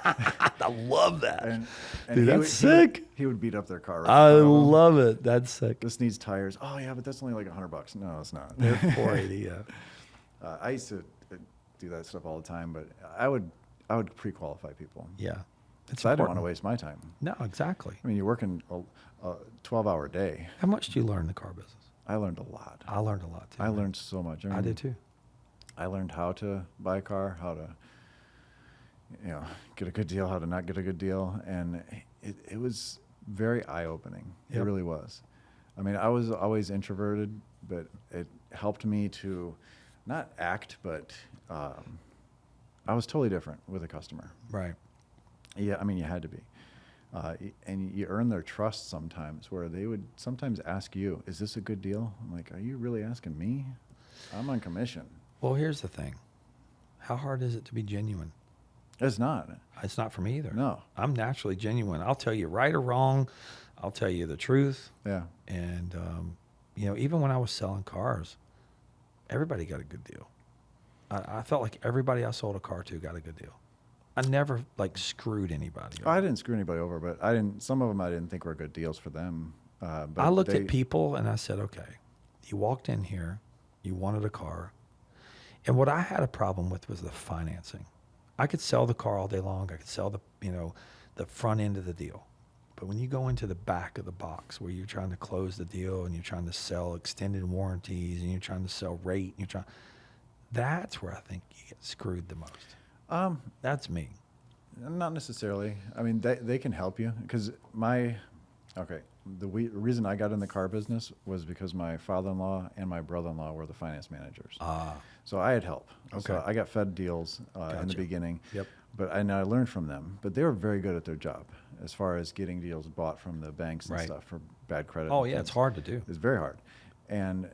I love that. And Dude, that's sick. He would beat up their car. Right I in front of them. love it. That's sick. This needs tires. Oh yeah, but that's only like $100. No, it's not. They're 480, yeah. I used to do that stuff all the time, but I would pre-qualify people. Yeah. It's So I don't important. want to waste my time. No, exactly. I mean, you're working a 12-hour day. How much do you learn in the car business? I learned a lot. I learned a lot too. I man. learned so much. I did too. I learned how to buy a car, how to, get a good deal, how to not get a good deal, and it was very eye-opening. It Yep. really was. I mean, I was always introverted, but it helped me to not act, but I was totally different with a customer. Right. Yeah, I mean, you had to be. And you earn their trust sometimes, where they would sometimes ask you, is this a good deal? I'm like, are you really asking me? I'm on commission. Well, here's the thing. How hard is it to be genuine? It's not. It's not for me either. No. I'm naturally genuine. I'll tell you right or wrong. I'll tell you the truth. Yeah. And, even when I was selling cars, everybody got a good deal. I felt like everybody I sold a car to got a good deal. I never screwed anybody. I didn't screw anybody over, but some of them I didn't think were good deals for them. But I looked at people and I said, okay, you walked in here, you wanted a car. And what I had a problem with was the financing. I could sell the car all day long. I could sell the front end of the deal. But when you go into the back of the box where you're trying to close the deal and you're trying to sell extended warranties and you're trying to sell rate, and that's where I think you get screwed the most. That's me. Not necessarily. I mean, they can help you because the reason I got in the car business was because my father-in-law and my brother-in-law were the finance managers. So I had help. Okay. So I got fed deals in the Gotcha. beginning. Yep. And I learned from them. But they were very good at their job as far as getting deals bought from the banks and Right. stuff for bad credit. Oh, and yeah, things. it's hard to do. It's very hard. And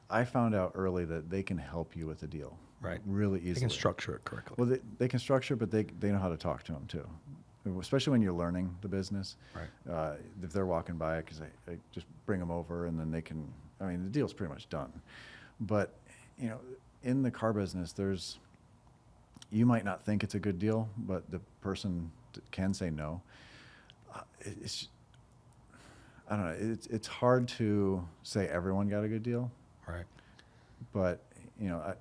I found out early that they can help you with the deal. Right. Really easily. They can structure it correctly. Well, they can structure, but they know how to talk to them too, especially when you're learning the business. Right. If they're walking by, because I just bring them over, and then they can. I mean, the deal's pretty much done. But in the car business, you might not think it's a good deal, but the person can say no. I don't know. It's hard to say everyone got a good deal. Right. But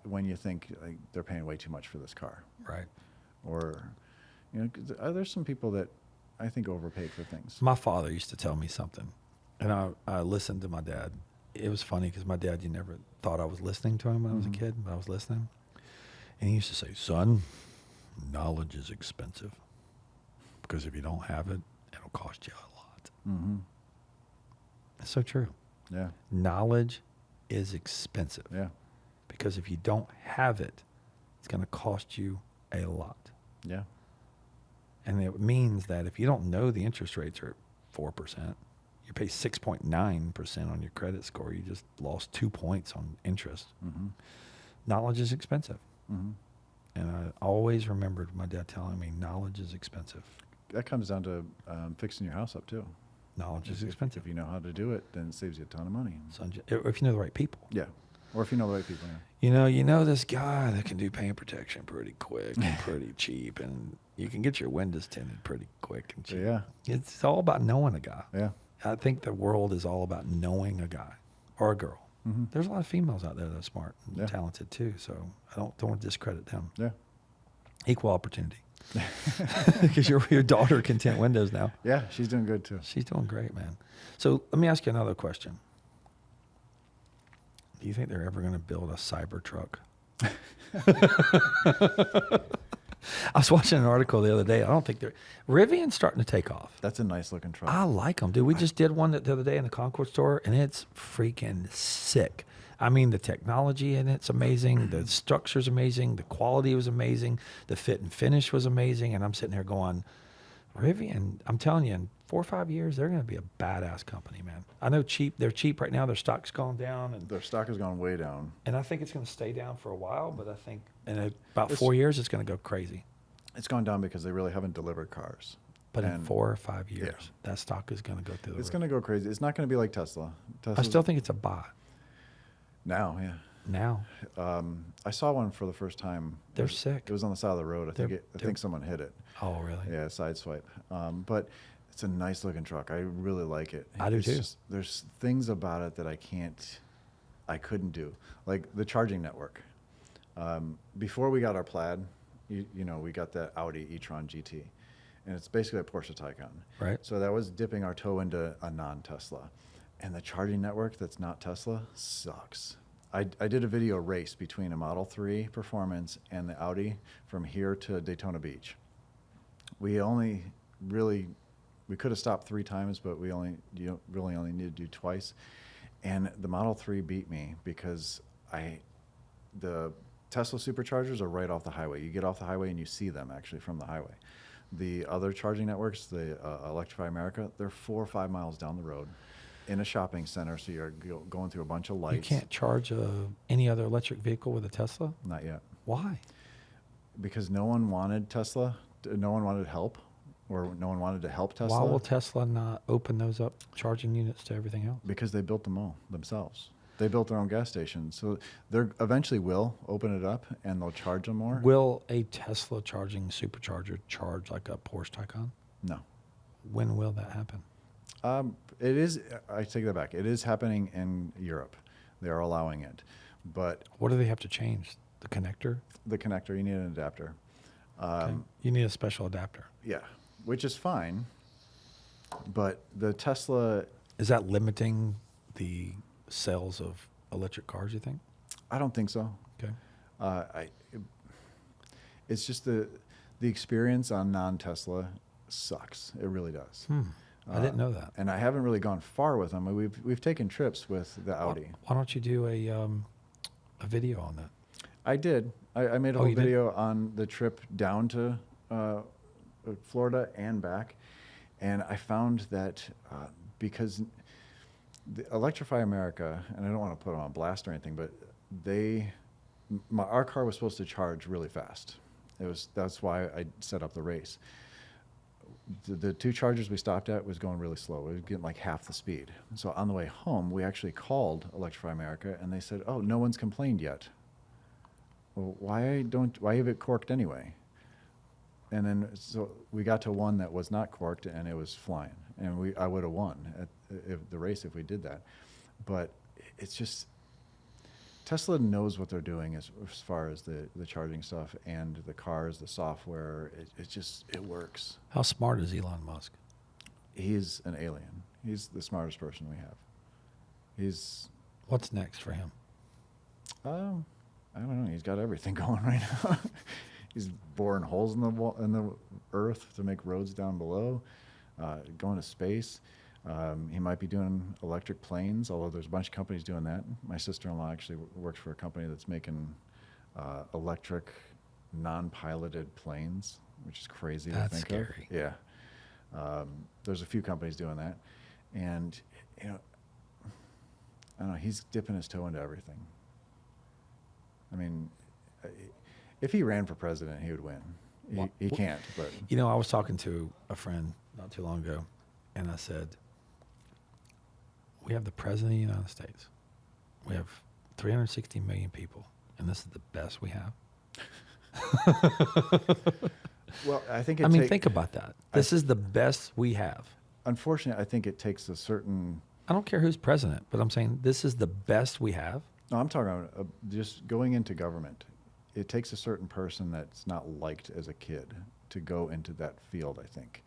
when you think like they're paying way too much for this car, Right. or 'cause there's some people that I think overpay for things. My father used to tell me something, and I listened to my dad. It was funny because my dad, you never thought I was listening to him when I was a kid, but I was listening. And he used to say, "Son, knowledge is expensive because if you don't have it, it'll cost you a lot." Mm-hmm. That's so true. Yeah. Knowledge is expensive Yeah. because if you don't have it, it's going to cost you a lot. Yeah. And it means that if you don't know the interest rates are at 4%, you pay 6.9% on your credit score, you just lost 2 points on interest. Mm-hmm. Knowledge is expensive. Mm-hmm. And I always remembered my dad telling me knowledge is expensive. That comes down to fixing your house up too. Knowledge is If expensive. If you know how to do it, then it saves you a ton of money. So, if you know the right people. Yeah. Or if you know the right people. Yeah. You know this guy that can do paint protection pretty quick and pretty cheap, and you can get your windows tinted pretty quick and cheap. Yeah. It's all about knowing a guy. Yeah. I think the world is all about knowing a guy or a girl. Mm-hmm. There's a lot of females out there that are smart and Yeah. talented too, so I don't want to discredit them. Yeah. Equal opportunity. Because your daughter can tint windows now. Yeah. She's doing good too. She's doing great, man. So let me ask you another question. Do you think they're ever going to build a cyber truck? I was watching an article the other day. I don't think Rivian's starting to take off. That's a nice looking truck. I like them, dude. We just did one the other day in the Concord store, and it's freaking sick. I mean, the technology in it's amazing. The structure's amazing. The quality was amazing. The fit and finish was amazing. And I'm sitting there going, Rivian, I'm telling you, in 4 or 5 years, they're going to be a badass company, man. I know they're cheap right now. Their stock's gone down. Their stock has gone way down. And I think it's going to stay down for a while, but I think in about 4 years, it's going to go crazy. It's gone down because they really haven't delivered cars. But in And 4 or 5 years, yeah. that stock is going to go through the It's roof. going to go crazy. It's not going to be like Tesla. I still think it's a buy Now, yeah. now. I saw one for the first time. They're sick. It was on the side of the road. I They're- think someone hit it. Oh, really? Yeah, side swipe. But it's a nice looking truck. I really like it. I do It's too. just- there's things about it that I couldn't do. Like the charging network. Before we got our Plaid, we got that Audi e-tron GT. And it's basically a Porsche Taycan. Right. So that was dipping our toe into a non-Tesla. And the charging network that's not Tesla sucks. I did a video race between a Model 3 Performance and the Audi from here to Daytona Beach. We could have stopped 3 times, but you really only need to do twice. And the Model 3 beat me because the Tesla superchargers are right off the highway. You get off the highway and you see them actually from the highway. The other charging networks, the Electrify America, they're 4 or 5 miles down the road in a shopping center, so you're going through a bunch of lights. You can't charge any other electric vehicle with a Tesla? Not yet. Why? Because no one wanted Tesla. No one wanted help, or no one wanted to help Tesla. Why will Tesla not open those up charging units to everything else? Because they built them all themselves. They built their own gas stations. So they eventually will open it up and they'll charge them more. Will a Tesla charging supercharger charge like a Porsche Taycan? No. When will that happen? It is, I take that back. It is happening in Europe. They are allowing it. But What do they have to change? The connector? the connector, you need an adapter. Okay. You need a special adapter. Yeah, which is fine. But the Tesla, Is that limiting the sales of electric cars, you think? I don't think so. Okay. It's just the experience on non-Tesla sucks. It really does. I didn't know that. And I haven't really gone far with them. We've taken trips with the Why, Audi. why don't you do a video on that? I did. I made a Oh, whole you did? video on the trip down to Florida and back, and I found that because the Electrify America, and I don't want to put them on blast or anything, but our car was supposed to charge really fast. That's why I set up the race. The two chargers we stopped at was going really slow. We were getting like half the speed. So on the way home, we actually called Electrify America, and they said, "Oh, no one's complained yet." Well, why have it corked anyway? And then so we got to one that was not corked, and it was flying, and I would have won at the race if we did that. But it's just Tesla knows what they're doing as far as the charging stuff and the cars, the software. It works. How smart is Elon Musk? He's an alien. He's the smartest person we have. What's next for him? I don't know. He's got everything going right now. He's boring holes in the earth to make roads down below, going to space. He might be doing electric planes, although there's a bunch of companies doing that. My sister-in-law actually works for a company that's making electric, non-piloted planes, which is crazy to think scary. of. Yeah. There's a few companies doing that. And, I don't know, he's dipping his toe into everything. I mean, if he ran for president, he would win. He can't, but... I was talking to a friend not too long ago, and I said, we have the president of the United States. We have 360 million people, and this is the best we have. Well, I think think about that. This is the best we have. Unfortunately, I think it takes a certain... I don't care who's president, but I'm saying this is the best we have. No, I'm talking about just going into government. It takes a certain person that's not liked as a kid to go into that field, I think.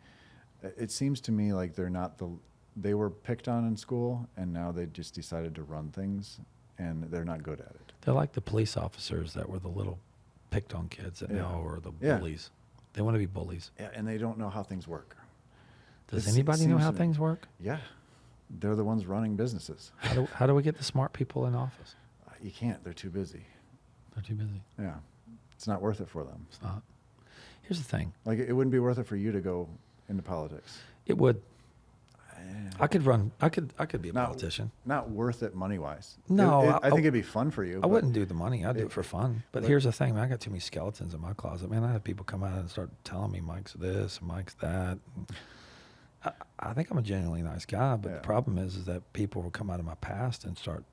It seems to me like they were picked on in school, and now they just decided to run things, and they're not good at it. They're like the police officers that were the little picked on kids that now are the bullies. They want to be bullies. Yeah, and they don't know how things work. Does anybody know how things work? Yeah. They're the ones running businesses. How do we get the smart people in office? You can't. They're too busy. They're too busy. Yeah. It's not worth it for them. It's not. Here's the thing. Like, it wouldn't be worth it for you to go into politics. It would. I could run. I could be a politician. Not worth it money-wise. No. I think it'd be fun for you. I wouldn't do the money. I'd do it for fun. But here's the thing, man. I got too many skeletons in my closet. Man, I have people come out and start telling me Mike's this and Mike's that. I think I'm a genuinely nice guy, but the problem is that people will come out of my past and start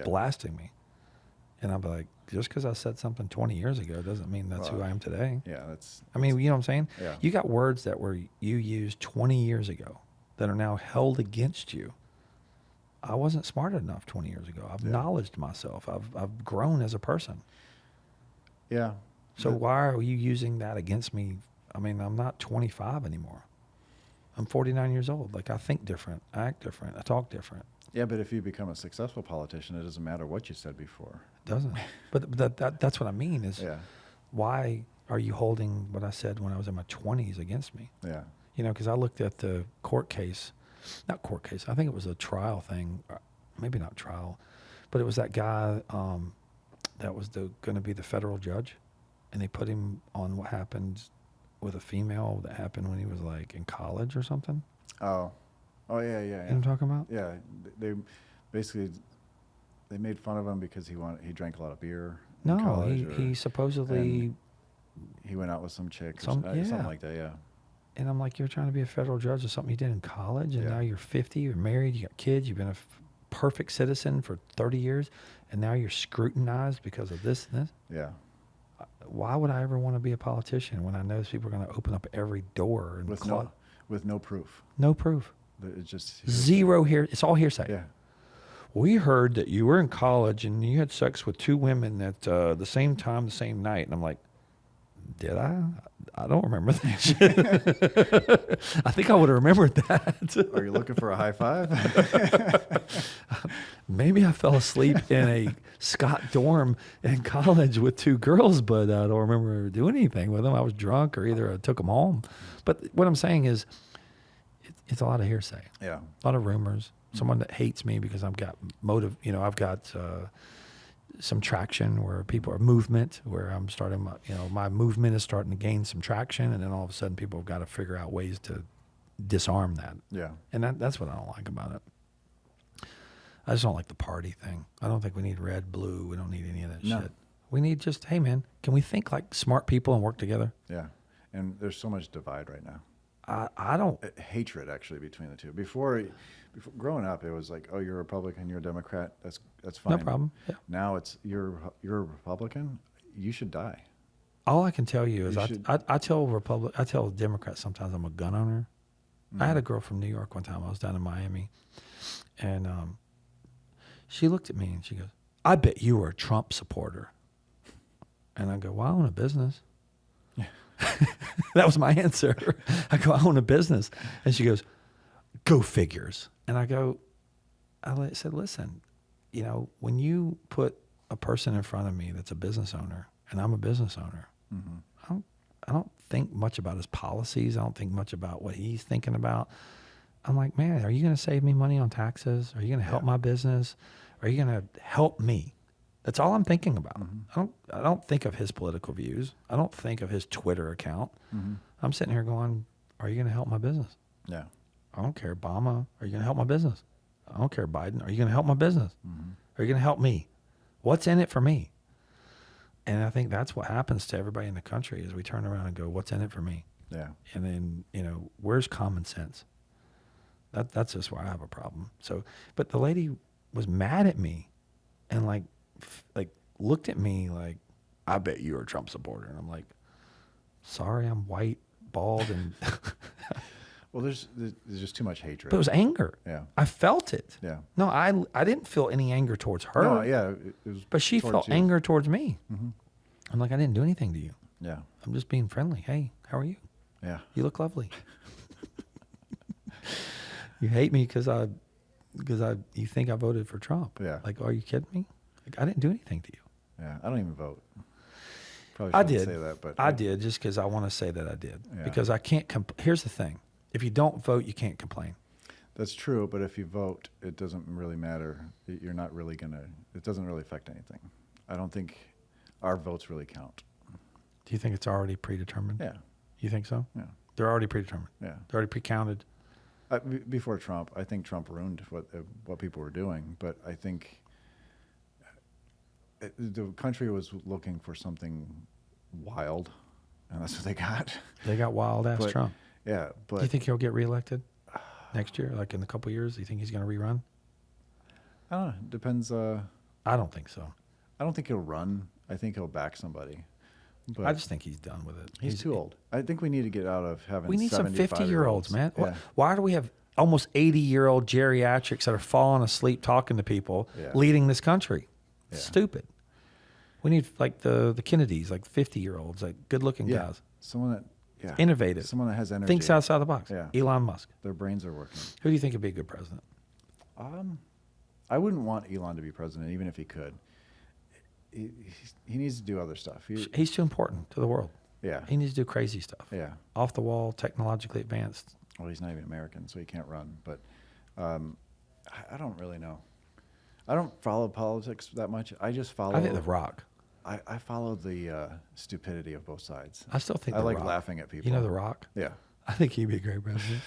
blasting me. And I'll be like, just because I said something 20 years ago doesn't mean that's who I am today. Yeah, that's... I mean, you know what I'm saying? Yeah. You got words that you used 20 years ago that are now held against you. I wasn't smart enough 20 years ago. I've knowledged myself. I've grown as a person. Yeah. So why are you using that against me? I mean, I'm not 25 anymore. I'm 49 years old. Like, I think different, I act different, I talk different. Yeah, but if you become a successful politician, it doesn't matter what you said before. It doesn't. But that's what I mean is why are you holding what I said when I was in my 20s against me? Yeah. Because I looked at the court case, not court case, I think it was a trial thing, maybe not trial, but it was that guy that was going to be the federal judge, and they put him on what happened with a female that happened when he was like in college or something. Oh, yeah. You know what I'm talking about? Yeah, they basically they made fun of him because he drank a lot of beer. In No, college, he supposedly. He went out with some chick or Something like that. Yeah. And I'm like, you're trying to be a federal judge of something you did in college, and now you're 50, you're married, you got kids, you've been a perfect citizen for 30 years, and now you're scrutinized because of this and this. Yeah. Why would I ever want to be a politician when I know people are going to open up every door and With no proof. No proof. It's just Zero here. It's all hearsay. Yeah. We heard that you were in college and you had sex with two women at the same time, the same night. And I'm like, did I? I don't remember that shit. I think I would have remembered that. Are you looking for a high five? Maybe I fell asleep in a Scott dorm in college with 2 girls, but I don't remember doing anything with them. I was drunk, or either I took them home. But what I'm saying is, it's a lot of hearsay. Yeah. A lot of rumors. Someone that hates me because I've got motive. You know, I've got some traction where people are movement, where I'm starting. My movement is starting to gain some traction, and then all of a sudden, people have got to figure out ways to disarm that. Yeah. And that's what I don't like about it. I just don't like the party thing. I don't think we need red, blue. We don't need any of that No. shit. We need just, hey man, can we think like smart people and work together? Yeah. And there's so much divide right now. I don't. Hatred actually between the two. Before growing up, it was like, oh, you're a Republican, you're a Democrat. That's fine. No problem. Yeah. Now it's you're a Republican. You should die. All I can tell you is You I tell Democrats sometimes I'm a gun owner. I had a girl from New York one time. I was down in Miami, and she looked at me and she goes, "I bet you were a Trump supporter." And I go, "Well, I own a business." That was my answer. I go, "I own a business," and she goes, "Go figures." And I said, "Listen, you know, when you put a person in front of me that's a business owner, and I'm a business owner, I don't think much about his policies. I don't think much about what he's thinking about. I'm like, man, are you going to save me money on taxes? Are you going to help my business? Are you going to help me? That's all I'm thinking about. I don't think of his political views. I don't think of his Twitter account. I'm sitting here going, are you going to help my business? Yeah. I don't care, Obama. Are you going to help my business? I don't care, Biden. Are you going to help my business? Are you going to help me? What's in it for me? And I think that's what happens to everybody in the country is we turn around and go, what's in it for me? Yeah. And then, you know, where's common sense? That's just where I have a problem. So, but the lady was mad at me and like looked at me like, I bet you're a Trump supporter. And I'm like, sorry, I'm white, bald, and Well, there's just too much hatred. but it was anger. Yeah. I felt it. Yeah. No, I didn't feel any anger towards her. No, yeah. It was But she towards felt you. anger towards me. I'm like, I didn't do anything to you. Yeah. I'm just being friendly. Hey, how are you? Yeah. You look lovely. You hate me because you think I voted for Trump. Yeah. Like, are you kidding me? Like, I didn't do anything to you. Yeah. I don't even vote. Probably I shouldn't did. say that, but I did just because I want to say that I did. Yeah. Because I can't. Here's the thing: if you don't vote, you can't complain. That's true, but if you vote, it doesn't really matter. You're not really it doesn't really affect anything. I don't think our votes really count. Do you think it's already predetermined? Yeah. You think so? Yeah. They're already predetermined. Yeah. They're already pre-counted. Before Trump, I think Trump ruined what people were doing, but I think the country was looking for something wild, and that's what they got. They got wild ass But- Trump. Yeah, but Do you think he'll get reelected next year? Like in a couple years? Do you think he's going to rerun? I don't know. It depends. I don't think so. I don't think he'll run. I think he'll back somebody. But I just think he's done with it. he's too old. I think we need to get out of having. We need some 50-year-olds, man. Yeah. Why do we have almost 80-year-old geriatrics that are falling asleep talking to people, Yeah. leading this country? Yeah. Stupid. We need like the Kennedys, like 50-year-olds, like good-looking Yeah. guys, Someone that. Yeah. innovative, Someone that has energy. thinks outside the box. Yeah. Elon Musk. Their brains are working. Who do you think would be a good president? I wouldn't want Elon to be president, even if he could. He needs to do other stuff. He's too important to the world. Yeah. He needs to do crazy stuff. Yeah. Off the wall, technologically advanced. Well, he's not even American, so he can't run. But I don't really know. I don't follow politics that much. I just follow. I think The Rock. I follow the stupidity of both sides. I still think I The like Rock. laughing at people. You know The Rock? Yeah. I think he'd be a great president.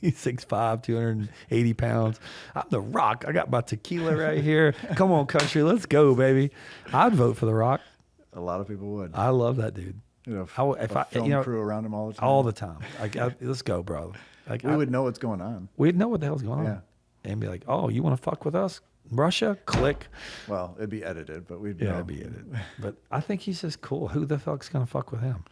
He's 6'5", 280 pounds. I'm The Rock. I got my tequila right here. Come on, country. Let's go, baby. I'd vote for The Rock. A lot of people would. I love that dude. You know, if a I- film you know, crew around him all the time. All the time. Let's go, bro. Like, We would know what's going on. we'd know what the hell's going on. Yeah. And be like, oh, you want to fuck with us? Russia? Click. Well, it'd be edited, but we'd Yeah, know. it'd be it. But I think he's just cool. Who the fuck's going to fuck with him?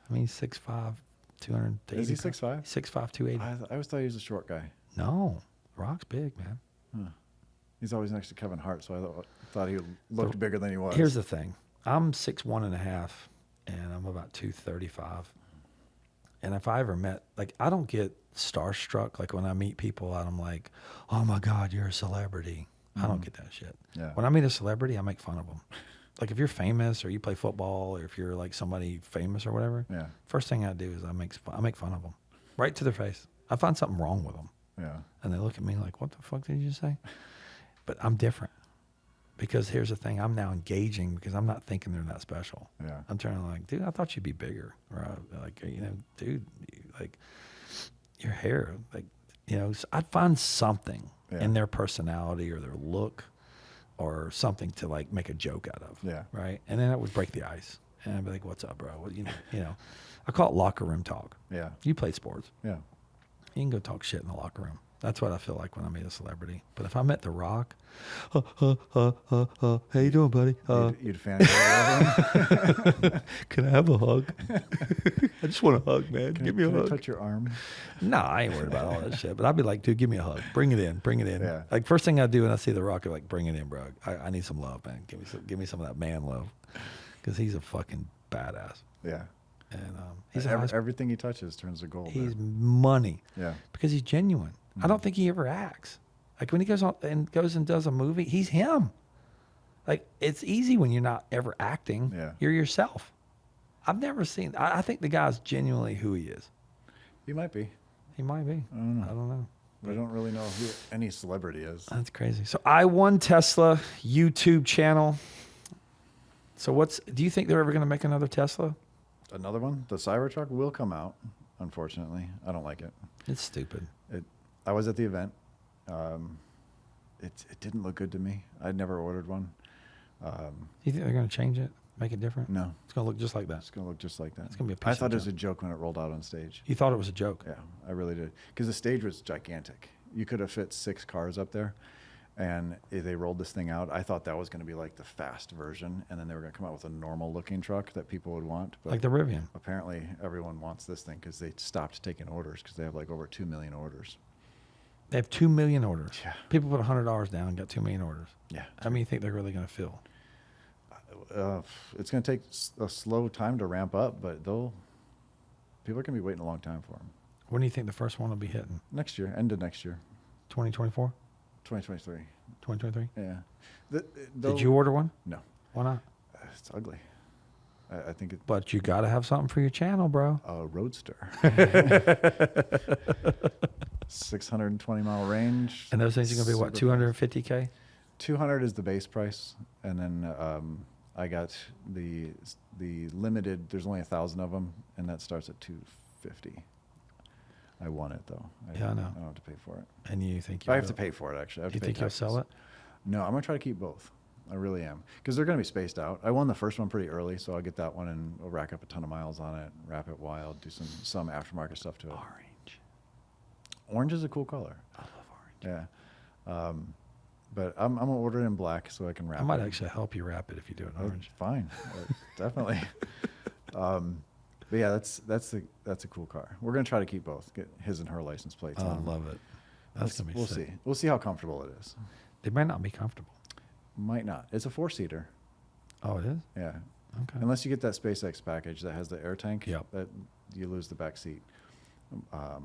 I mean, he's 6'5", 280. Is he 6'5"? 6'5", 280. I always thought he was a short guy. No. Rock's big, man. He's always next to Kevin Hart, so I thought he looked bigger than he was. Here's the thing. I'm 6'1.5", and I'm about 235. And if I ever met, like, I don't get starstruck. Like when I meet people, I'm like, oh my God, you're a celebrity. I don't get that shit. Yeah. When I meet a celebrity, I make fun of them. Like if you're famous or you play football or if you're like somebody famous or whatever, Yeah. first thing I do is I make fun of them right to their face. I find something wrong with them. Yeah. And they look at me like, what the fuck did you say? But I'm different because here's the thing. I'm now engaging because I'm not thinking they're that special. Yeah. I'm turning like, dude, I thought you'd be bigger. Or like, you know, dude, like your hair, like, you know, so I'd find something in their personality or their look or something to like make a joke out of. Yeah. Right. And then it would break the ice. And I'd be like, what's up, bro? What, you know, I call it locker room talk. Yeah. You play sports. Yeah. You can go talk shit in the locker room. That's what I feel like when I meet a celebrity. But if I met The Rock, how you doing, buddy? You'd fangirl over him? Can I have a hug? I just want a hug, man. Give me a Can I hug. touch your arm? Nah, I ain't worried about all that shit. But I'd be like, dude, give me a hug. Bring it in. Bring it in. Yeah. Like first thing I do when I see The Rock, I'm like, bring it in, bro. I need some love, man. Give me some of that man love, because he's a fucking badass. Yeah. And He's everything he touches turns to gold. he's money. Yeah. Because he's genuine. I don't think he ever acts. Like when he goes and does a movie, he's him. Like it's easy when you're not ever acting. Yeah. You're yourself. I've never seen. I think the guy's genuinely who he is. He might be. He might be. I don't know. I don't know. I don't really know who any celebrity is. That's crazy. So i1Tesla YouTube channel. So do you think they're ever going to make another Tesla? Another one? The Cybertruck will come out, unfortunately. I don't like it. It's stupid. I was at the event. It didn't look good to me. I'd never ordered one. You think they're going to change it? Make it different? No. It's going to look just like that. It's going to look just like that. It's gonna be a I piece thought of it was junk. a joke when it rolled out on stage. You thought it was a joke? Yeah, I really did. Because the stage was gigantic. You could have fit 6 cars up there. And they rolled this thing out. I thought that was going to be like the fast version. And then they were going to come out with a normal looking truck that people would want. But Like the Rivian. apparently everyone wants this thing because they stopped taking orders because they have like over 2 million orders. They have 2 million orders. Yeah. People put $100 down and got 2 million orders. Yeah. How many you think they're really going to fill? It's going to take a slow time to ramp up, but people are going to be waiting a long time for them. When do you think the first one will be hitting? Next year, end of next year, 2024? 2023. 2023? Yeah. Did you order one? No. Why not? It's ugly. I think it's But you got to have something for your channel, bro. a Roadster. 620-mile range. And those things are going to be what, super fast. 250K? 200 is the base price, and then I got the limited. There's only 1,000 of them, and that starts at 250. I want it though. Yeah, I know. I don't have to pay for it. And you think I have to pay for it actually. I have You to pay think you'll taxes. sell it? No, I'm gonna try to keep both. I really am, because they're gonna be spaced out. I won the first one pretty early, so I'll get that one and I'll rack up a ton of miles on it, wrap it wild, do some aftermarket stuff to it. Orange. Orange is a cool color. I love orange. Yeah. But I'm gonna order it in black so I can wrap it. I might actually help you wrap it if you do it in orange. Fine, definitely. But yeah, that's a cool car. We're gonna try to keep both. Get his and her license plates. I on. love it. That's going to be We'll sick. see. We'll see how comfortable it is. They might not be comfortable. Might not. It's a 4-seater. Oh, it is? Yeah. Okay. Unless you get that SpaceX package that has the air tank. Yep. That you lose the back seat. I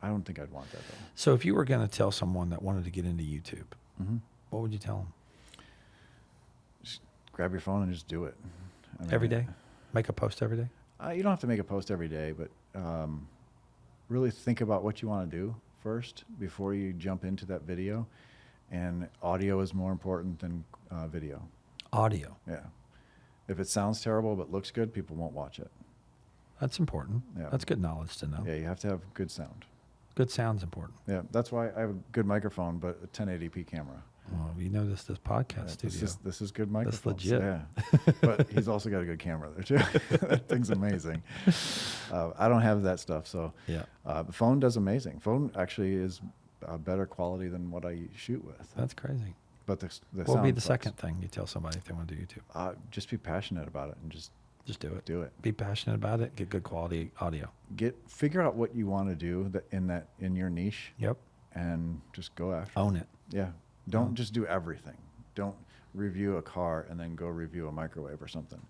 don't think I'd want that though. So if you were going to tell someone that wanted to get into YouTube, Mm-hmm. what would you tell them? Just grab your phone and just do it. I mean, Every day? Make a post every day? You don't have to make a post every day, but really think about what you want to do first before you jump into that video. And audio is more important than video. Audio. Yeah. If it sounds terrible but looks good, people won't watch it. That's important. Yeah. That's good knowledge to know. Yeah, you have to have good sound. Good sound's important. Yeah, that's why I have a good microphone, but a 1080p camera. Well, you know this podcast Yeah, studio. this is good microphone. legit. Yeah, but he's also got a good camera there too. That thing's amazing. I don't have that stuff, so Yeah. the phone does amazing. Phone actually is better quality than what I shoot with. That's crazy. But the What would be sound the sucks. second thing you tell somebody if they want to do YouTube? Just be passionate about it and just Just do it. do it. Be passionate about it. Get good quality audio. Figure out what you want to do in your niche, Yep. and just go after. Own it. Yeah. Don't just do everything. review a car and then go review a microwave or something.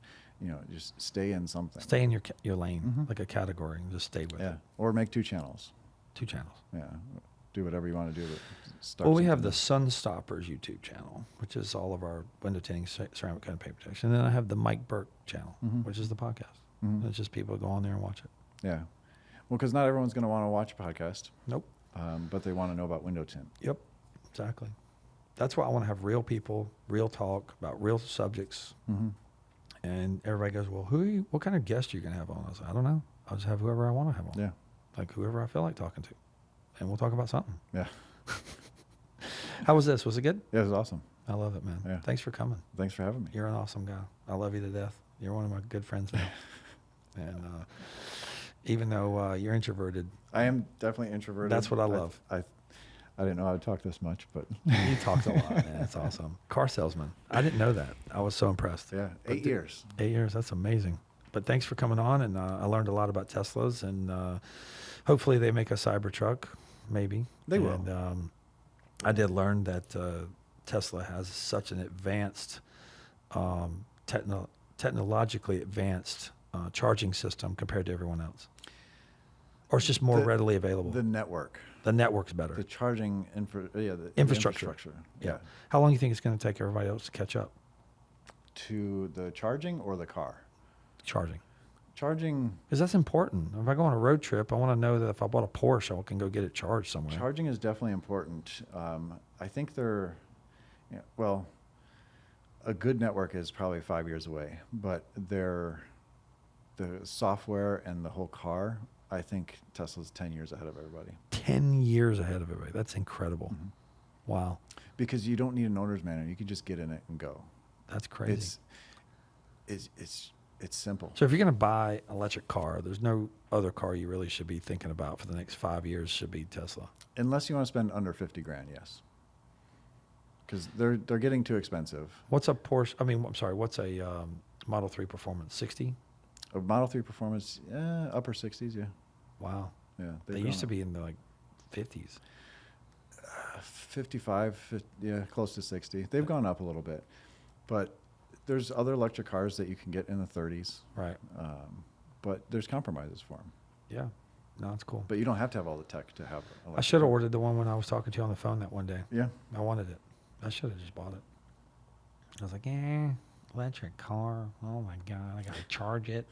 You know, just stay in something. Stay in your lane, like a category, and just stay with Yeah, it. or make 2 channels. 2 channels. Yeah, do whatever you want to do. But start Well, we have something. the Sun Stoppers YouTube channel, which is all of our window tinting, ceramic coating, paint protection. And then I have the Mike Burke channel, which is the podcast. It's just people go on there and watch it. Yeah, well, because not everyone's going to want to watch a podcast, Nope. but they want to know about window tint. Yep. Exactly. That's why I want to have real people, real talk about real subjects. And everybody goes, well, what kind of guest are you going to have on? I was like, I don't know. I'll just have whoever I want to have on. Yeah, Like whoever I feel like talking to. And we'll talk about something. yeah, How was this? Was it good? yeah. It was awesome. I love it, man. Yeah. Thanks for coming. Thanks for having me. You're an awesome guy. I love you to death. You're one of my good friends now. And even though you're introverted, I am definitely introverted. That's what I love. I didn't know I would talk this much, but you talked a lot, man. It's awesome. Car salesman. I didn't know that. I was so impressed. yeah, But 8 years. 8 years. That's amazing. But thanks for coming on, and I learned a lot about Teslas, and hopefully they make a Cybertruck, maybe. They will. And I did learn that Tesla has such an advanced, technologically advanced charging system compared to everyone else. Or it's just more readily available. The network, The network's better. the charging the Infrastructure. Yeah. How long do you think it's going to take everybody else to catch up? To the charging or the car? Charging. Charging. Because that's important. If I go on a road trip, I want to know that if I bought a Porsche, I can go get it charged somewhere. Charging is definitely important. I think well, a good network is probably 5 years away, but the software and the whole car, I think Tesla's 10 years ahead of everybody. 10 years ahead of everybody. That's incredible. Wow. Because you don't need an owner's manual. You can just get in it and go. That's crazy. It's simple. So if you're going to buy an electric car, there's no other car you really should be thinking about for the next 5 years should be Tesla. Unless you want to spend under 50 grand, yes. Because they're getting too expensive. What's a Porsche? I mean, I'm sorry. What's a Model 3 Performance? 60? A Model 3 Performance, upper 60s, yeah. Wow. Yeah. They used to be in the 50s. 55, close to 60. They've gone up a little bit. But there's other electric cars that you can get in the 30s. Right. But there's compromises for them. Yeah. No, it's cool. But you don't have to have all the tech to have I should have ordered the one when I was talking to you on the phone that one day. Yeah. I wanted it. I should have just bought it. I was like, electric car. Oh my God, I got to charge it.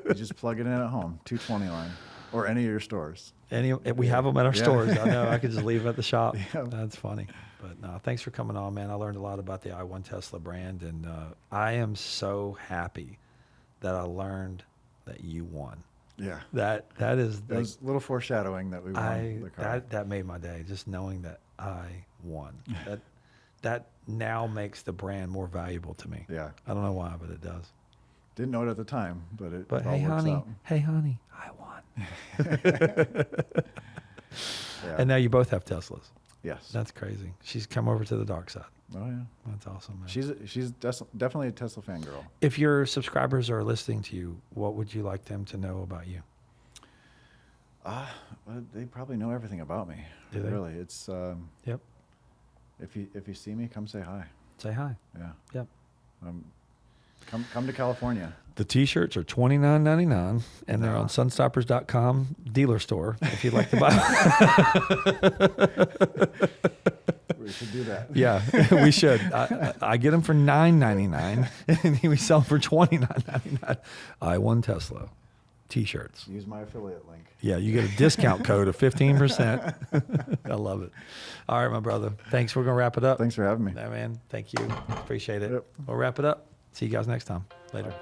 You just plug it in at home, 220 line, or any of your stores. We have them at our Yeah. stores. I know. I could just leave it at the shop. Yeah. That's funny. But no, thanks for coming on, man. I learned a lot about the i1Tesla brand, and I am so happy that I learned that you won. Yeah. That is It was a little foreshadowing that we won the car. that made my day, just knowing that I won. that now makes the brand more valuable to me. Yeah. I don't know why, but it does. Didn't know it at the time, but it But all hey, works honey, out. I won. Yeah. And now you both have Teslas. Yes. That's crazy. She's come over to the dark side. Oh yeah. That's awesome, man. She's definitely a Tesla fangirl. If your subscribers are listening to you, what would you like them to know about you? Well, they probably know everything about me. Do they? Really, it's Yep. if you see me, come say hi. Say hi. Yeah. Yep. Come to California. The T-shirts are $29.99, and they're on sunstoppers.com dealer store if you'd like to buy. We should do that. Yeah, we should. I get them for $9.99, and we sell them for $29.99. i1Tesla T-shirts. Use my affiliate link. Yeah, you get a discount code of 15%. I love it. All right, my brother. Thanks. We're going to wrap it up. Thanks for having me. Yeah, man. Thank you. Appreciate it. Yep. We'll wrap it up. See you guys next time. Later.